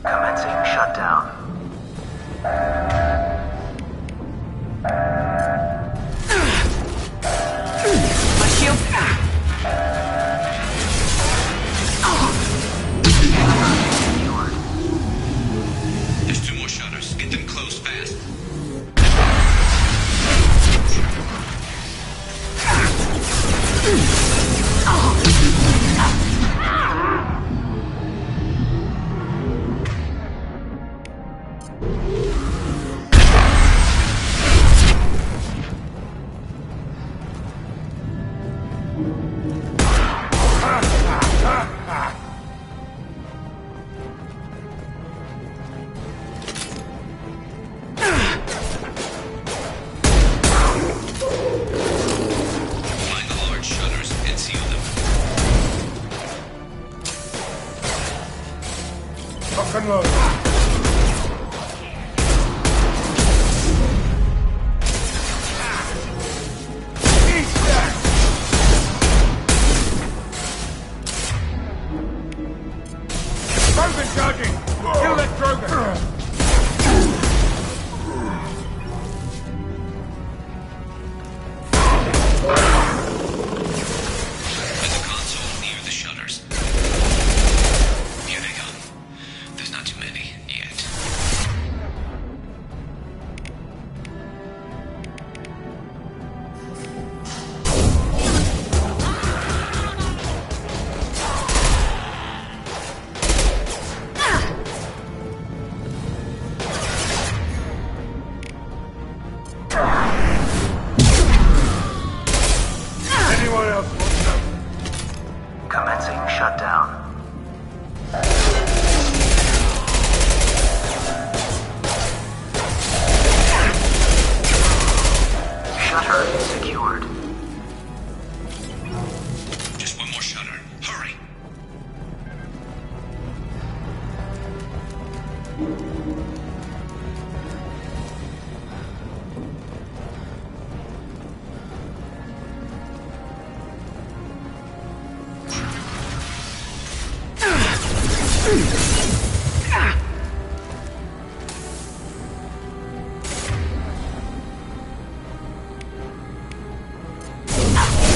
Commencing shutdown. My shield. There's 2 more shutters. Get them closed fast. Find the large shutters and seal them. Lock and load. Drogon charging! Kill that Drogon! There's a console near the shutters. Here they come. There's not too many yet. Anyone else want some? Commencing shutdown. Shutter secured. Just 1 more shutter. Hurry!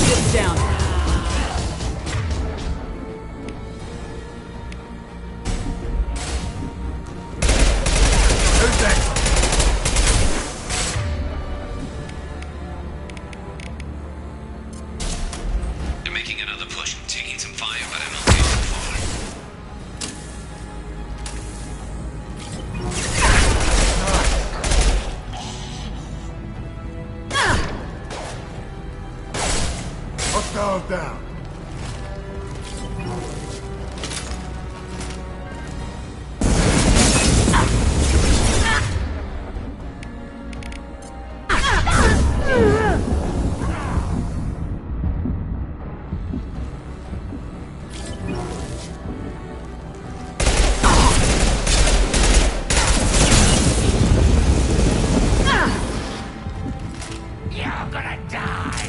Get down. Who's that? They're making another push. Taking some fire, but I'm okay so far. Hostile down. You're gonna die.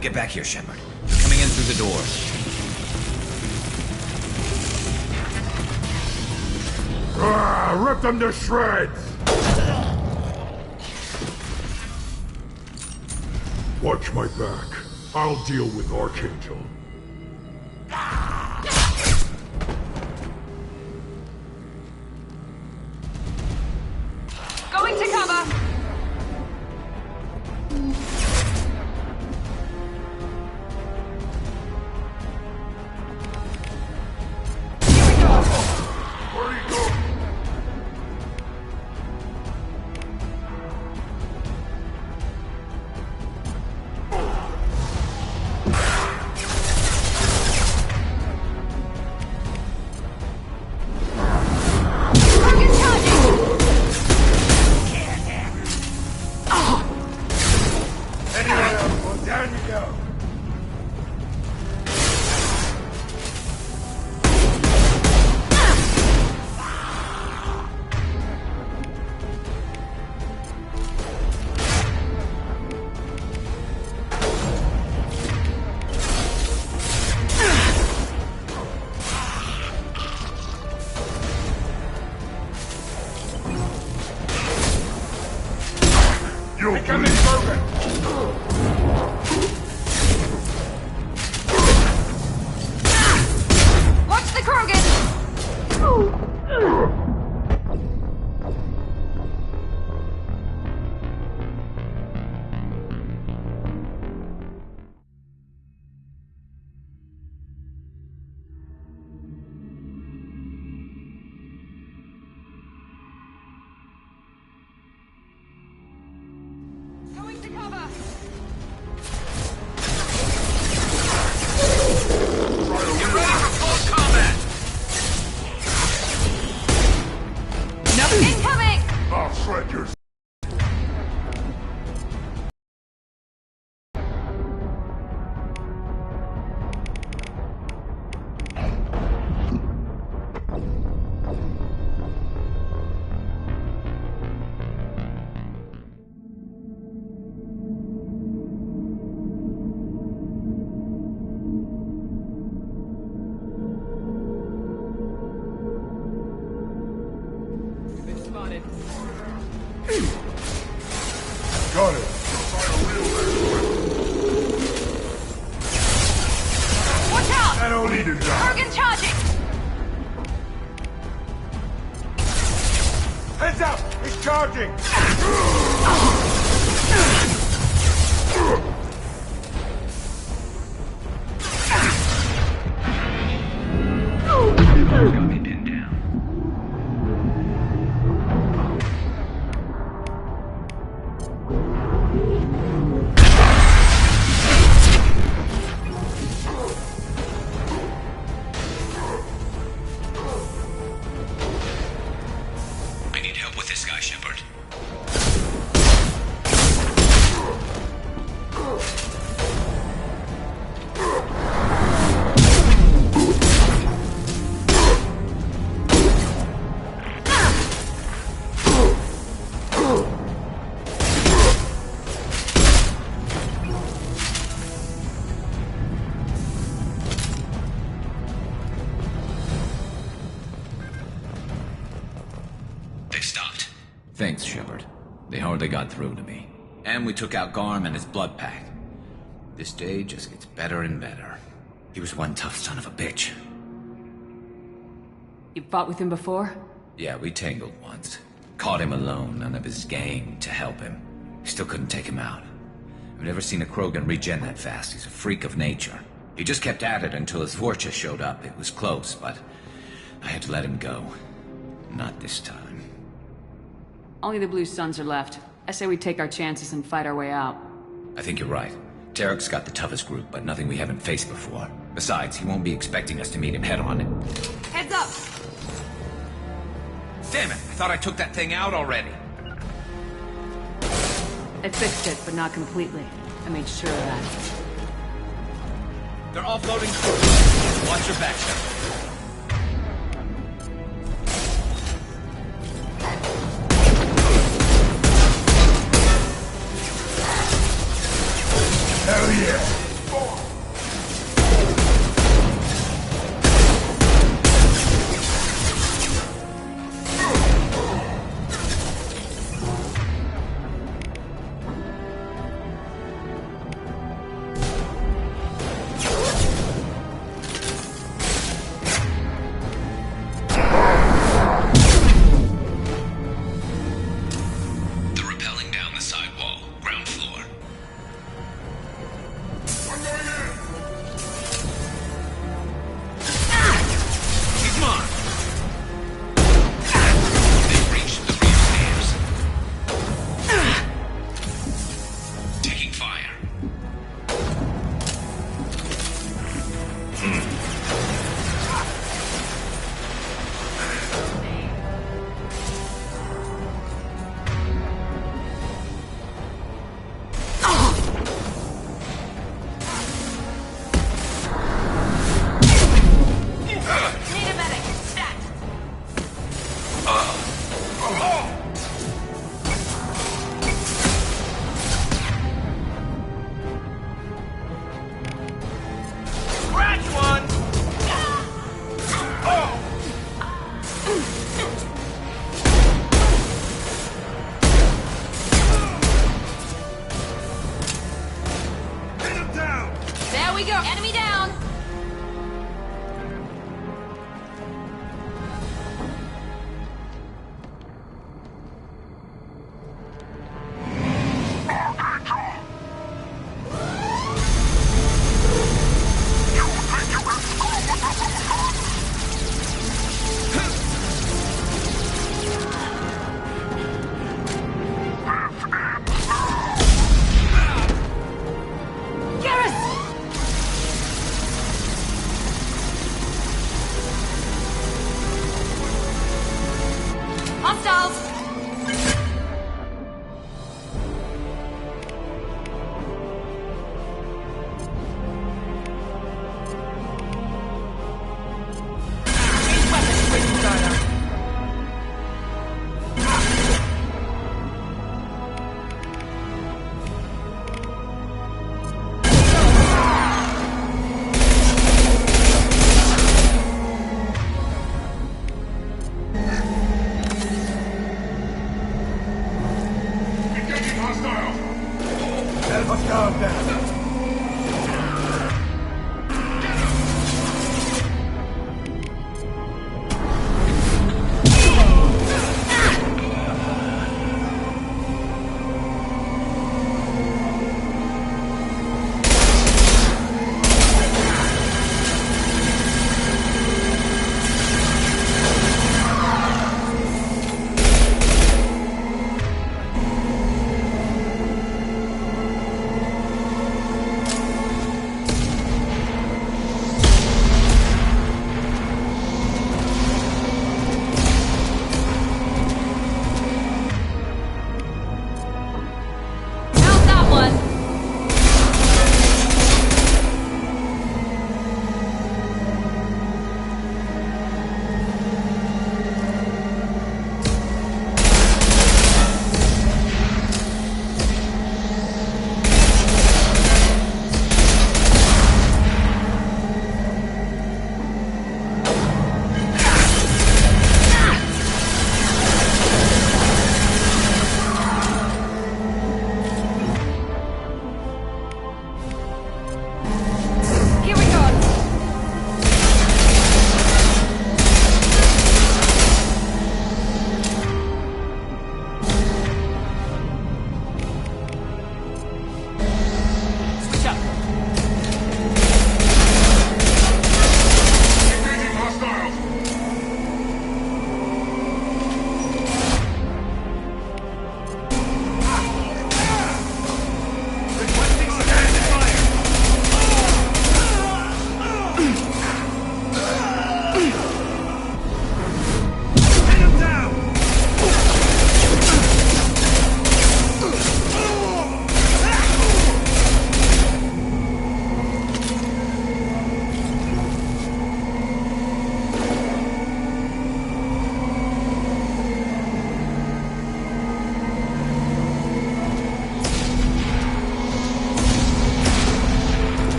Get back here, Shepard. Coming in through the doors. Rip them to shreds! Watch my back. I'll deal with Archangel. Going to cover! Got it. Watch out! I don't need to die. Kurgan charging! Heads up! He's charging! Got me pinned down. I need help with this guy, Shepard. They stopped. Thanks, Shepard. They hardly got through to me. And we took out Garm and his blood pack. This day just gets better and better. He was one tough son of a bitch. You fought with him before? Yeah, we tangled once. Caught him alone, none of his gang to help him. Still couldn't take him out. I've never seen a Krogan regen that fast. He's a freak of nature. He just kept at it until his Vorcha showed up. It was close, but I had to let him go. Not this time. Only the Blue Suns are left. I say we take our chances and fight our way out. I think you're right. Tarek's got the toughest group, but nothing we haven't faced before. Besides, he won't be expecting us to meet him head-on. Heads up! Damn it! I thought I took that thing out already. They fixed it, but not completely. I made sure of that. They're offloading crew. Watch your back, Shepard. Hell yeah! we go! Enemy down!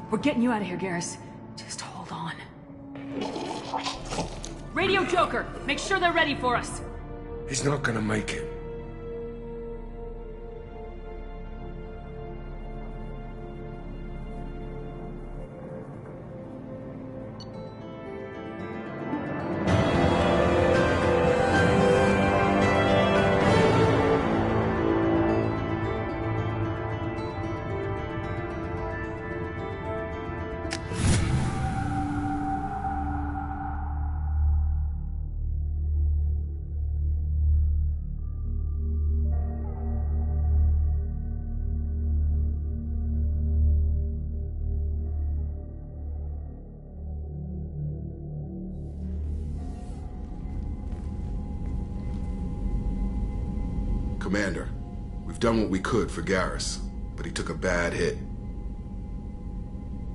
We're getting you out of here, Garrus. Just hold on. Radio Joker! Make sure they're ready for us! He's not gonna make it. Commander, we've done what we could for Garrus, but he took a bad hit.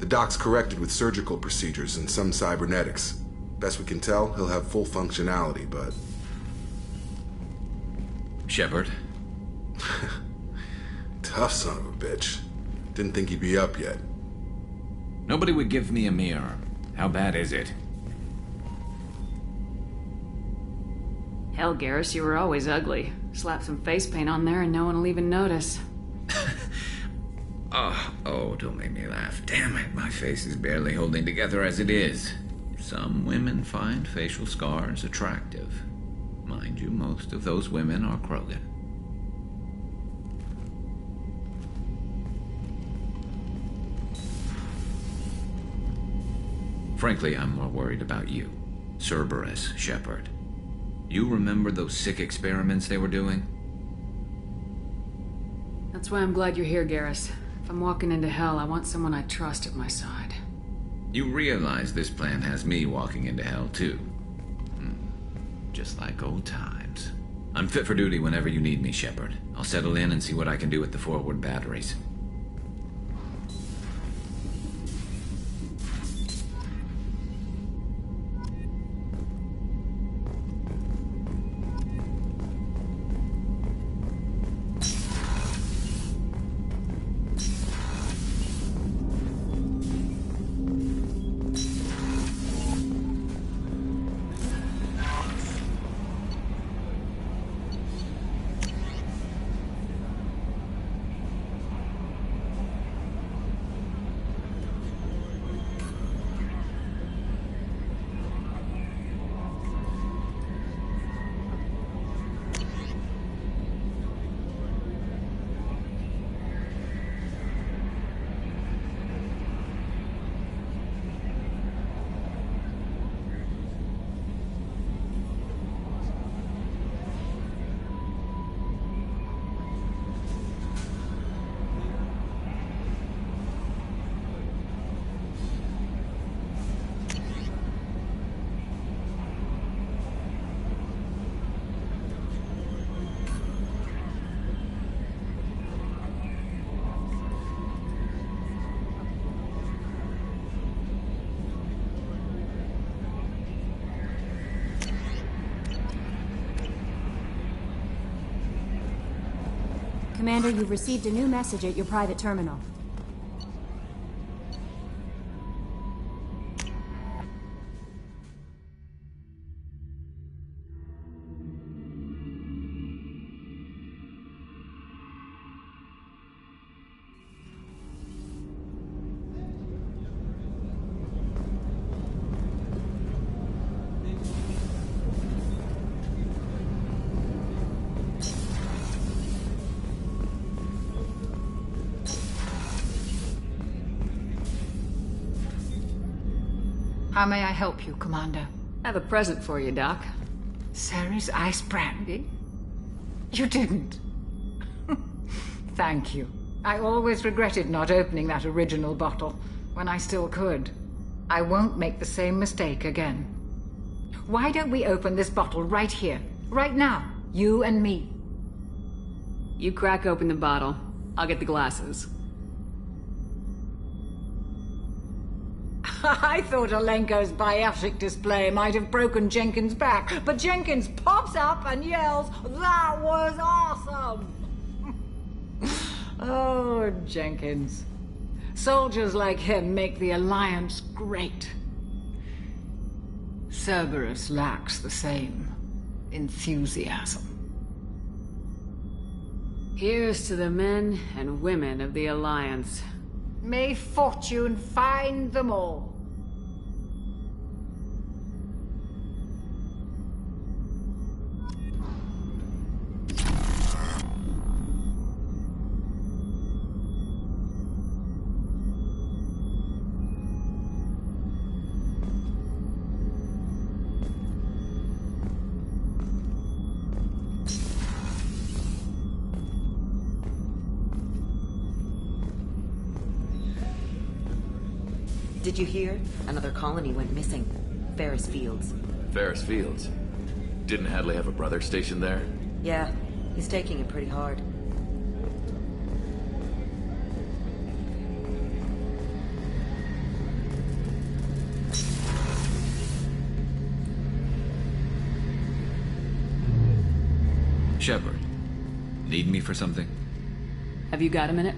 The doc's corrected with surgical procedures and some cybernetics. Best we can tell, he'll have full functionality, but... Shepard? Tough son of a bitch. Didn't think he'd be up yet. Nobody would give me a mirror. How bad is it? Hell, Garrus, you were always ugly. Slap some face paint on there and no one will even notice. Oh, don't make me laugh. Damn it, my face is barely holding together as it is. Some women find facial scars attractive. Mind you, most of those women are Krogan. Frankly, I'm more worried about you. Cerberus, Shepard. You remember those sick experiments they were doing? That's why I'm glad you're here, Garrus. If I'm walking into hell, I want someone I trust at my side. You realize this plan has me walking into hell, too. Just like old times. I'm fit for duty whenever you need me, Shepard. I'll settle in and see what I can do with the forward batteries. Commander, you've received a new message at your private terminal. How may I help you, Commander? I have a present for you, Doc. Sarah's ice brandy? You didn't. Thank you. I always regretted not opening that original bottle when I still could. I won't make the same mistake again. Why don't we open this bottle right here, right now, you and me? You crack open the bottle. I'll get the glasses. I thought Alenko's biotic display might have broken Jenkins' back, but Jenkins pops up and yells, "That was awesome!" Oh, Jenkins. Soldiers like him make the Alliance great. Cerberus lacks the same enthusiasm. Here's to the men and women of the Alliance. May fortune find them all. Did you hear? Another colony went missing. Ferris Fields. Ferris Fields? Didn't Hadley have a brother stationed there? Yeah, he's taking it pretty hard. Shepard, need me for something? Have you got a minute?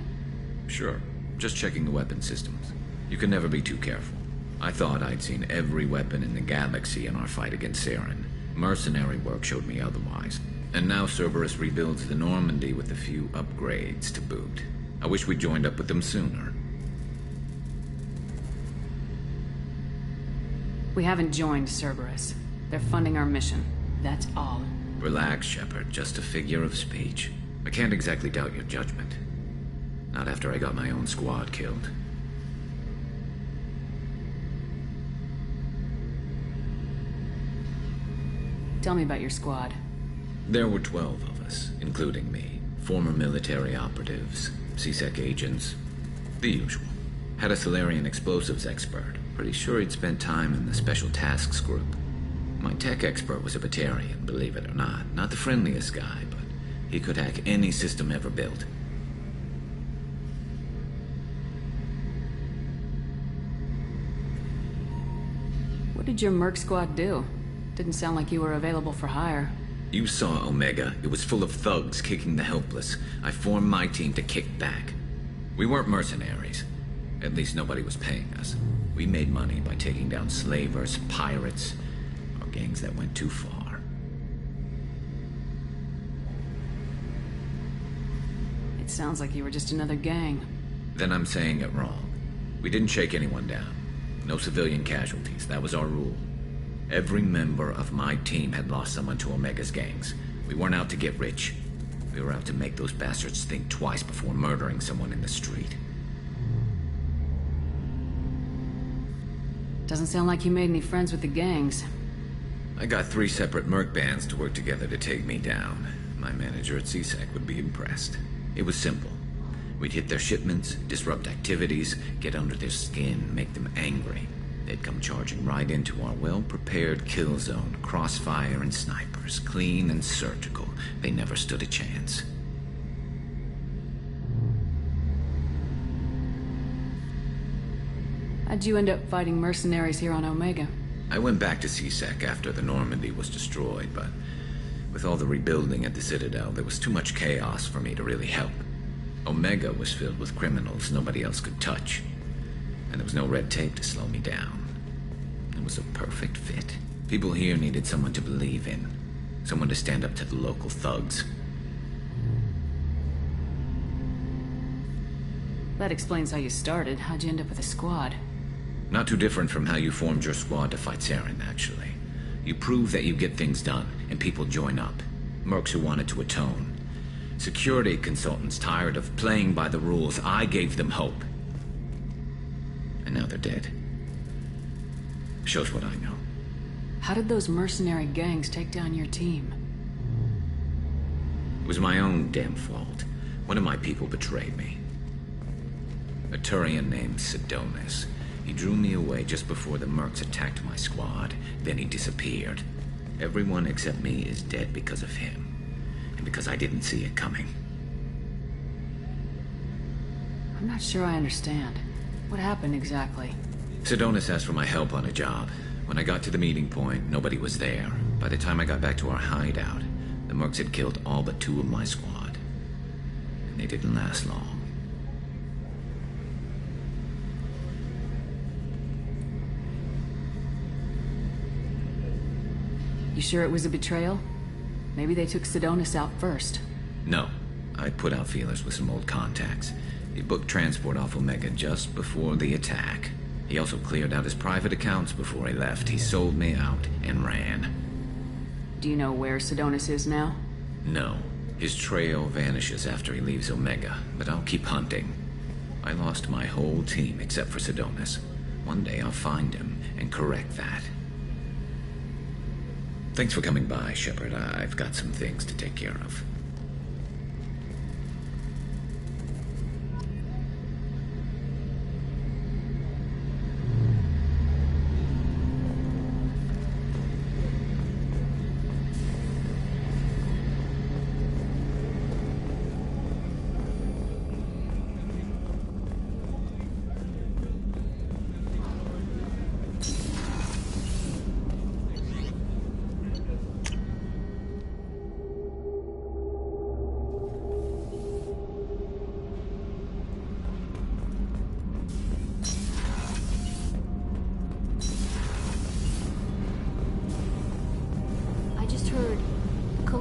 Sure. Just checking the weapon systems. You can never be too careful. I thought I'd seen every weapon in the galaxy in our fight against Saren. Mercenary work showed me otherwise. And now Cerberus rebuilds the Normandy with a few upgrades to boot. I wish we'd joined up with them sooner. We haven't joined Cerberus. They're funding our mission. That's all. Relax, Shepard. Just a figure of speech. I can't exactly doubt your judgment. Not after I got my own squad killed. Tell me about your squad. There were 12 of us, including me. Former military operatives, CSEC agents, the usual. Had a Solarian explosives expert. Pretty sure he'd spent time in the Special Tasks Group. My tech expert was a Batarian, believe it or not. Not the friendliest guy, but he could hack any system ever built. What did your merc squad do? Didn't sound like you were available for hire. You saw Omega. It was full of thugs kicking the helpless. I formed my team to kick back. We weren't mercenaries. At least nobody was paying us. We made money by taking down slavers, pirates, or gangs that went too far. It sounds like you were just another gang. Then I'm saying it wrong. We didn't shake anyone down. No civilian casualties. That was our rule. Every member of my team had lost someone to Omega's gangs. We weren't out to get rich. We were out to make those bastards think twice before murdering someone in the street. Doesn't sound like you made any friends with the gangs. I got 3 separate merc bands to work together to take me down. My manager at CSEC would be impressed. It was simple. We'd hit their shipments, disrupt activities, get under their skin, make them angry. They'd come charging right into our well-prepared kill zone, crossfire and snipers, clean and surgical. They never stood a chance. How'd you end up fighting mercenaries here on Omega? I went back to CSEC after the Normandy was destroyed, but with all the rebuilding at the Citadel, there was too much chaos for me to really help. Omega was filled with criminals nobody else could touch, and there was no red tape to slow me down. It was a perfect fit. People here needed someone to believe in, someone to stand up to the local thugs. That explains how you started. How'd you end up with a squad? Not too different from how you formed your squad to fight Saren, actually. You prove that you get things done, and people join up. Mercs who wanted to atone. Security consultants tired of playing by the rules. I gave them hope. And now they're dead. Shows what I know. How did those mercenary gangs take down your team? It was my own damn fault. One of my people betrayed me. A Turian named Sidonis. He drew me away just before the mercs attacked my squad. Then he disappeared. Everyone except me is dead because of him. And because I didn't see it coming. I'm not sure I understand. What happened exactly? Sidonis asked for my help on a job. When I got to the meeting point, nobody was there. By the time I got back to our hideout, the mercs had killed all but 2 of my squad. And they didn't last long. You sure it was a betrayal? Maybe they took Sidonis out first. No. I put out feelers with some old contacts. He booked transport off Omega just before the attack. He also cleared out his private accounts before he left. He sold me out and ran. Do you know where Sidonis is now? No. His trail vanishes after he leaves Omega, but I'll keep hunting. I lost my whole team except for Sidonis. One day I'll find him and correct that. Thanks for coming by, Shepard. I've got some things to take care of.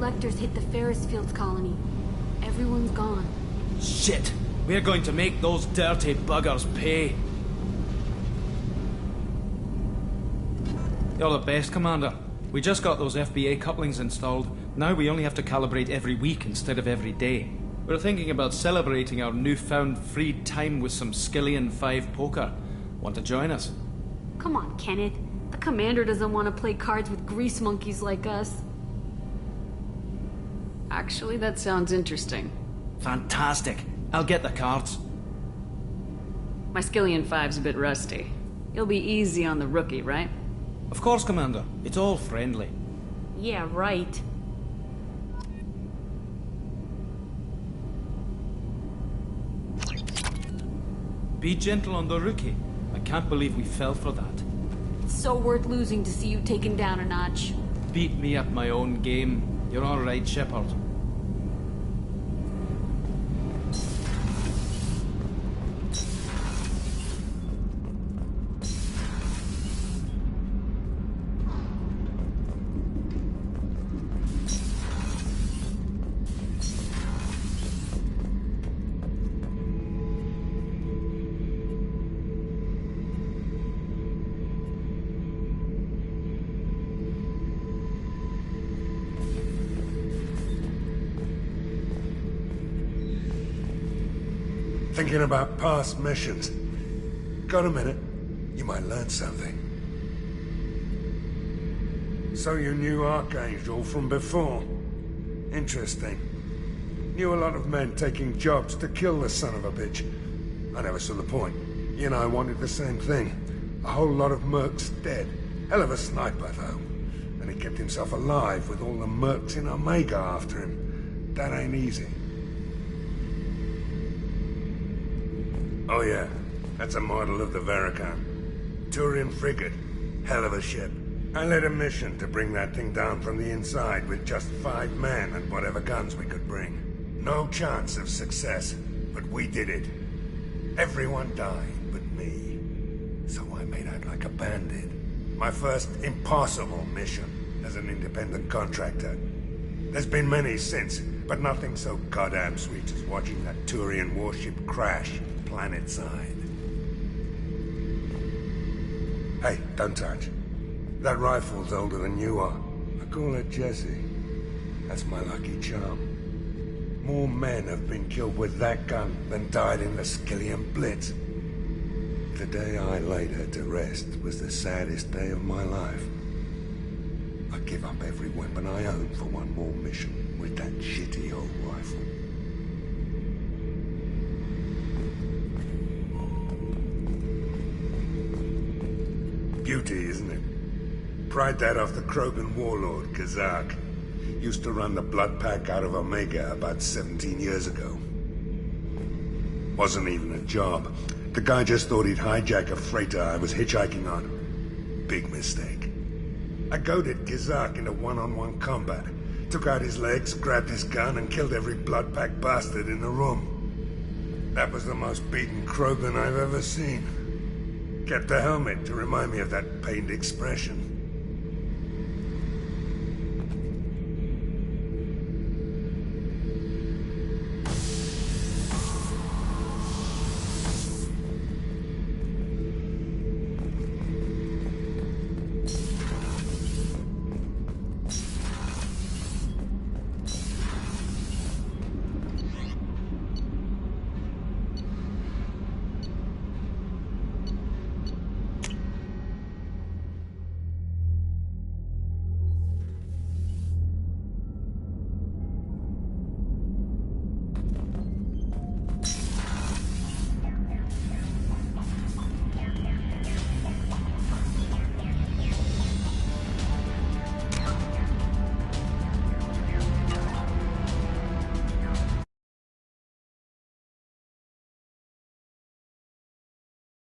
collectors hit the Ferris Fields colony. Everyone's gone. Shit! We're going to make those dirty buggers pay. You're the best, Commander. We just got those FBA couplings installed. Now we only have to calibrate every week instead of every day. We're thinking about celebrating our newfound free time with some Skillian 5 poker. Want to join us? Come on, Kenneth. The commander doesn't want to play cards with grease monkeys like us. Actually, that sounds interesting. Fantastic. I'll get the cards. My Skillian 5's a bit rusty. You'll be easy on the rookie, right? Of course, Commander. It's all friendly. Yeah, right. Be gentle on the rookie. I can't believe we fell for that. It's so worth losing to see you taken down a notch. Beat me at my own game. You're all right, Shepard. Thinking about past missions. Got a minute? You might learn something. So you knew Archangel from before? Interesting. Knew a lot of men taking jobs to kill the son of a bitch. I never saw the point. You and I wanted the same thing. A whole lot of mercs dead. Hell of a sniper, though. And he kept himself alive with all the mercs in Omega after him. That ain't easy. Oh yeah, that's a model of the Verican. Turian frigate. Hell of a ship. I led a mission to bring that thing down from the inside with just 5 men and whatever guns we could bring. No chance of success, but we did it. Everyone died but me. So I made out like a bandit. My first impossible mission as an independent contractor. There's been many since, but nothing so goddamn sweet as watching that Turian warship crash planet side. Hey, don't touch. That rifle's older than you are. I call it Jesse. That's my lucky charm. More men have been killed with that gun than died in the Skillian Blitz. The day I laid her to rest was the saddest day of my life. I give up every weapon I own for one more mission with that shitty old rifle. Beauty, isn't it? Pried that off the Krogan warlord, Kazak. Used to run the blood pack out of Omega about 17 years ago. Wasn't even a job. The guy just thought he'd hijack a freighter I was hitchhiking on. Big mistake. I goaded Kazak into one-on-one combat. Took out his legs, grabbed his gun, and killed every blood pack bastard in the room. That was the most beaten Krogan I've ever seen. Kept a helmet to remind me of that pained expression.